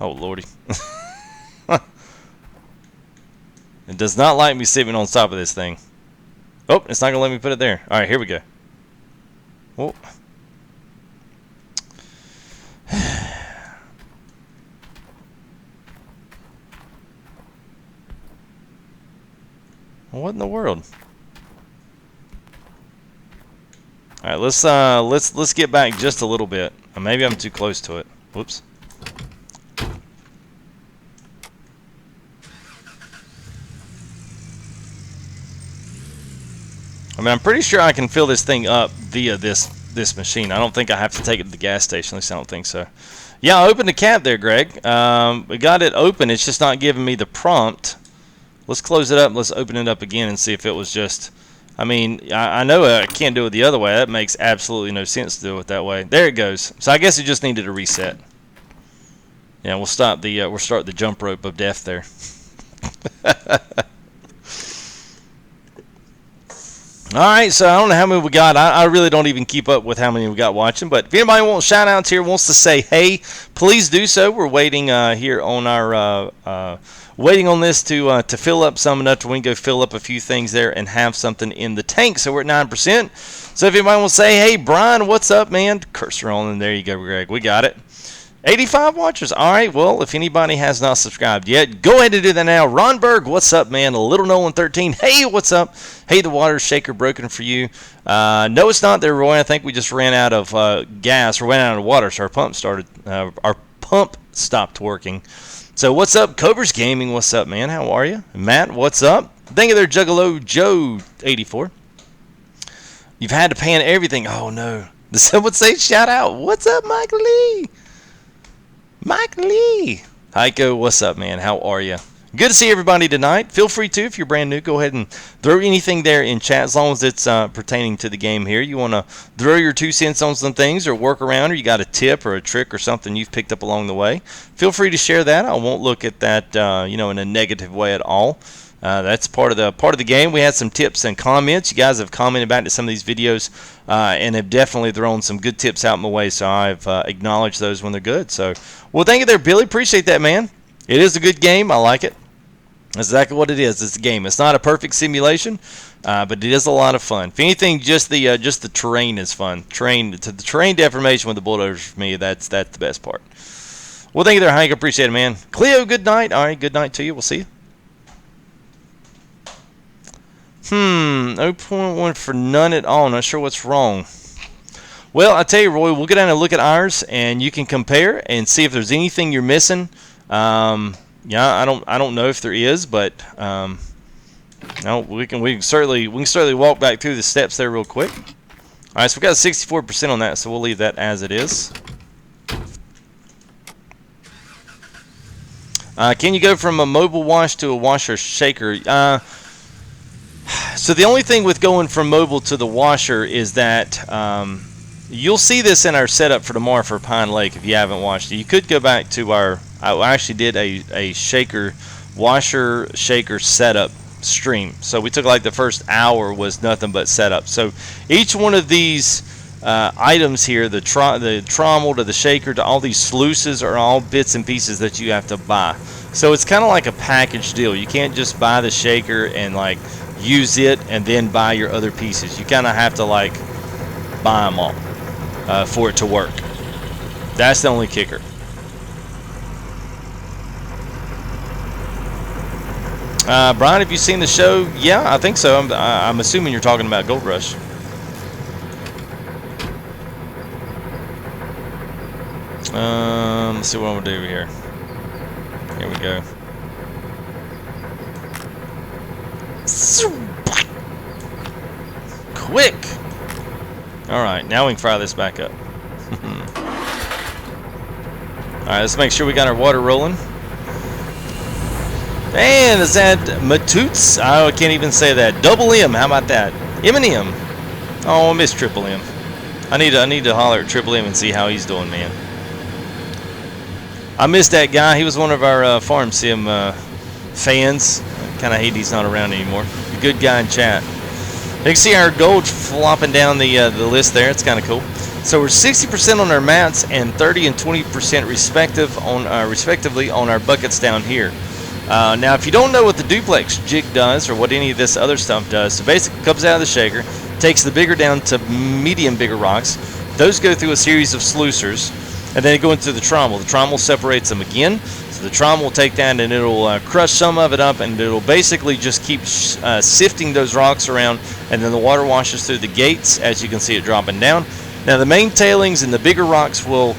S1: Oh, lordy. It does not like me sitting on top of this thing. Oh, it's not going to let me put it there. Alright, here we go. Whoa. What in the world? All right, let's get back just a little bit. Maybe I'm too close to it. Whoops. I mean, I'm pretty sure I can fill this thing up via this machine. I don't think I have to take it to the gas station. At least I don't think so. Yeah, I opened the cap there, Greg. We got it open. It's just not giving me the prompt. Let's close it up. Let's open it up again and see if it was just... I mean, I know I can't do it the other way. That makes absolutely no sense to do it that way. There it goes. So I guess it just needed a reset. Yeah, we'll start the jump rope of death there. All right, so I don't know how many we got. I really don't even keep up with how many we got watching. But if anybody wants shout-outs here, wants to say hey, please do so. We're waiting here on our waiting on this to fill up some enough to we can go fill up a few things there and have something in the tank. So we're at 9%. So if anybody wants to say hey, Brian, what's up, man? Cursor on, and there you go, Greg. We got it. 85 watchers. All right, well, if anybody has not subscribed yet, go ahead and do that now. Ron Berg, what's up, man? Little Nolan 13, hey, what's up? Hey, the water shaker broken for you. No, it's not there, Roy. I think we just ran out of gas, or ran out of water, so our pump stopped working. So what's up, Cobra's Gaming? What's up, man? How are you? Matt, what's up? Thank you there, Juggalo Joe 84. You've had to pan everything. Oh, no. Someone say shout out. What's up, Michael Lee? Mike Lee. Heiko, what's up, man? How are you? Good to see everybody tonight. Feel free to, if you're brand new, go ahead and throw anything there in chat as long as it's pertaining to the game here. You want to throw your 2 cents on some things or work around, or you got a tip or a trick or something you've picked up along the way. Feel free to share that. I won't look at that in a negative way at all. That's part of the game. We had some tips and comments. You guys have commented back to some of these videos and have definitely thrown some good tips out my way, so I've acknowledged those when they're good. So, well, thank you there, Billy. Appreciate that, man. It is a good game. I like it. That's exactly what it is. It's a game. It's not a perfect simulation, but it is a lot of fun. If anything, just the terrain is fun. The terrain deformation with the Bulldozer, for me, that's the best part. Well, thank you there, Hank. Appreciate it, man. Cleo, good night. All right, good night to you. We'll see you. 0.1 for none at all. Not sure what's wrong. Well, I tell you, Roy, we'll get down and look at ours, and you can compare and see if there's anything you're missing. Yeah, I don't know if there is, but no, we can certainly walk back through the steps there real quick. All right, so we got 64% on that, so we'll leave that as it is. Can you go from a mobile wash to a washer shaker? So the only thing with going from mobile to the washer is that you'll see this in our setup for tomorrow for Pine Lake if you haven't watched it. You could go back to I actually did a washer shaker setup stream. So we took like the first hour was nothing but setup. So each one of these items here, the trommel to the shaker to all these sluices, are all bits and pieces that you have to buy. So it's kind of like a package deal. You can't just buy the shaker and like use it and then buy your other pieces. You kind of have to like buy them all for it to work. That's the only kicker. Brian, have you seen the show? Yeah, I think so. I'm assuming you're talking about Gold Rush. Let's see what I'm gonna do here. Here we go. Quick! Alright, now we can fire this back up. Alright, let's make sure we got our water rolling. And is that Matoots? I can't even say that. Double M, how about that? M&M. Oh, I miss Triple M. I need to holler at Triple M and see how he's doing, man. I missed that guy. He was one of our Farm Sim fans. Kind of hate he's not around anymore. A good guy in chat. You can see our gold flopping down the list there. It's kind of cool. So we're 60% on our mats and 30 and 20% respectively on our buckets down here. Now, if you don't know what the duplex jig does or what any of this other stuff does, so basically it comes out of the shaker, takes the bigger down to medium bigger rocks. Those go through a series of sluicers, and then they go into the trommel. The trommel separates them again. So the trommel will take that and it'll crush some of it up, and it'll basically just keep sifting those rocks around, and then the water washes through the gates as you can see it dropping down. Now the main tailings and the bigger rocks will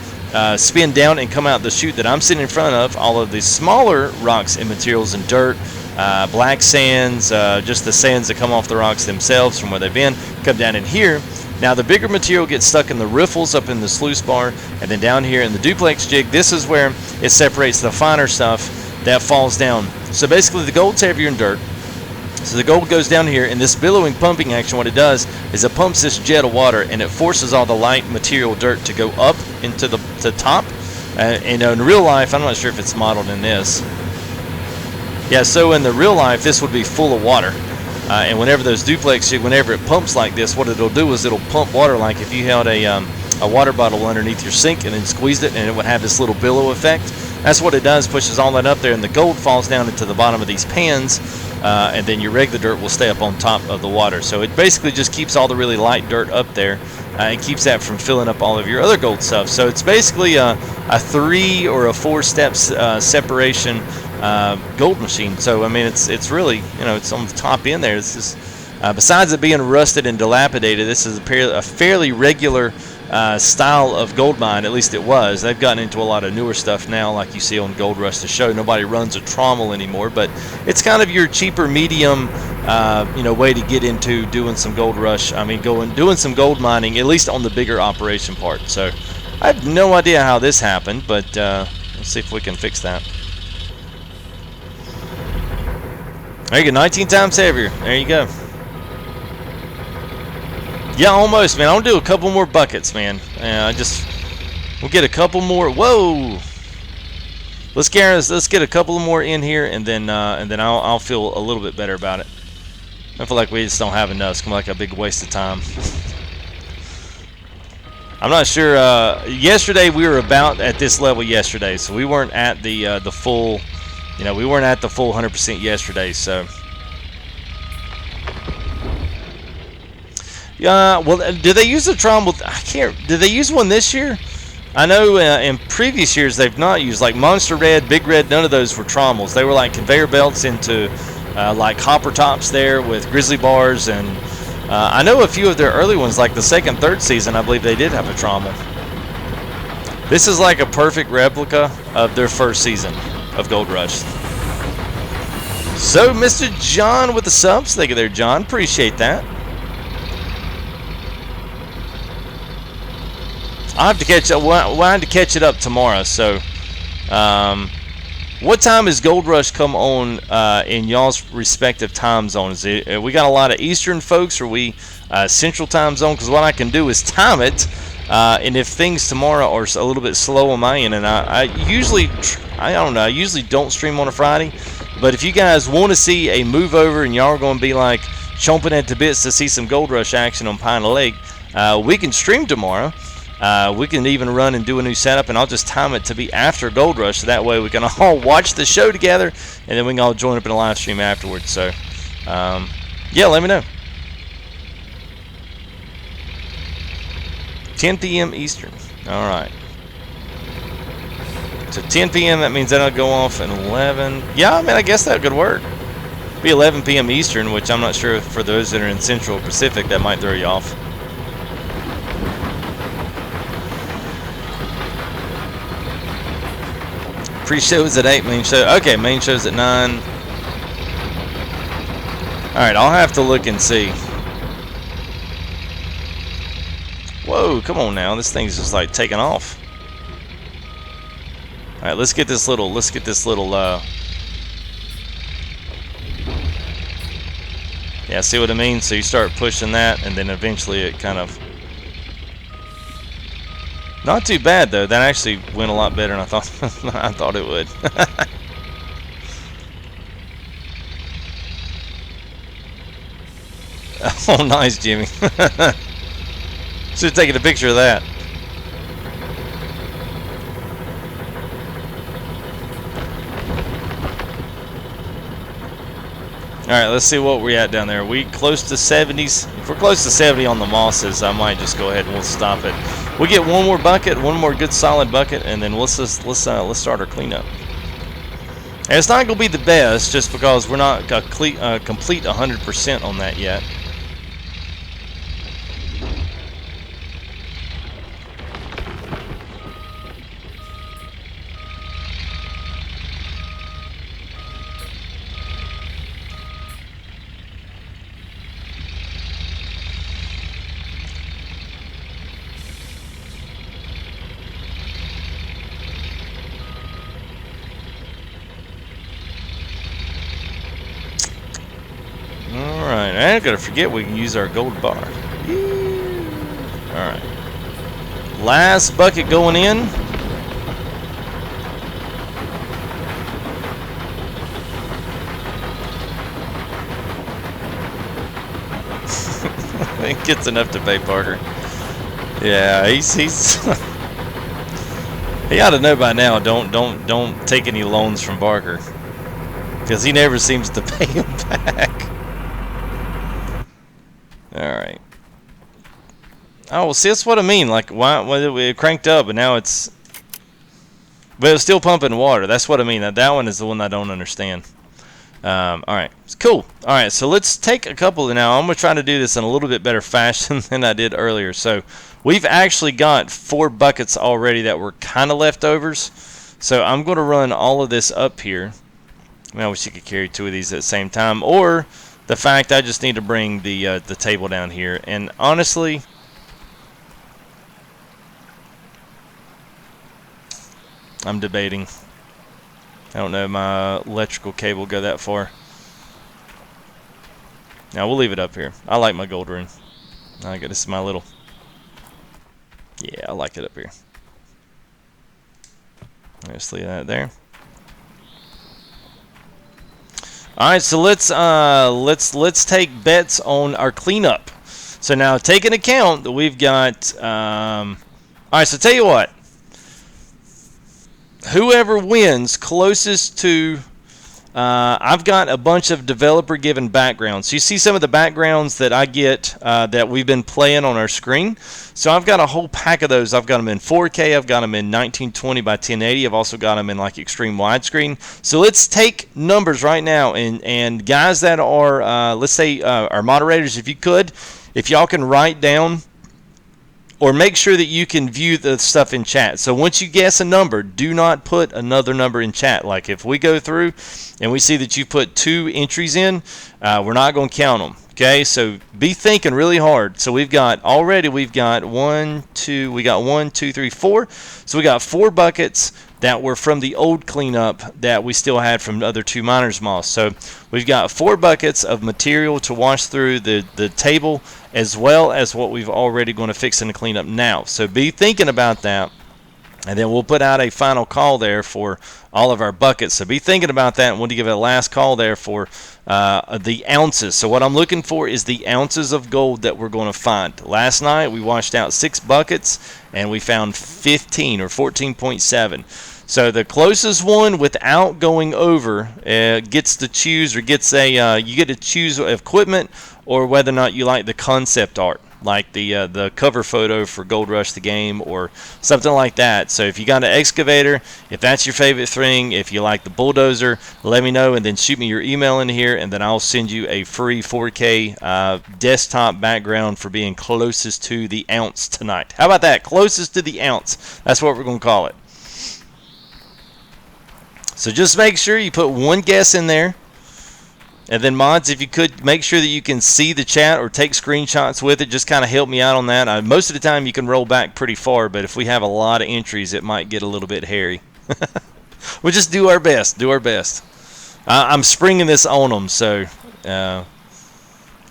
S1: spin down and come out the chute that I'm sitting in front of. All of the smaller rocks and materials and dirt, black sands, just the sands that come off the rocks themselves from where they've been, come down in here. Now the bigger material gets stuck in the riffles up in the sluice bar, and then down here in the duplex jig, this is where it separates the finer stuff that falls down. So basically the gold's heavier in dirt, so the gold goes down here, and this billowing pumping action, what it does is it pumps this jet of water and it forces all the light material dirt to go up into the top. And in real life, I'm not sure if it's modeled in this. Yeah, so in the real life this would be full of water. And whenever those duplex jig, whenever it pumps like this, what it'll do is it'll pump water like if you held a water bottle underneath your sink and then squeezed it, and it would have this little billow effect. That's what it does, pushes all that up there, and the gold falls down into the bottom of these pans, and then your regular dirt will stay up on top of the water. So it basically just keeps all the really light dirt up there, and keeps that from filling up all of your other gold stuff. So it's basically a 3 or a 4 steps separation gold machine. So I mean, it's really, you know, it's on the top end there. It's just besides it being rusted and dilapidated, this is a fairly regular style of gold mine. At least it was. They've gotten into a lot of newer stuff now, like you see on Gold Rush to Show. Nobody runs a trommel anymore, but it's kind of your cheaper medium you know, way to get into doing some Gold Rush. I mean, doing some gold mining, at least on the bigger operation part. So I have no idea how this happened, but let's see if we can fix that. There you go, 19 times heavier. There you go. Yeah, almost, man. I'll do a couple more buckets, man. We'll get a couple more. Whoa! Let's get a couple more in here, and then I'll feel a little bit better about it. I feel like we just don't have enough. It's gonna be like a big waste of time. I'm not sure. Yesterday we were about at this level yesterday, so we weren't at the full. You know, we weren't at the full 100% yesterday, so. Yeah, well, did they use the trommel? I can't. Did they use one this year? I know in previous years they've not used, like Monster Red, Big Red. None of those were trommels. They were like conveyor belts into like hopper tops there with grizzly bars, and I know a few of their early ones, like the second, third season. I believe they did have a trommel. This is like a perfect replica of their first season of Gold Rush. So, Mr. John with the subs. Thank you there, John. Appreciate that. I'll have to catch up. We'll have to catch it up tomorrow. So, what time does Gold Rush come on in y'all's respective time zones? We got a lot of Eastern folks, or we Central time zone? Because what I can do is time it. And if things tomorrow are a little bit slow on my end, and I usually don't stream on a Friday, but if you guys want to see a move over and y'all are going to be like chomping at the bits to see some Gold Rush action on Pine Lake, we can stream tomorrow. We can even run and do a new setup, and I'll just time it to be after Gold Rush, so that way we can all watch the show together, and then we can all join up in a live stream afterwards. So, yeah, let me know. 10 p.m. Eastern. All right. So 10 p.m. that means that'll go off at 11. Yeah, I mean, I guess that could work. Be 11 p.m. Eastern, which I'm not sure if for those that are in Central Pacific that might throw you off. Pre-show's at 8, main show. Okay, main show's at 9. All right, I'll have to look and see. Whoa, come on now. This thing's just like taking off. All right, let's get this little, yeah, see what I mean? So you start pushing that, and then eventually it kind of, not too bad though. That actually went a lot better than I thought I thought it would. Oh, nice, Jimmy. Should have taken a picture of that. Alright, let's see what we're at down there. Are we close to 70s? If we're close to 70 on the mosses, I might just go ahead and we'll stop it. We'll get one more bucket, one more good solid bucket, and then let's start our cleanup. And it's not going to be the best just because we're not complete 100% on that yet. Alright, I ain't gonna forget we can use our gold bar. Alright. Last bucket going in. It gets enough to pay Parker. Yeah, he's he ought to know by now. Don't take any loans from Parker, because he never seems to pay him back. Alright. Oh, well, see, that's what I mean. Like, why it cranked up, but now it's... But it's still pumping water. That's what I mean. That one is the one I don't understand. Alright, cool. Alright, so let's take a couple now. I'm going to try to do this in a little bit better fashion than I did earlier. So, we've actually got 4 buckets already that were kind of leftovers. So, I'm going to run all of this up here. I mean, I wish you could carry 2 of these at the same time. Or... the fact I just need to bring the table down here, and honestly, I'm debating. I don't know if my electrical cable go that far. Now we'll leave it up here. I like my gold rune. I got this is my little. Yeah, I like it up here. Just leave that there. All right, so let's take bets on our cleanup. So now take into account that we've got. All right, so tell you what. Whoever wins closest to. I've got a bunch of developer-given backgrounds. So you see some of the backgrounds that I get that we've been playing on our screen. So I've got a whole pack of those. I've got them in 4K. I've got them in 1920 by 1080. I've also got them in like extreme widescreen. So let's take numbers right now. And guys that are, let's say, our moderators, if you could, if y'all can write down or make sure that you can view the stuff in chat. So once you guess a number, do not put another number in chat. Like if we go through and we see that you put 2 entries in, we're not going to count them. Okay, so be thinking really hard. So we've got 1, 2, we got 1, 2, 3, 4. So we got 4 buckets that were from the old cleanup that we still had from the other 2 miners moss. So we've got 4 buckets of material to wash through the table, as well as what we've already going to fix in the cleanup now. So be thinking about that. And then we'll put out a final call there for all of our buckets. So be thinking about that, and we'll give it a last call there for the ounces. So what I'm looking for is the ounces of gold that we're going to find. Last night we washed out 6 buckets, and we found 15 or 14.7. So the closest one without going over gets to choose, or gets a you get to choose equipment, or whether or not you like the concept art, like the cover photo for Gold Rush the game or something like that. So if you got an excavator, if that's your favorite thing, if you like the bulldozer, let me know, and then shoot me your email in here, and then I'll send you a free 4K desktop background for being closest to the ounce tonight. How about that? Closest to the ounce. That's what we're going to call it. So just make sure you put one guess in there. And then mods, if you could, make sure that you can see the chat or take screenshots with it. Just kind of help me out on that. Most of the time you can roll back pretty far, but if we have a lot of entries, it might get a little bit hairy. We'll just do our best. Do our best. I'm springing this on them, so I'm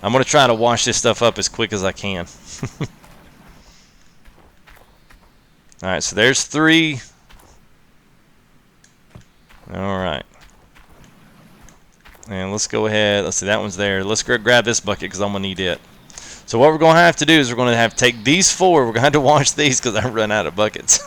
S1: going to try to wash this stuff up as quick as I can. All right, so there's 3. All right. And let's go ahead. Let's see, that one's there. Let's go grab this bucket because I'm going to need it. So what we're going to have to do is we're going to have to take these 4. We're going to have to wash these because I've run out of buckets.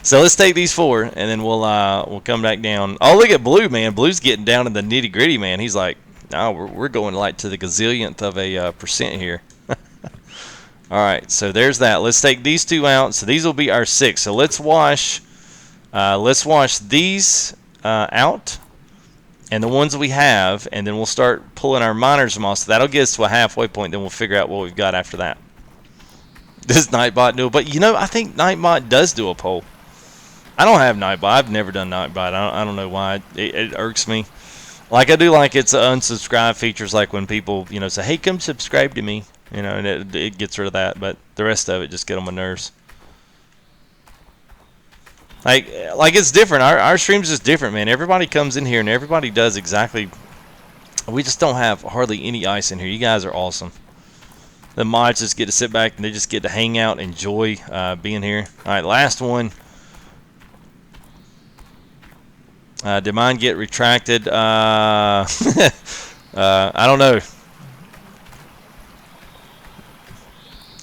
S1: So let's take these 4, and then we'll come back down. Oh, look at Blue, man. Blue's getting down in the nitty-gritty, man. He's like, no, we're going like to the gazillionth of a percent here. All right, so there's that. Let's take these 2 out. So these will be our 6. So let's wash these out. and the ones we have, and then we'll start pulling our miners moss. So that'll get us to a halfway point. Then we'll figure out what we've got after that. Does Nightbot do it? But you know, I think Nightbot does do a poll. I don't have Nightbot. I've never done Nightbot. I don't know why. It irks me. Like, I do like its unsubscribe features, like when people, you know, say, hey, come subscribe to me. You know, and it gets rid of that. But the rest of it just get on my nerves. Like it's different. Our streams is different, man. Everybody comes in here and everybody does exactly. We just don't have hardly any ice in here. You guys are awesome. The mods just get to sit back and they just get to hang out, enjoy being here. All right, last one. Did mine get retracted? I don't know.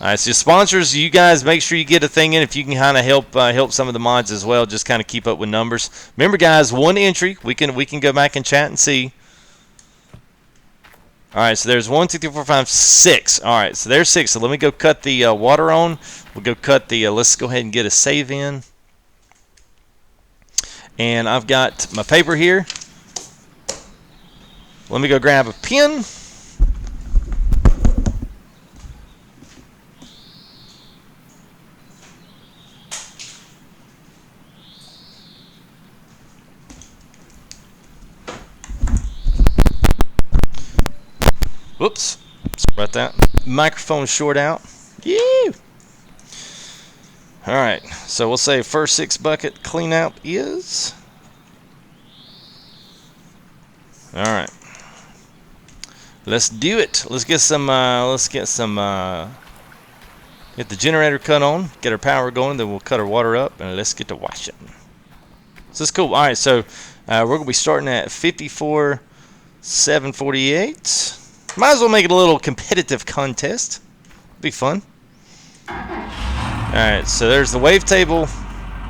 S1: Alright, so sponsors, you guys make sure you get a thing in if you can kind of help some of the mods as well. Just kind of keep up with numbers. Remember, guys, one entry. We can go back and chat and see. Alright, so there's 1, 2, 3, 4, 5, 6. Alright, so there's 6. So let me go cut the water on. We'll go cut the. Let's go ahead and get a save in. And I've got my paper here. Let me go grab a pen. Whoops. Sorry about that. Microphone short out. Yeah. Alright. So we'll say first 6 bucket cleanup is. Alright. Let's do it. Let's get the generator cut on, get our power going, then we'll cut our water up, and let's get to washing. So it's cool. Alright, so we're going to be starting at 54,748. Might as well make it a little competitive contest. Be fun. Alright, so there's the wave table.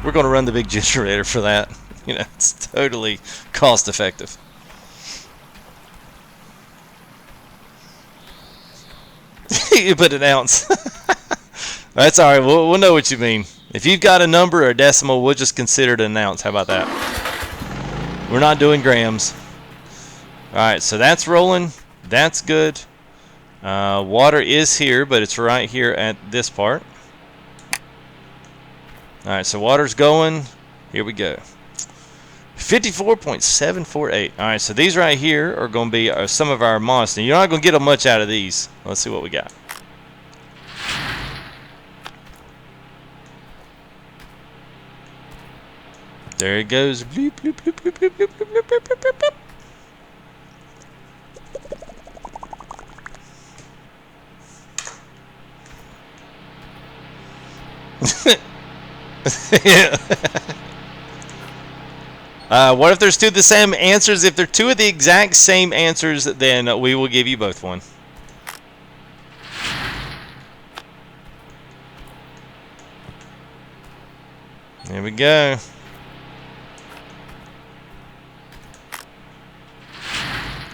S1: We're going to run the big generator for that. You know, it's totally cost effective. You put an ounce. That's alright, we'll know what you mean. If you've got a number or a decimal, we'll just consider it an ounce. How about that? We're not doing grams. Alright, so that's rolling. That's good. Water is here, but it's right here at this part. Alright, so water's going. Here we go. 54.748. Alright, so these right here are going to be some of our moss. Now, you're not going to get much out of these. Let's see what we got. There it goes. Bloop, bloop, bloop, bloop, bloop, bloop, bloop, bloop, bloop, bloop, bloop. Yeah. What if there's 2 of the same answers? If they're 2 of the exact same answers, then we will give you both one. There we go.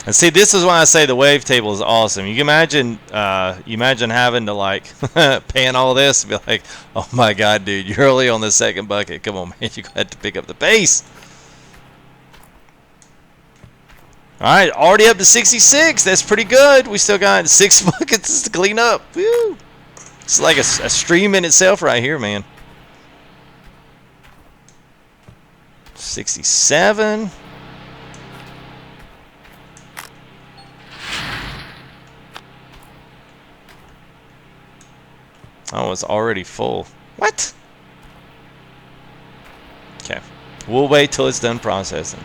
S1: And see, this is why I say the wave table is awesome. You can imagine, having to like pan all this and be like, "Oh my God, dude, you're only on the 2nd bucket. Come on, man, you got to pick up the pace." All right, already up to 66. That's pretty good. We still got 6 buckets to clean up. Woo! It's like a stream in itself right here, man. 67. Oh, it's already full. What? Okay. We'll wait till it's done processing.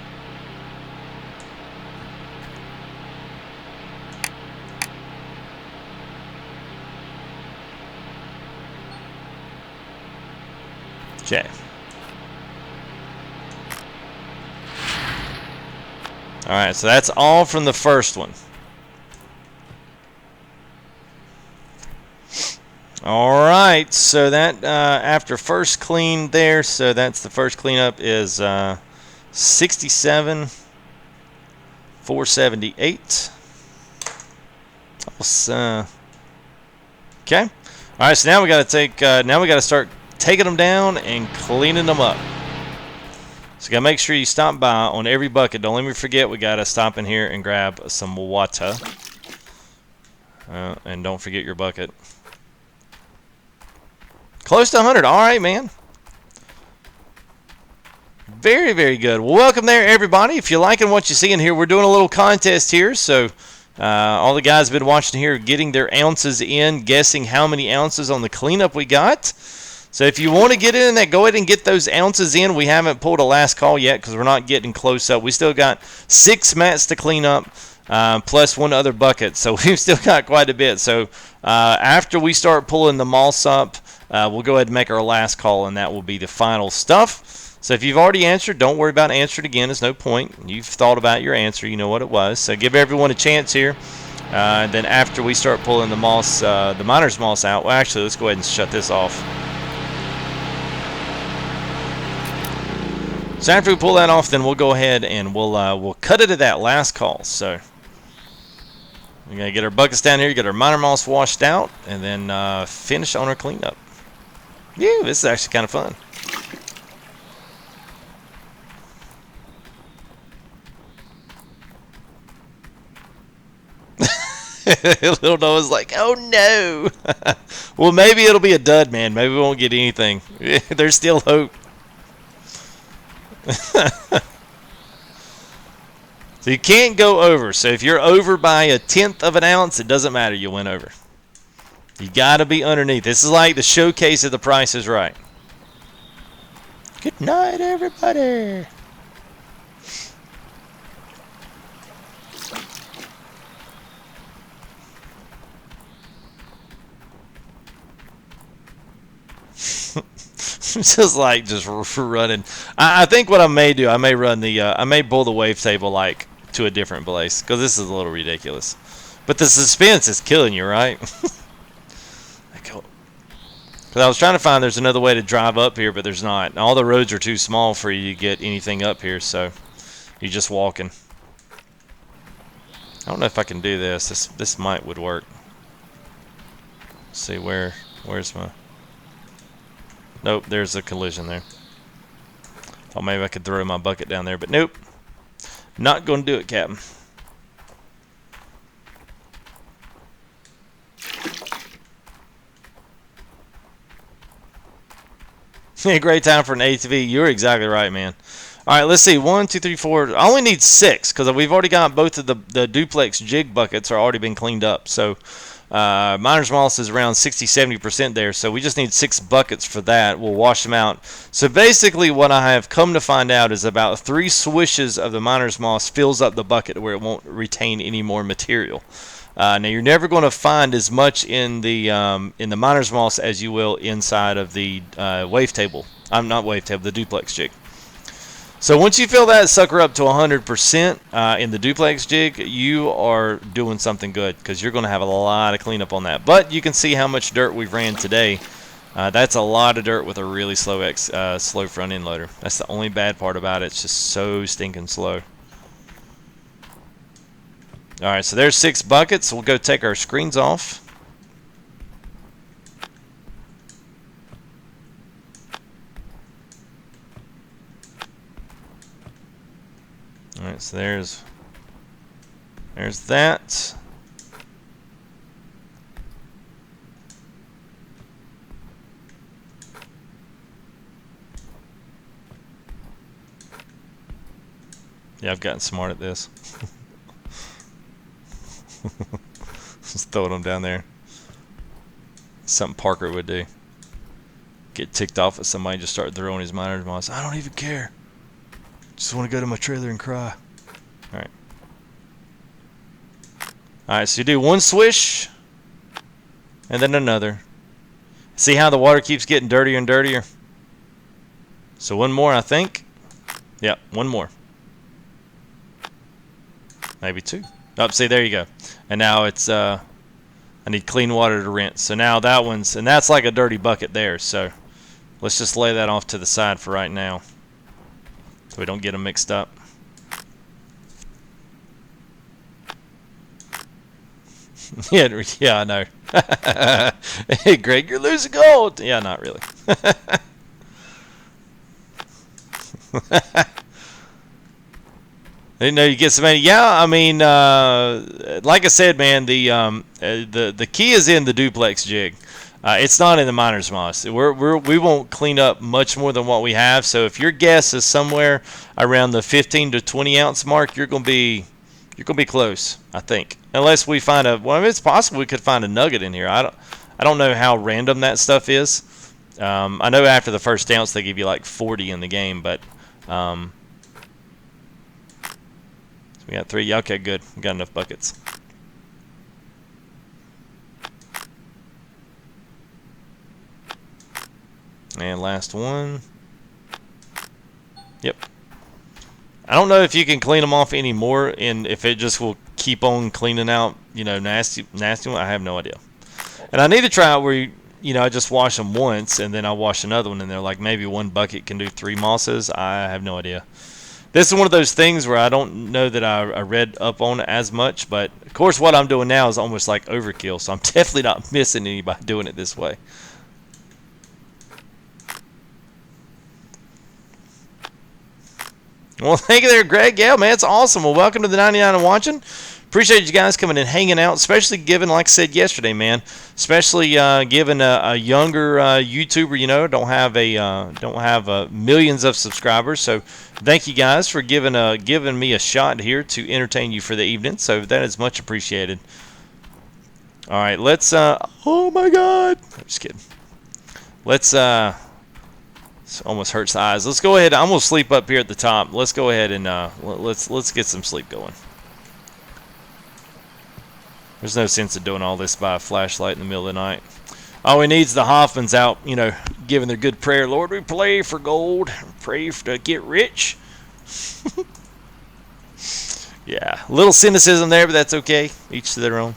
S1: Okay. Alright, so that's all from the first one. Alright, so that after first clean there, so that's the first cleanup is 67,478. Okay. Alright, so now we gotta start taking them down and cleaning them up. So you gotta make sure you stop by on every bucket. Don't let me forget, we gotta stop in here and grab some water. And don't forget your bucket. Close to 100. All right, man. Very, very good. Well, welcome there, everybody. If you're liking what you see in here, we're doing a little contest here. So all the guys have been watching here getting their ounces in, guessing how many ounces on the cleanup we got. So if you want to get in that, go ahead and get those ounces in. We haven't pulled a last call yet because we're not getting close up. We still got 6 mats to clean up, plus 1 other bucket. So we've still got quite a bit. So after we start pulling the moss up, we'll go ahead and make our last call, and that will be the final stuff. So if you've already answered, don't worry about answering again. There's no point. You've thought about your answer. You know what it was. So give everyone a chance here. And then after we start pulling the moss, the miner's moss out, well, actually, let's go ahead and shut this off. So after we pull that off, then we'll go ahead and we'll cut it at that last call. So we're going to get our buckets down here, get our miner moss washed out, and then finish on our cleanup. Yeah, this is actually kind of fun. Little Noah's like, oh no. Well, maybe it'll be a dud, man. Maybe we won't get anything. There's still hope. So you can't go over. So if you're over by 1/10 of an ounce, it doesn't matter. You went over. You got to be underneath. This is like the showcase of The Price is Right. Good night, everybody. Just running. I think what I may do, I may run the, I may pull the wavetable like to a different place because this is a little ridiculous. But the suspense is killing you, right? Because I was trying to find there's another way to drive up here, but there's not. All the roads are too small for you to get anything up here, so you're just walking. I don't know if I can do this. This would work. Let's see where's my. Nope, there's a collision there. Thought maybe I could throw my bucket down there, but nope. Not going to do it, Captain. Great time for an ATV. You're exactly right, man. All right, let's see. 1, 2, 3, 4. I only need 6 because we've already got both of the duplex jig buckets are already been cleaned up. So miner's moss is around 60-70% there, so we just need 6 buckets for that. We'll wash them out. So basically what I have come to find out is about 3 swishes of the miner's moss fills up the bucket where it won't retain any more material. Now you're never going to find as much in the miner's moss as you will inside of the wavetable. Not wavetable, the duplex jig. So once you fill that sucker up to 100% in the duplex jig, you are doing something good because you're going to have a lot of cleanup on that. But you can see how much dirt we've ran today. That's a lot of dirt with a really slow front end loader. That's the only bad part about it. It's just so stinking slow. All right, so there's 6 buckets. We'll go take our screens off. All right, so there's that. Yeah, I've gotten smart at this. Just throwing them down there. Something Parker would do. Get ticked off at somebody, just start throwing his miner's moss. I don't even care. Just want to go to my trailer and cry. Alright. Alright, so you do 1 swish, and then another. See how the water keeps getting dirtier and dirtier? So 1 more, I think. Yeah, 1 more. Maybe 2. Oh, see, there you go. And now it's, I need clean water to rinse. So now that one's, and that's like a dirty bucket there. So let's just lay that off to the side for right now, so we don't get them mixed up. Yeah, I know. Hey, Greg, you're losing gold. Yeah, not really. Didn't know you get so many. Yeah, I mean, like I said, man, the key is in the duplex jig. It's not in the miner's moss. We won't clean up much more than what we have. So if your guess is somewhere around the 15 to 20 ounce mark, you're gonna be close, I think. Unless we find well, I mean, it's possible we could find a nugget in here. I don't know how random that stuff is. I know after the first ounce they give you like 40 in the game, but so we got 3. Okay, good. We got enough buckets. And last one. Yep. I don't know if you can clean them off anymore, and if it just will keep on cleaning out, nasty one. I have no idea. And I need to try it where I just wash them once, and then I wash another one, and they're like maybe one bucket can do 3 mosses. I have no idea. This is one of those things where I don't know that I read up on it as much, but of course what I'm doing now is almost like overkill, so I'm definitely not missing anybody doing it this way. Well, thank you there, Greg. Yeah, man, it's awesome. Well, welcome to the 99 and watching. Appreciate you guys coming and hanging out, especially given, like I said yesterday, man, especially given a younger YouTuber, don't have millions of subscribers. So thank you guys for giving me a shot here to entertain you for the evening. So that is much appreciated. All right, let's. Oh my God! I'm just kidding. Let's. It almost hurts the eyes. Let's go ahead. I'm gonna sleep up here at the top. Let's go ahead and let's get some sleep going. There's no sense of doing all this by a flashlight in the middle of the night. All we need is the Hoffmans out, giving their good prayer. Lord, we pray for gold, pray to get rich. Yeah, a little cynicism there, but that's okay. Each to their own.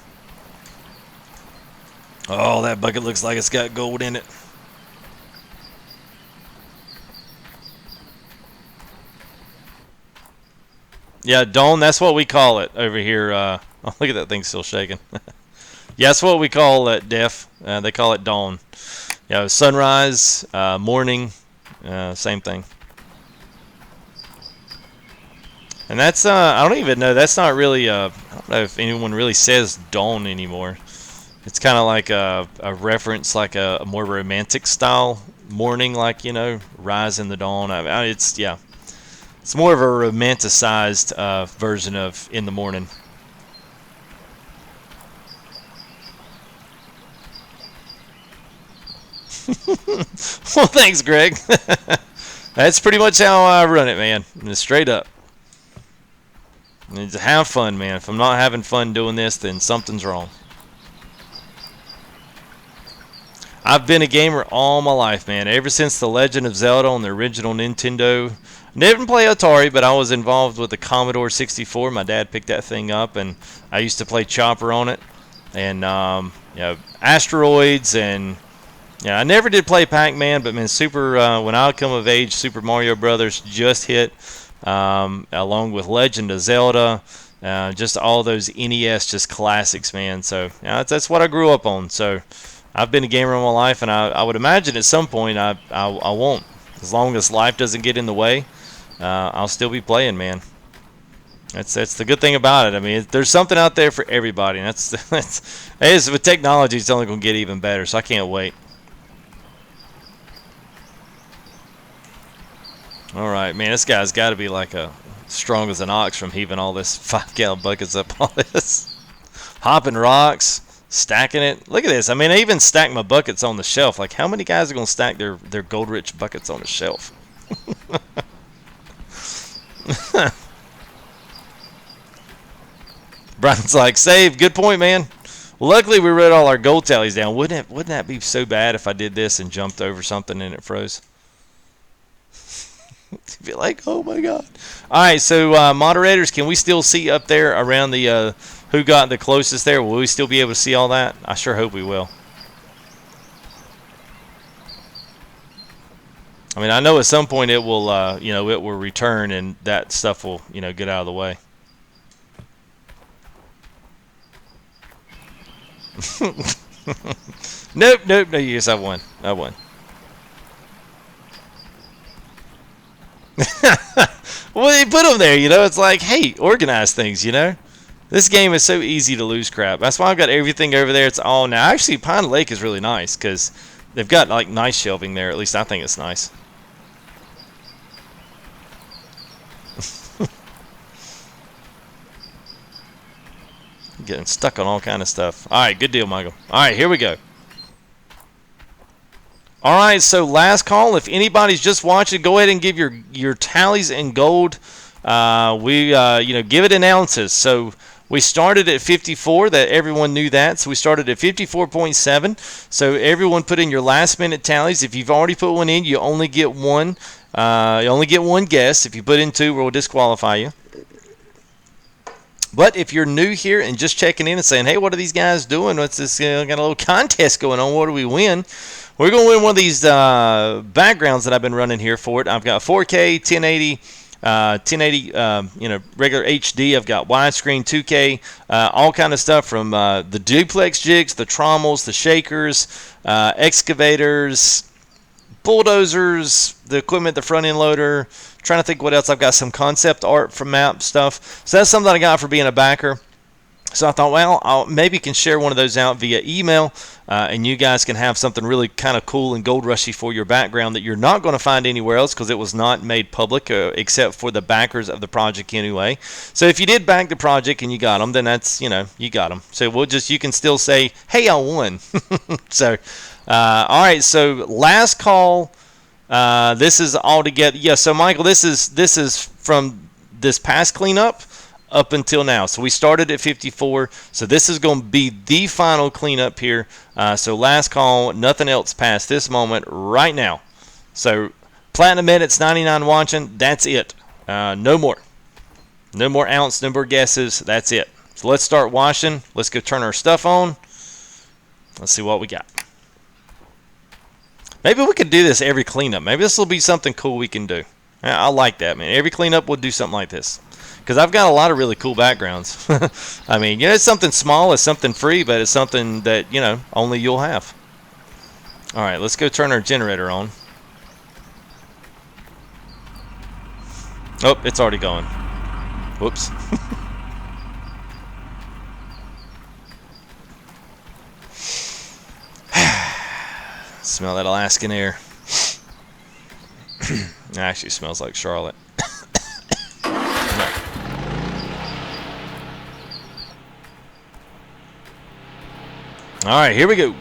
S1: Oh, that bucket looks like it's got gold in it. Yeah, dawn, that's what we call it over here. Oh, look at that thing still shaking. Yeah, that's what we call it, Def. They call it dawn. Yeah, sunrise, morning, same thing. And that's, I don't even know, that's not really, I don't know if anyone really says dawn anymore. It's kind of like a reference, like a more romantic style morning, like, rise in the dawn. It's, yeah. It's more of a romanticized version of in the morning. Well, thanks, Greg. That's pretty much how I run it, man. Straight up. To have fun, man. If I'm not having fun doing this, then something's wrong. I've been a gamer all my life, man. Ever since The Legend of Zelda on the original Nintendo. Didn't play Atari, but I was involved with the Commodore 64. My dad picked that thing up, and I used to play Chopper on it. And, Asteroids, and, I never did play Pac-Man, but, man, when I come of age, Super Mario Brothers just hit, along with Legend of Zelda, just all those NES just classics, man. So, that's what I grew up on. So, I've been a gamer all my life, and I would imagine at some point I won't. As long as life doesn't get in the way, I'll still be playing, man. That's the good thing about it. I mean, there's something out there for everybody, and that's with technology, it's only going to get even better. So I can't wait. All right, man. This guy's got to be like strong as an ox from heaving all this 5-gallon buckets up all this, hopping rocks. Stacking it. Look at this. I mean, I even stacked my buckets on the shelf. Like, how many guys are going to stack their gold-rich buckets on the shelf? Brian's like, save. Good point, man. Well, luckily, we wrote all our gold tallies down. Wouldn't that be so bad if I did this and jumped over something and it froze? You'd be like, oh, my God. All right, so, moderators, can we still see up there around the... who got the closest there? Will we still be able to see all that? I sure hope we will. I mean, I know at some point it will, it will return, and that stuff will, get out of the way. Nope. Yes, I won. Well, they put them there, you know. It's like, hey, organize things, you know. This game is so easy to lose crap. That's why I've got everything over there. It's all now. Actually, Pine Lake is really nice because they've got like nice shelving there. At least I think it's nice. Getting stuck on all kind of stuff. All right, good deal, Michael. All right, here we go. All right, so last call. If anybody's just watching, go ahead and give your tallies in gold. Give it in ounces. So we started at 54. That everyone knew that. So we started at 54.7. So everyone put in your last minute tallies. If you've already put one in, you only get one. You only get one guess. If you put in two, we'll disqualify you. But if you're new here and just checking in and saying, hey, what are these guys doing? What's this? Got a little contest going on. What do we win? We're going to win one of these backgrounds that I've been running here for it. I've got 4K, 1080, 1080, regular HD. I've got widescreen, 2K, all kind of stuff from the duplex jigs, the trommels, the shakers, excavators, bulldozers, the equipment, the front end loader. Trying to think what else. I've got some concept art from map stuff. So that's something I got for being a backer. So I thought, well, I maybe can share one of those out via email, and you guys can have something really kind of cool and gold rushy for your background that you're not going to find anywhere else because it was not made public except for the backers of the project anyway. So if you did back the project and you got them, then that's, you got them. So you can still say, hey, I won. So, all right, so last call. This is all together. Yeah, so Michael, this is from this past cleanup up until now. So we started at 54. So this is going to be the final cleanup here. So last call, nothing else past this moment right now. So Platinum Minutes 99 watching. That's it. No more. No more ounce, no more guesses. That's it. So let's start washing. Let's go turn our stuff on. Let's see what we got. Maybe we could do this every cleanup. Maybe this will be something cool we can do. I like that, man. Every cleanup we'll do something like this. Because I've got a lot of really cool backgrounds. I mean, it's something small, it's something free, but it's something that, only you'll have. All right, let's go turn our generator on. Oh, it's already going. Whoops. Smell that Alaskan air. It actually smells like Charlotte. No. All right, here we go.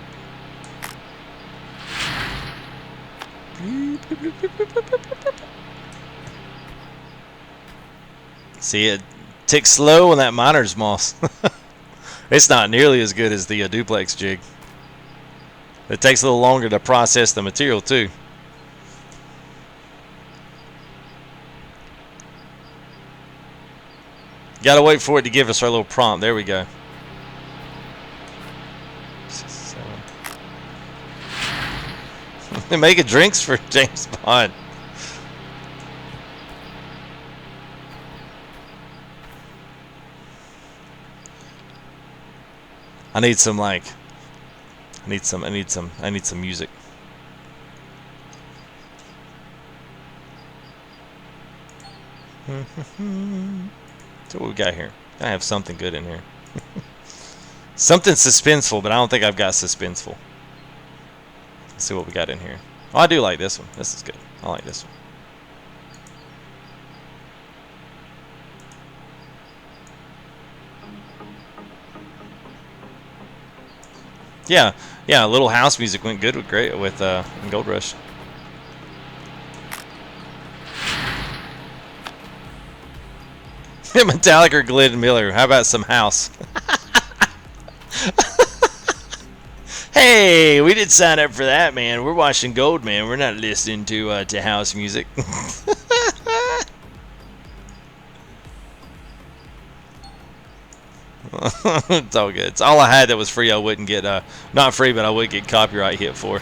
S1: See, it ticks slow on that miner's moss. It's not nearly as good as the duplex jig. It takes a little longer to process the material, too. Got to wait for it to give us our little prompt. There we go. 6, 7. They're making drinks for James Bond. I need some music. So what we got here? I have something good in here. Something suspenseful, but I don't think I've got suspenseful. Let's see what we got in here. Oh, I do like this one. This is good. I like this one. Yeah, a little house music went good with Gold Rush. Metallica or Glenn Miller. How about some house? Hey, we did sign up for that, man. We're watching Gold, man. We're not listening to house music. It's all good. It's all I had that was free. I wouldn't get not free, but I would get copyright hit for.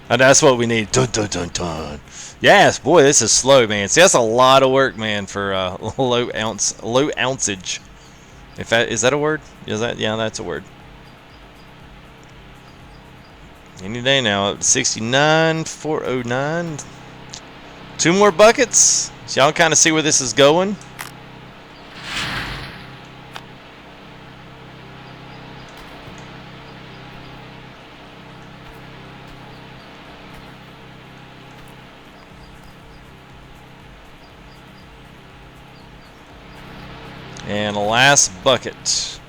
S1: And that's what we need. Dun, dun, dun, dun. Yes, boy, this is slow, man. See, that's a lot of work, man, for low ounceage. Is that a word? Yeah, that's a word. Any day now. 69, 409. 2 more buckets. So y'all kind of see where this is going. And the last bucket.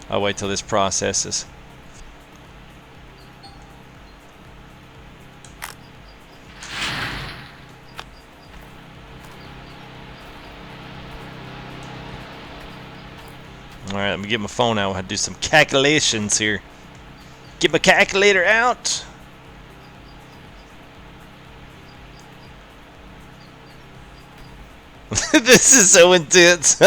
S1: I'll wait till this processes. Alright, let me get my phone out. I'll do some calculations here. Get my calculator out. This is so intense.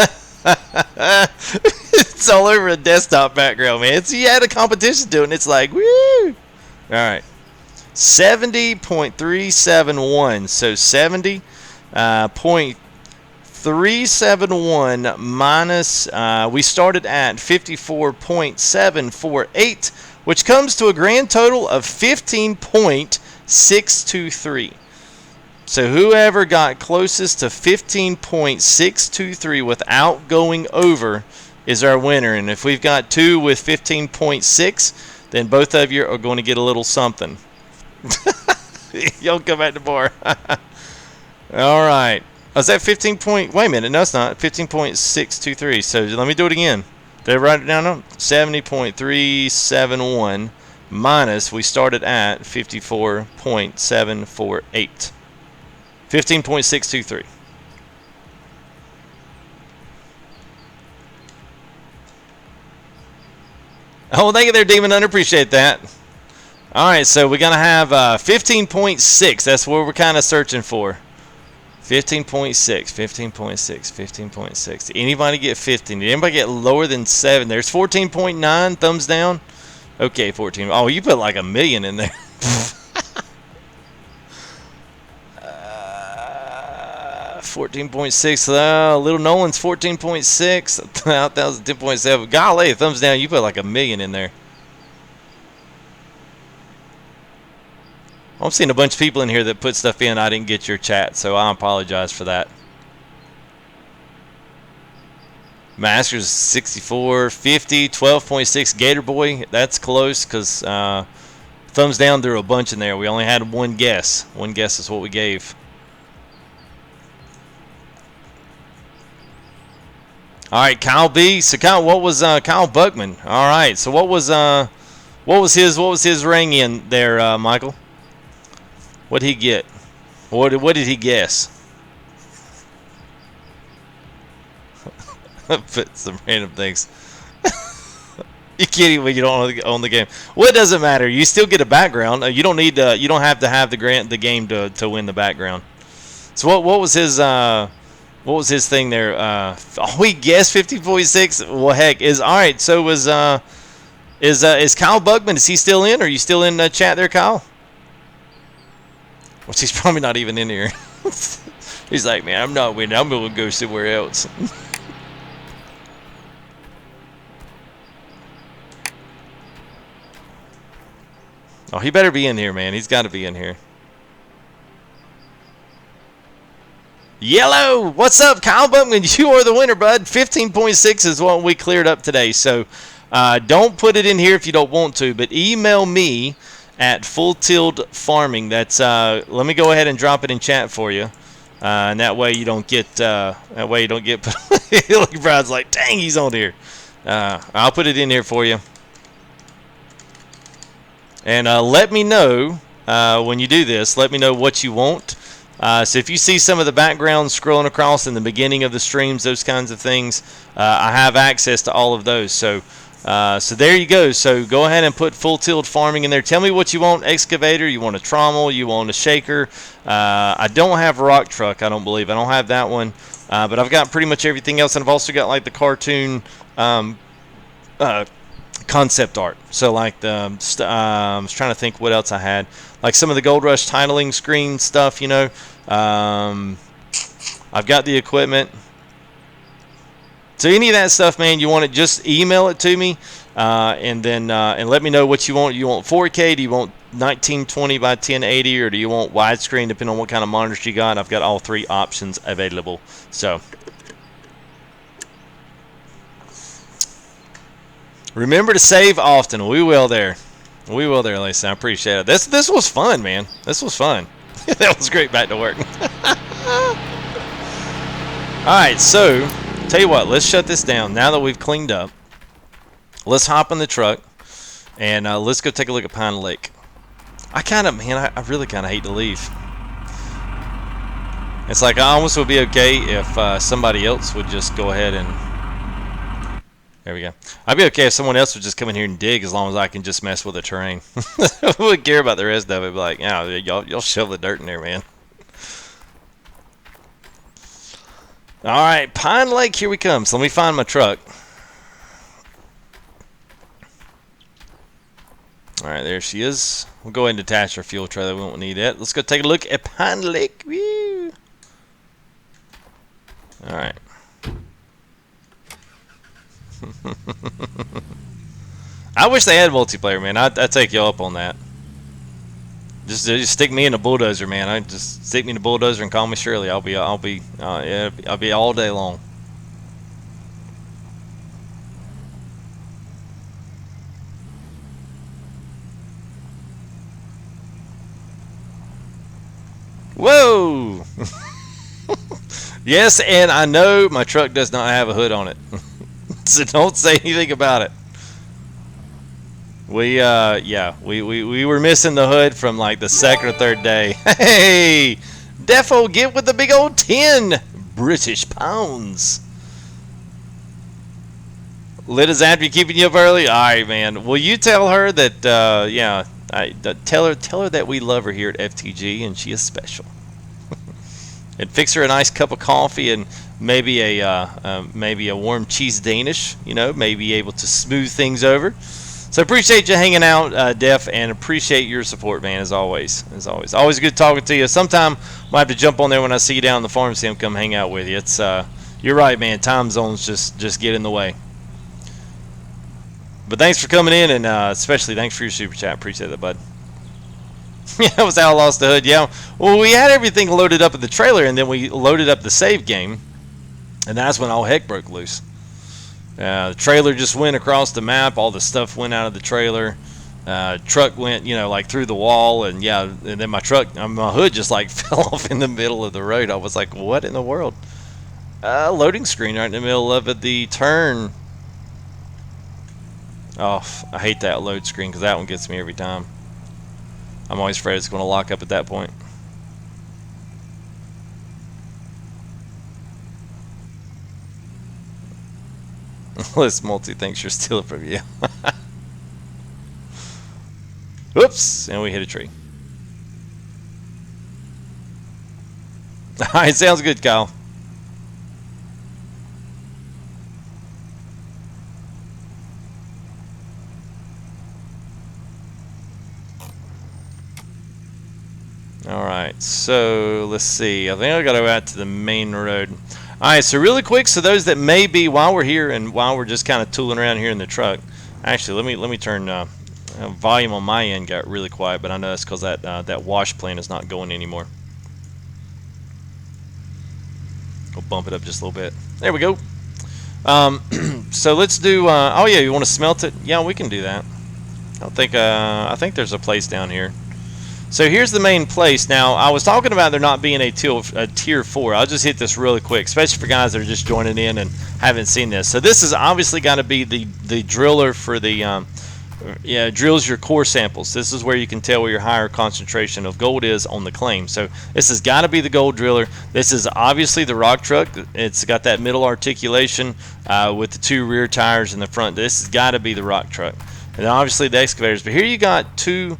S1: It's all over a desktop background, man. So you had a competition doing it. It's like, woo! Alright. 70.371. So 70.371 minus, we started at 54.748, which comes to a grand total of 15.623. So whoever got closest to 15.623 without going over is our winner. And if we've got 2 with 15.6, then both of you are going to get a little something. Y'all come back to bar. All right. Oh, is that 15 point? Wait a minute. No, it's not. 15.623. So let me do it again. Did I write it down? 70.371 minus, we started at 54.748. 15.623. Oh, thank you there, Demon Hunter. Appreciate that. All right, so we're going to have 15.6. That's what we're kind of searching for. 15.6, 15.6, 15.6. Did anybody get 15? Did anybody get lower than 7? There's 14.9. Thumbs down. Okay, 14. Oh, you put like a million in there. 14.6. Little Nolan's 14.6. 10.7. Golly, thumbs down. You put like a million in there. I'm seeing a bunch of people in here that put stuff in. I didn't get your chat, so I apologize for that. Masters 64, 50, 12.6. Gator Boy, that's close because thumbs down, there were a bunch in there. We only had one guess. One guess is what we gave. All right, Kyle B. So Kyle, what was Kyle Buckman? All right, so what was his ring in there, Michael? What did he get? What did he guess? Put some random things. You kidding when you don't own the game? Well, it doesn't matter. You still get a background. You don't need to. You don't have to have the game to win the background. So what was his thing there? Oh, he guessed 50.6. Well, heck, all right. So is Kyle Buckman? Is he still in? Are you still in chat there, Kyle? Which he's probably not even in here. He's like, man, I'm not winning. I'm going to go somewhere else. Oh, he better be in here, man. He's got to be in here. Yellow, what's up, Kyle Buckman? You are the winner, bud. 15.6 is what we cleared up today. So don't put it in here if you don't want to, but email me at Full Tilt Farming. That's let me go ahead and drop it in chat for you, and that way you don't get Look, Brad's like, dang, he's on here. I'll put it in here for you, and let me know when you do this. Let me know what you want. So if you see some of the background scrolling across in the beginning of the streams, those kinds of things, I have access to all of those. So there you go. So go ahead and put Full Tilt Farming in there. Tell me what you want. Excavator, you want a trommel, you want a shaker. I don't have a rock truck, I don't believe. I don't have that one. But I've got pretty much everything else. And I've also got like the cartoon concept art. So like I was trying to think what else I had. Like some of the Gold Rush titling screen stuff, you know. I've got the equipment. So any of that stuff, man, you want it, just email it to me, and then and let me know what you want. You want 4K? Do you want 1920 by 1080, or do you want widescreen? Depending on what kind of monitors you got. I've got all three options available. So remember to save often. We will there. We will there, Lisa. I appreciate it. This was fun, man. This was fun. That was great. Back to work. All right, so tell you what. Let's shut this down now that we've cleaned up. Let's hop in the truck and let's go take a look at Pine Lake. I really kind of hate to leave. It's like I almost would be okay if somebody else would just go ahead and. There we go. I'd be okay if someone else would just come in here and dig, as long as I can just mess with the terrain. I wouldn't care about the rest of it. Be like, yeah, y'all shove the dirt in there, man. All right, Pine Lake, here we come. So let me find my truck. All right, there she is. We'll go ahead and detach our fuel trailer. We won't need that. Let's go take a look at Pine Lake. Woo! All right. I wish they had multiplayer, man. I'd take y'all up on that. Just stick me in the Bulldozer, man. Just stick me in the Bulldozer and call me Shirley. I'll be all day long. Whoa! Yes, and I know my truck does not have a hood on it. So don't say anything about it. We were missing the hood from like the second or third day. Hey, Defo, get with the big old 10 British pounds. Lida's after keeping you up early. All right, man. Will you tell her that? Tell her that we love her here at FTG and she is special. And fix her a nice cup of coffee and maybe a warm cheese Danish. You know, maybe able to smooth things over. So appreciate you hanging out, Def, and appreciate your support, man, as always. Always good talking to you. Sometime might have to jump on there when I see you down on the farm sim, come hang out with you. It's you're right, man. Time zones just get in the way. But thanks for coming in, and especially thanks for your super chat. Appreciate that, bud. Yeah, that was how I lost the hood. Yeah, well, we had everything loaded up in the trailer, and then we loaded up the save game, and that's when all heck broke loose. The trailer just went across the map. All the stuff went out of the trailer. Truck went, like through the wall, and yeah, and then my hood just like fell off in the middle of the road. I was like, what in the world? Loading screen right in the middle of the turn. Oh, I hate that load screen because that one gets me every time. I'm always afraid it's going to lock up at that point. Let's multi-thanks you're still up from you. Whoops, and we hit a tree. Alright, sounds good, Kyle. Alright, so let's see. I think I gotta go out to the main road. Alright, so really quick, so those that may be, while we're here and while we're just kind of tooling around here in the truck, actually, let me turn volume on my end got really quiet, but I know that's because that wash plan is not going anymore. We'll bump it up just a little bit. There we go. So let's do. Oh yeah, you want to smelt it? Yeah, we can do that. I think there's a place down here. So here's the main place. Now, I was talking about there not being a tier 4. I'll just hit this really quick, especially for guys that are just joining in and haven't seen this. So this is obviously got to be the driller for the drills your core samples. This is where you can tell where your higher concentration of gold is on the claim. So this has got to be the gold driller. This is obviously the rock truck. It's got that middle articulation with the 2 rear tires in the front. This has got to be the rock truck. And obviously the excavators. But here you got 2.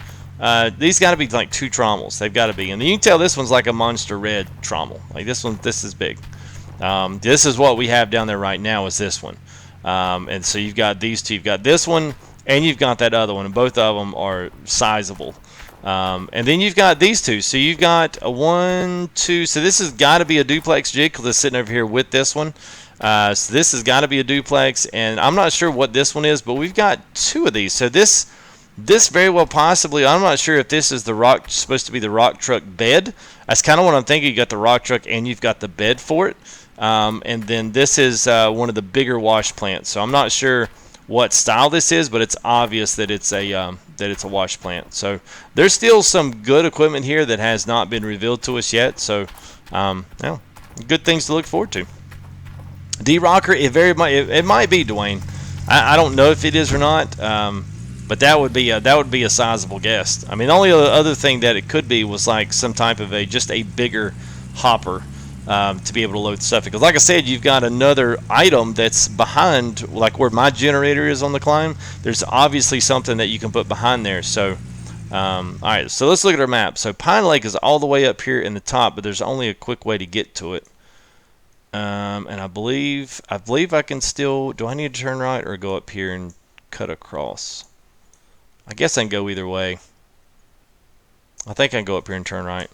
S1: These got to be like 2 trommels. They've got to be, and you can tell this one's like a monster red trommel. Like this one, this is big. This is what we have down there right now. Is this one? And so you've got these 2. You've got this one, and you've got that other one, and both of them are sizable. And then you've got these two. So you've got a 1, 2. So this has got to be a duplex jig because it's sitting over here with this one. So this has got to be a duplex, and I'm not sure what this one is, but we've got 2 of these. So this very well possibly, I'm not sure if this is supposed to be the rock truck bed. That's kind of what I'm thinking. You got the rock truck and you've got the bed for it. And then this is one of the bigger wash plants. So I'm not sure what style this is, but it's obvious that it's a wash plant. So there's still some good equipment here that has not been revealed to us yet. So yeah, good things to look forward to. D-Rocker, it might be Dwayne. I don't know if it is or not, but that would be a sizable guess. I mean, the only other thing that it could be was like some type of just a bigger hopper to be able to load stuff. Because like I said, you've got another item that's behind, like where my generator is on the climb. There's obviously something that you can put behind there. So, all right, so let's look at our map. So Pine Lake is all the way up here in the top, but there's only a quick way to get to it. And I believe I can still. Do I need to turn right or go up here and cut across? I guess I can go either way. I think I can go up here and turn right.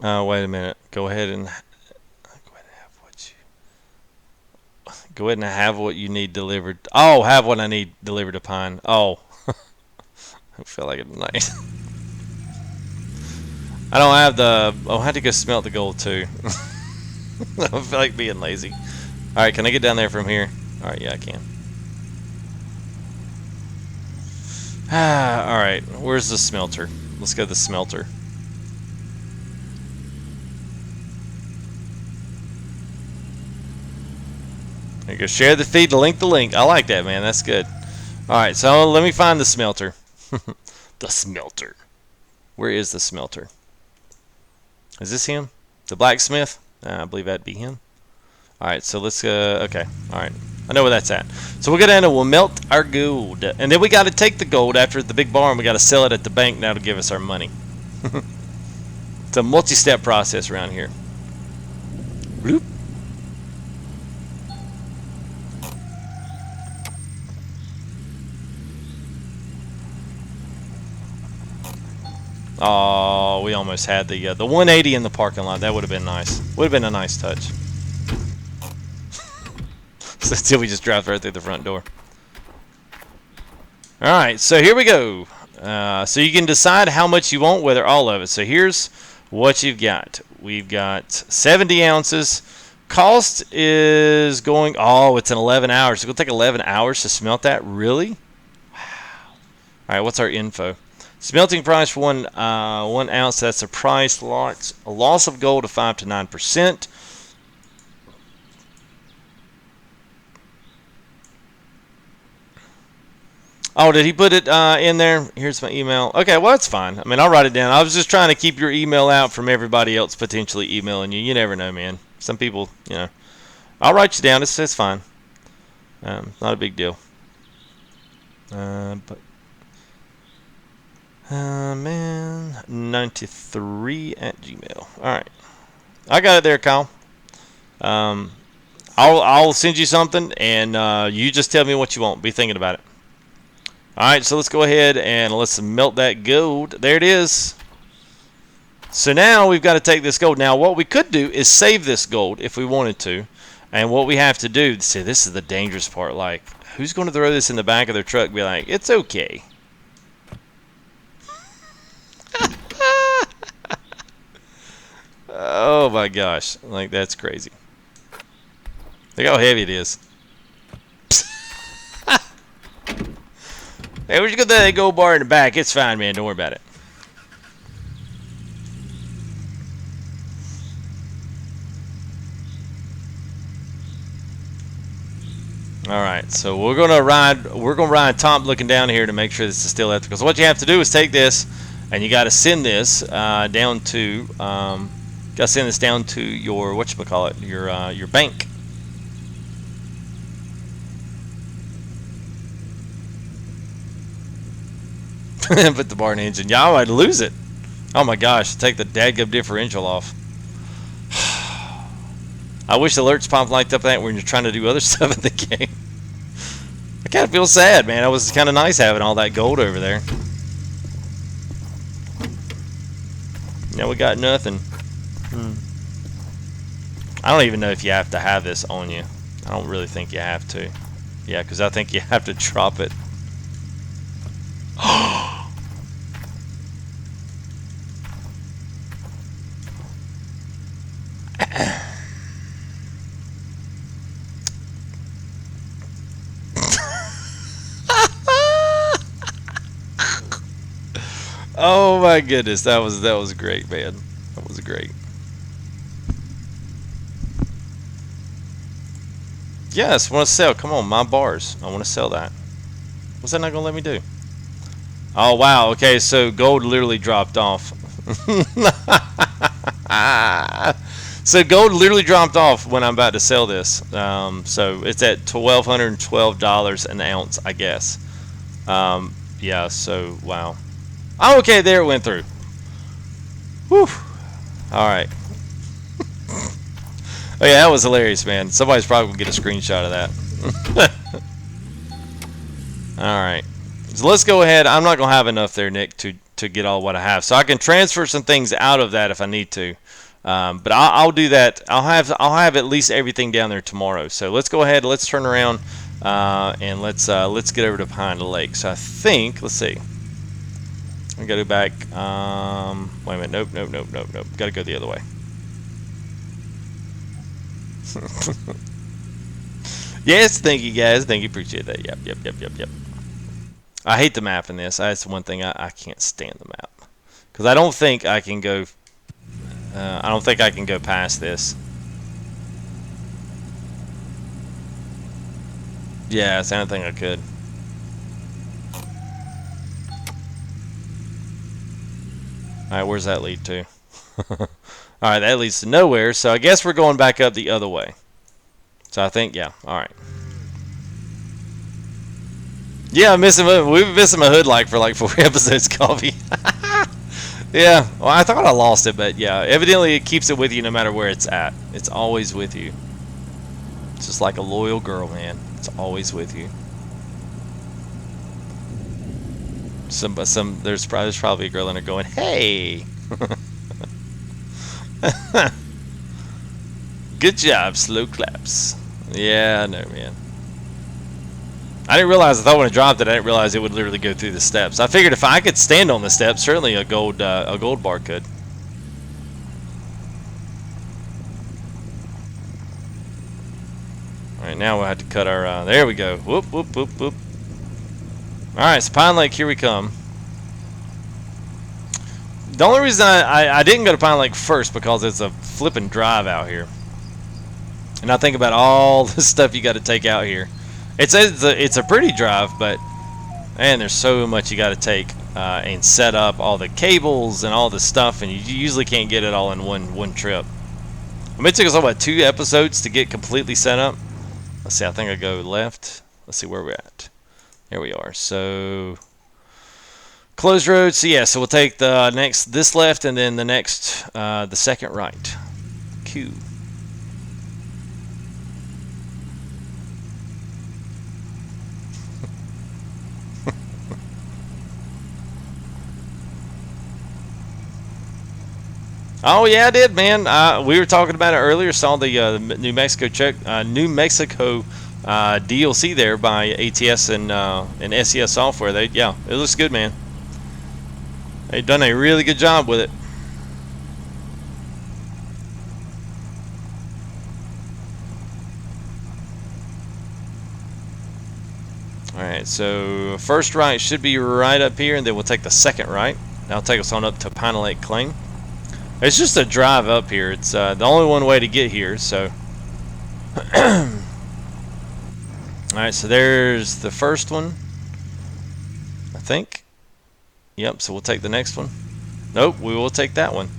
S1: Wait a minute. Go ahead and have what you need delivered. Oh, have what I need delivered to Pine. Oh, I feel like it tonight. I don't have the. Oh, I had to go smelt the gold too. I feel like being lazy. All right, can I get down there from here? All right, yeah, I can. All right, where's the smelter? Let's go to the smelter. There you go. Share the feed, link the link. I like that, man. That's good. All right, so let me find the smelter. The smelter. Where is the smelter? Is this him? The blacksmith? I believe that'd be him. All right, so let's okay. All right, I know where that's at. So we'll go down and we'll melt our gold, and then we got to take the gold after the big barn. We got to sell it at the bank now to give us our money. It's a multi-step process around here. Bloop. Oh, we almost had the 180 in the parking lot. That would have been nice. Would have been a nice touch. So until we just drive right through the front door. All right, so here we go. So you can decide how much you want, whether all of it. So here's what you've got. We've got 70 ounces. Cost is going. Oh, it's in 11 hours. It's going to take 11 hours to smelt that. Really? Wow. All right, what's our info? Smelting price for 1 ounce, that's a price loss. A loss of gold of 5 to 9%. Oh, did he put it in there? Here's my email. Okay, well, that's fine. I mean, I'll write it down. I was just trying to keep your email out from everybody else potentially emailing you. You never know, man. Some people, you know. I'll write you down. It's fine. Not a big deal. Man, 93 at Gmail. All right, I got it there, Kyle. I'll send you something, and you just tell me what you want. Be thinking about it. All right, so let's go ahead and let's melt that gold. There it is. So now we've got to take this gold. Now, what we could do is save this gold if we wanted to, and what we have to do. See, this is the dangerous part. Like, who's going to throw this in the back of their truck? And be like, it's okay. Oh my gosh, like that's crazy. Look how heavy it is. Hey, where'd you get that gold bar in the back? It's fine, man. Don't worry about it. All right, so we're gonna ride top looking down here to make sure this is still ethical. So what you have to do is take this, and you got to send this down to your whatchamacallit, your bank. Put the barn engine. Yeah, I'd lose it. Oh my gosh, take the dadgum differential off. I wish the alerts popped like up that when you're trying to do other stuff in the game. I kind of feel sad, man. It was kind of nice having all that gold over there. Now we got nothing. I don't even know if you have to have this on you. I don't really think you have to. Yeah, because I think you have to drop it. Oh my goodness, that was great, man. That was great. Yes, want to sell. Come on, my bars. I want to sell that. What's that not gonna let me do? Oh wow. Okay, so gold literally dropped off. So gold literally dropped off when I'm about to sell this. So it's at $1,212 an ounce, I guess. Yeah. So wow. Oh, okay, there it went through. Whew. All right. Oh yeah, that was hilarious, man. Somebody's probably gonna get a screenshot of that. All right. So let's go ahead. I'm not gonna have enough there, Nick, to get all what I have. So I can transfer some things out of that if I need to. But I'll do that. I'll have at least everything down there tomorrow. So let's go ahead. Let's turn around and let's get over to behind the lake. So I think, let's see. I gotta go back. Wait a minute. Nope. Gotta go the other way. Yes, thank you guys. Thank you. Appreciate that. Yep. I hate the map in this. That's the one thing I can't stand the map. Because I don't think I can go. I don't think I can go past this. Yeah, I don't think I could. Alright, where's that lead to? Alright, that leads to nowhere, so I guess we're going back up the other way. So I think, yeah, alright. Yeah, we've been missing my hood for like 4 episodes, Coffee. Yeah, well, I thought I lost it, but yeah, evidently it keeps it with you no matter where it's at. It's always with you. It's just like a loyal girl, man. It's always with you. There's probably a girl in there going, "Hey." Good job, slow claps. Yeah, I know, man. I didn't realize. I thought when I dropped it, I didn't realize it would literally go through the steps. I figured if I could stand on the steps, certainly a gold bar could. All right, now we'll have to cut our. There we go. Whoop. All right, so Pine Lake, here we come. The only reason I didn't go to Pine Lake first because it's a flipping drive out here, and I think about all the stuff you got to take out here. It's a pretty drive, but man, there's so much you got to take and set up all the cables and all the stuff, and you usually can't get it all in one trip. I mean, it took us about 2 episodes to get completely set up. Let's see. I think I go left. Let's see where we're at. There we are. So closed road. So yeah. So we'll take this left, and then the second right. Q. Oh yeah, I did, man. We were talking about it earlier. Saw the New Mexico DLC there by ATS and SES Software. Yeah, it looks good, man. They've done a really good job with it. All right, so first right should be right up here, and then we'll take the second right. That'll take us on up to Pine Lake Claim. It's just a drive up here. It's the only one way to get here, so. Alright, so there's the first one, I think. Yep, so we'll take the next one. Nope, we will take that one.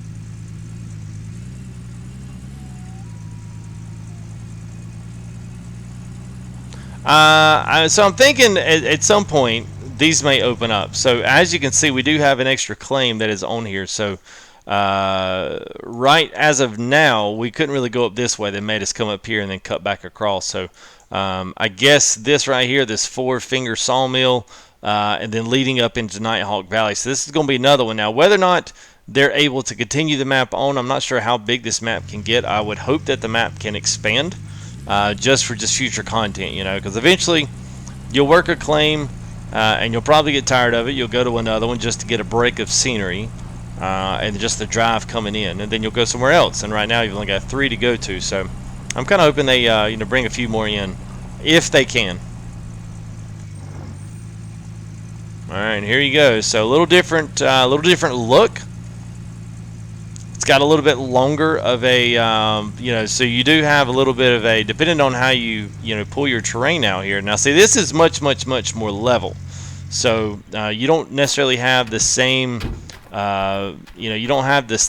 S1: So I'm thinking at some point these may open up. So as you can see, we do have an extra claim that is on here. So right as of now, we couldn't really go up this way. They made us come up here and then cut back across. So I guess this right here, this 4-finger sawmill, and then leading up into Nighthawk Valley. So this is going to be another one. Now, whether or not they're able to continue the map on, I'm not sure how big this map can get. I would hope that the map can expand just for future content, you know, because eventually you'll work a claim and you'll probably get tired of it. You'll go to another one just to get a break of scenery and just the drive coming in, and then you'll go somewhere else. And right now you've only got 3 to go to, so I'm kind of hoping they you know, bring a few more in if they can. All right, here you go. So a little different look. It's got a little bit longer of a, you know, so you do have a little bit of a, depending on how you know, pull your terrain out here. Now, see, this is much more level. So you don't necessarily have the same, you know, you don't have this.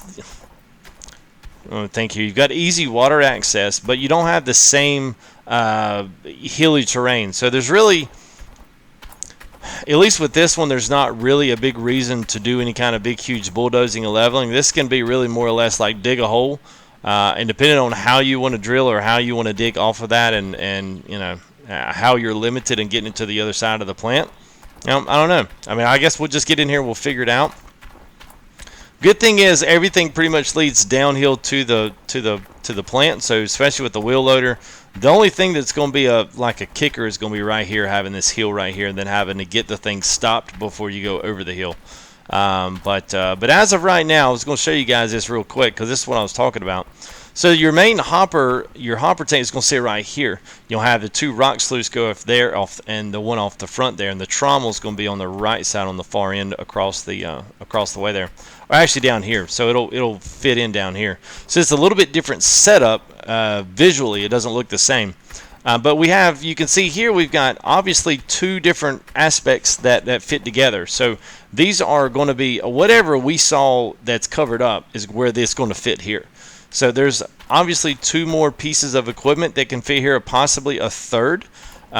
S1: Thank you. You've got easy water access, but you don't have the same hilly terrain. So there's really, at least with this one, there's not really a big reason to do any kind of big, huge bulldozing and leveling. This can be really more or less like dig a hole, and depending on how you want to drill or how you want to dig off of that, and you know, how you're limited in getting into the other side of the plant. I don't know. I mean, I guess we'll just get in here. We'll figure it out. Good thing is everything pretty much leads downhill to the plant. So especially with the wheel loader, the only thing that's going to be like a kicker is going to be right here, having this hill right here, and then having to get the thing stopped before you go over the hill. But as of right now, I was going to show you guys this real quick because this is what I was talking about. So your main hopper, your hopper tank is going to sit right here. You'll have the 2 rock sluices go off there, and the one off the front there, and the trommel is going to be on the right side on the far end across the way there, or actually down here. So it'll fit in down here. So it's a little bit different setup visually. It doesn't look the same. But we have, you can see here, we've got obviously 2 different aspects that fit together. So these are going to be, whatever we saw that's covered up is where this is going to fit here. So there's obviously 2 more pieces of equipment that can fit here, possibly a third. You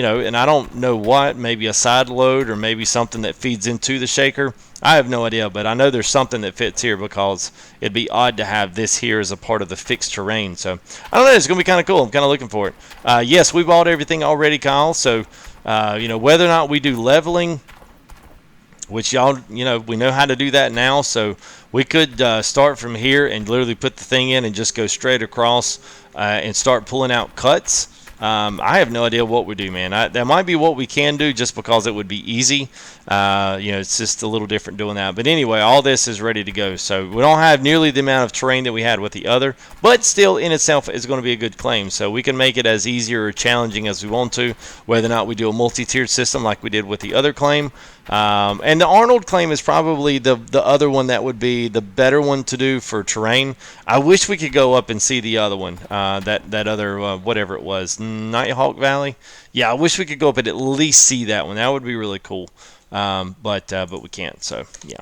S1: know, and I don't know what, maybe a side load or maybe something that feeds into the shaker. I have no idea, but I know there's something that fits here because it'd be odd to have this here as a part of the fixed terrain. So I don't know, it's going to be kind of cool. I'm kind of looking for it. Yes, we bought everything already, Kyle. So, you know, whether or not we do leveling, which y'all, you know, we know how to do that now. So we could start from here and literally put the thing in and just go straight across and start pulling out cuts. I have no idea what we do, man. That might be what we can do just because it would be easy. You know, it's just a little different doing that. But anyway, all this is ready to go. So we don't have nearly the amount of terrain that we had with the other, but still in itself is going to be a good claim. So we can make it as easy or challenging as we want to, whether or not we do a multi-tiered system like we did with the other claim. And the Arnold claim is probably the other one that would be the better one to do for terrain. I wish we could go up and see the other one, that other whatever it was, Nighthawk Valley. Yeah, I wish we could go up and at least see that one. That would be really cool. But we can't. So yeah.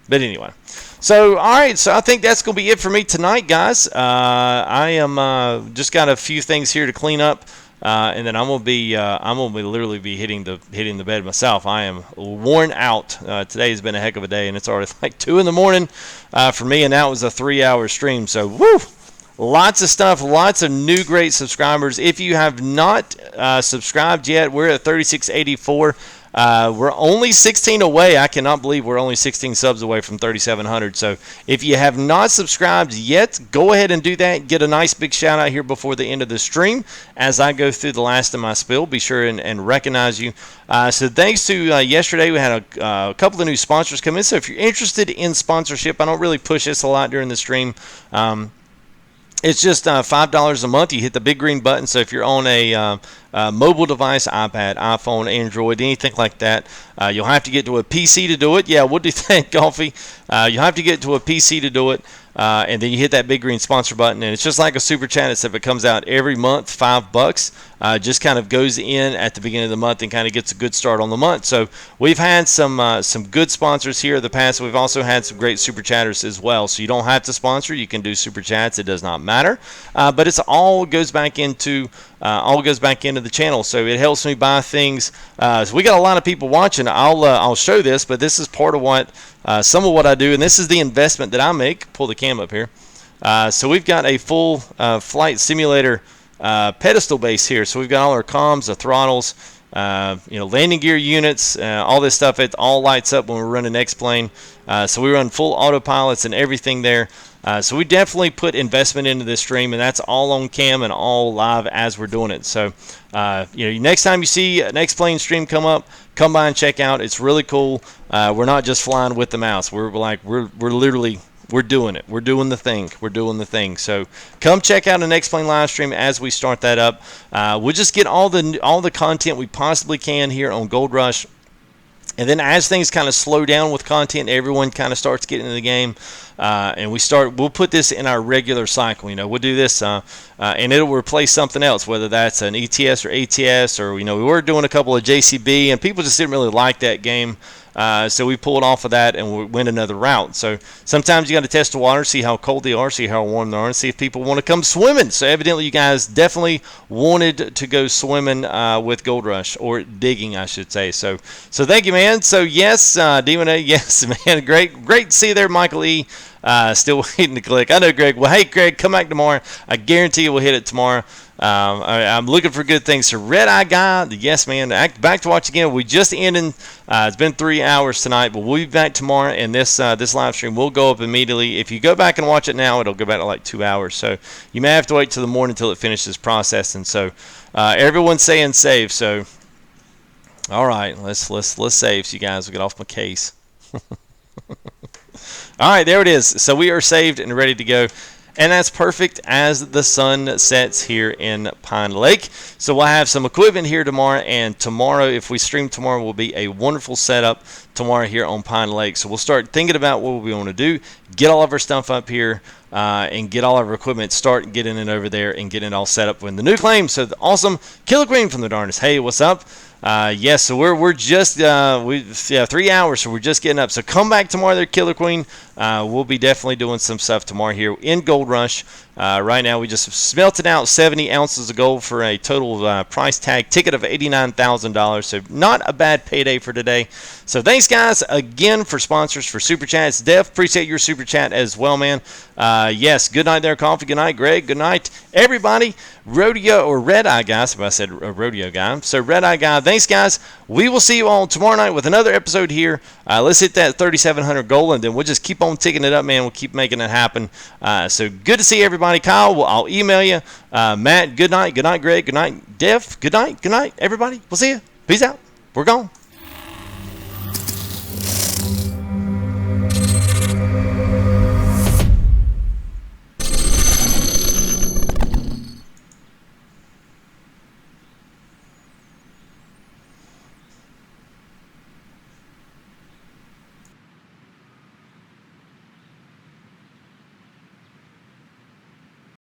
S1: But anyway, so all right. So I think that's gonna be it for me tonight, guys. I am just got a few things here to clean up. And then I'm gonna be literally be hitting the bed myself. I am worn out. Today has been a heck of a day, and it's already like 2 in the morning for me, and that was a 3-hour stream. So woo, lots of stuff, lots of new great subscribers. If you have not subscribed yet, we're at 3684. We're only 16 away. I cannot believe we're only 16 subs away from 3,700. So if you have not subscribed yet, go ahead and do that. Get a nice big shout out here before the end of the stream as I go through the last of my spill. Be sure and recognize you. So thanks to yesterday, we had a couple of new sponsors come in. So if you're interested in sponsorship, I don't really push this a lot during the stream. It's just $5 a month. You hit the big green button. So if you're on a mobile device, iPad, iPhone, Android, anything like that, you'll have to get to a PC to do it. Yeah, we'll do that, Golfy. You'll have to get to a PC to do it. And then you hit that big green sponsor button, and it's just like a super chat, except it comes out every month, $5. Just kind of goes in at the beginning of the month and kind of gets a good start on the month. So we've had some good sponsors here in the past. We've also had some great super chatters as well. So you don't have to sponsor; you can do super chats. It does not matter. But it's all goes back into all goes back into the channel. So it helps me buy things. So we got a lot of people watching. I'll show this, but this is part of what some of what I do, and this is the investment that I make. Pull the cam up here. So we've got a full flight simulator pedestal base here. So we've got all our comms, the throttles, landing gear units, all this stuff. It all lights up when we're running X-Plane. So we run full autopilots and everything there. So we definitely put investment into this stream, and that's all on cam and all live as we're doing it. So, next time you see an X-Plane stream come up, come by and check out. It's really cool. We're not just flying with the mouse. We're literally, we're doing it. We're doing the thing. We're doing the thing. So come check out an X-Plane live stream as we start that up. We'll just get all the content we possibly can here on Gold Rush. And then as things kind of slow down with content, everyone kind of starts getting in the game, and we'll put this in our regular cycle. We'll do this, and it'll replace something else, whether that's an ETS or ATS, or we were doing a couple of JCB, and people just didn't really like that game. So we pulled off of that and we went another route. So sometimes you got to test the water, see how cold they are, see how warm they are, and see if people want to come swimming. So evidently you guys definitely wanted to go swimming with Gold Rush, or digging, I should say. So thank you, man. So yes, Demon A, yes, man, great to see you there, Michael E. Still waiting to click. I know, Greg. Well, hey, Greg, come back tomorrow. I guarantee you we'll hit it tomorrow. I'm looking for good things. So Red Eye Guy, yes, man. Back to watch again. We just ended. It's been 3 hours tonight, but we'll be back tomorrow, and this live stream will go up immediately. If you go back and watch it now, it'll go back to like 2 hours. So you may have to wait till the morning until it finishes processing. So everyone's saying save. So all right, let's save. So you guys will get off my case. All right, there it is. So we are saved and ready to go. And that's perfect as the sun sets here in Pine Lake. So we'll have some equipment here tomorrow, and tomorrow, if we stream tomorrow, will be a wonderful setup tomorrow here on Pine Lake. So we'll start thinking about what we want to do, get all of our stuff up here, and get all of our equipment, start getting it over there and getting it all set up when the new claim. So the awesome Killer Queen from the Darkness. Hey, what's up? Yes, so we're just 3 hours, so we're just getting up. So come back tomorrow there, Killer Queen. We'll be definitely doing some stuff tomorrow here in Gold Rush. Right now we just smelted out 70 ounces of gold for a total price tag ticket of $89,000. So not a bad payday for today. So thanks, guys, again for sponsors, for Super Chats. Def, appreciate your Super Chat as well, man. Yes, good night there, Coffee. Good night, Greg. Good night, everybody. Rodeo, or Red Eye Guy, if I said Rodeo Guy. So Red Eye Guy, thanks, guys. We will see you all tomorrow night with another episode here. Let's hit that 3,700 goal, and then we'll just keep on ticking it up, man. We'll keep making it happen. So good to see everybody. Kyle, I'll email you. Matt, good night. Good night, Greg. Good night, Def. Good night. Good night, everybody. We'll see you. Peace out. We're gone.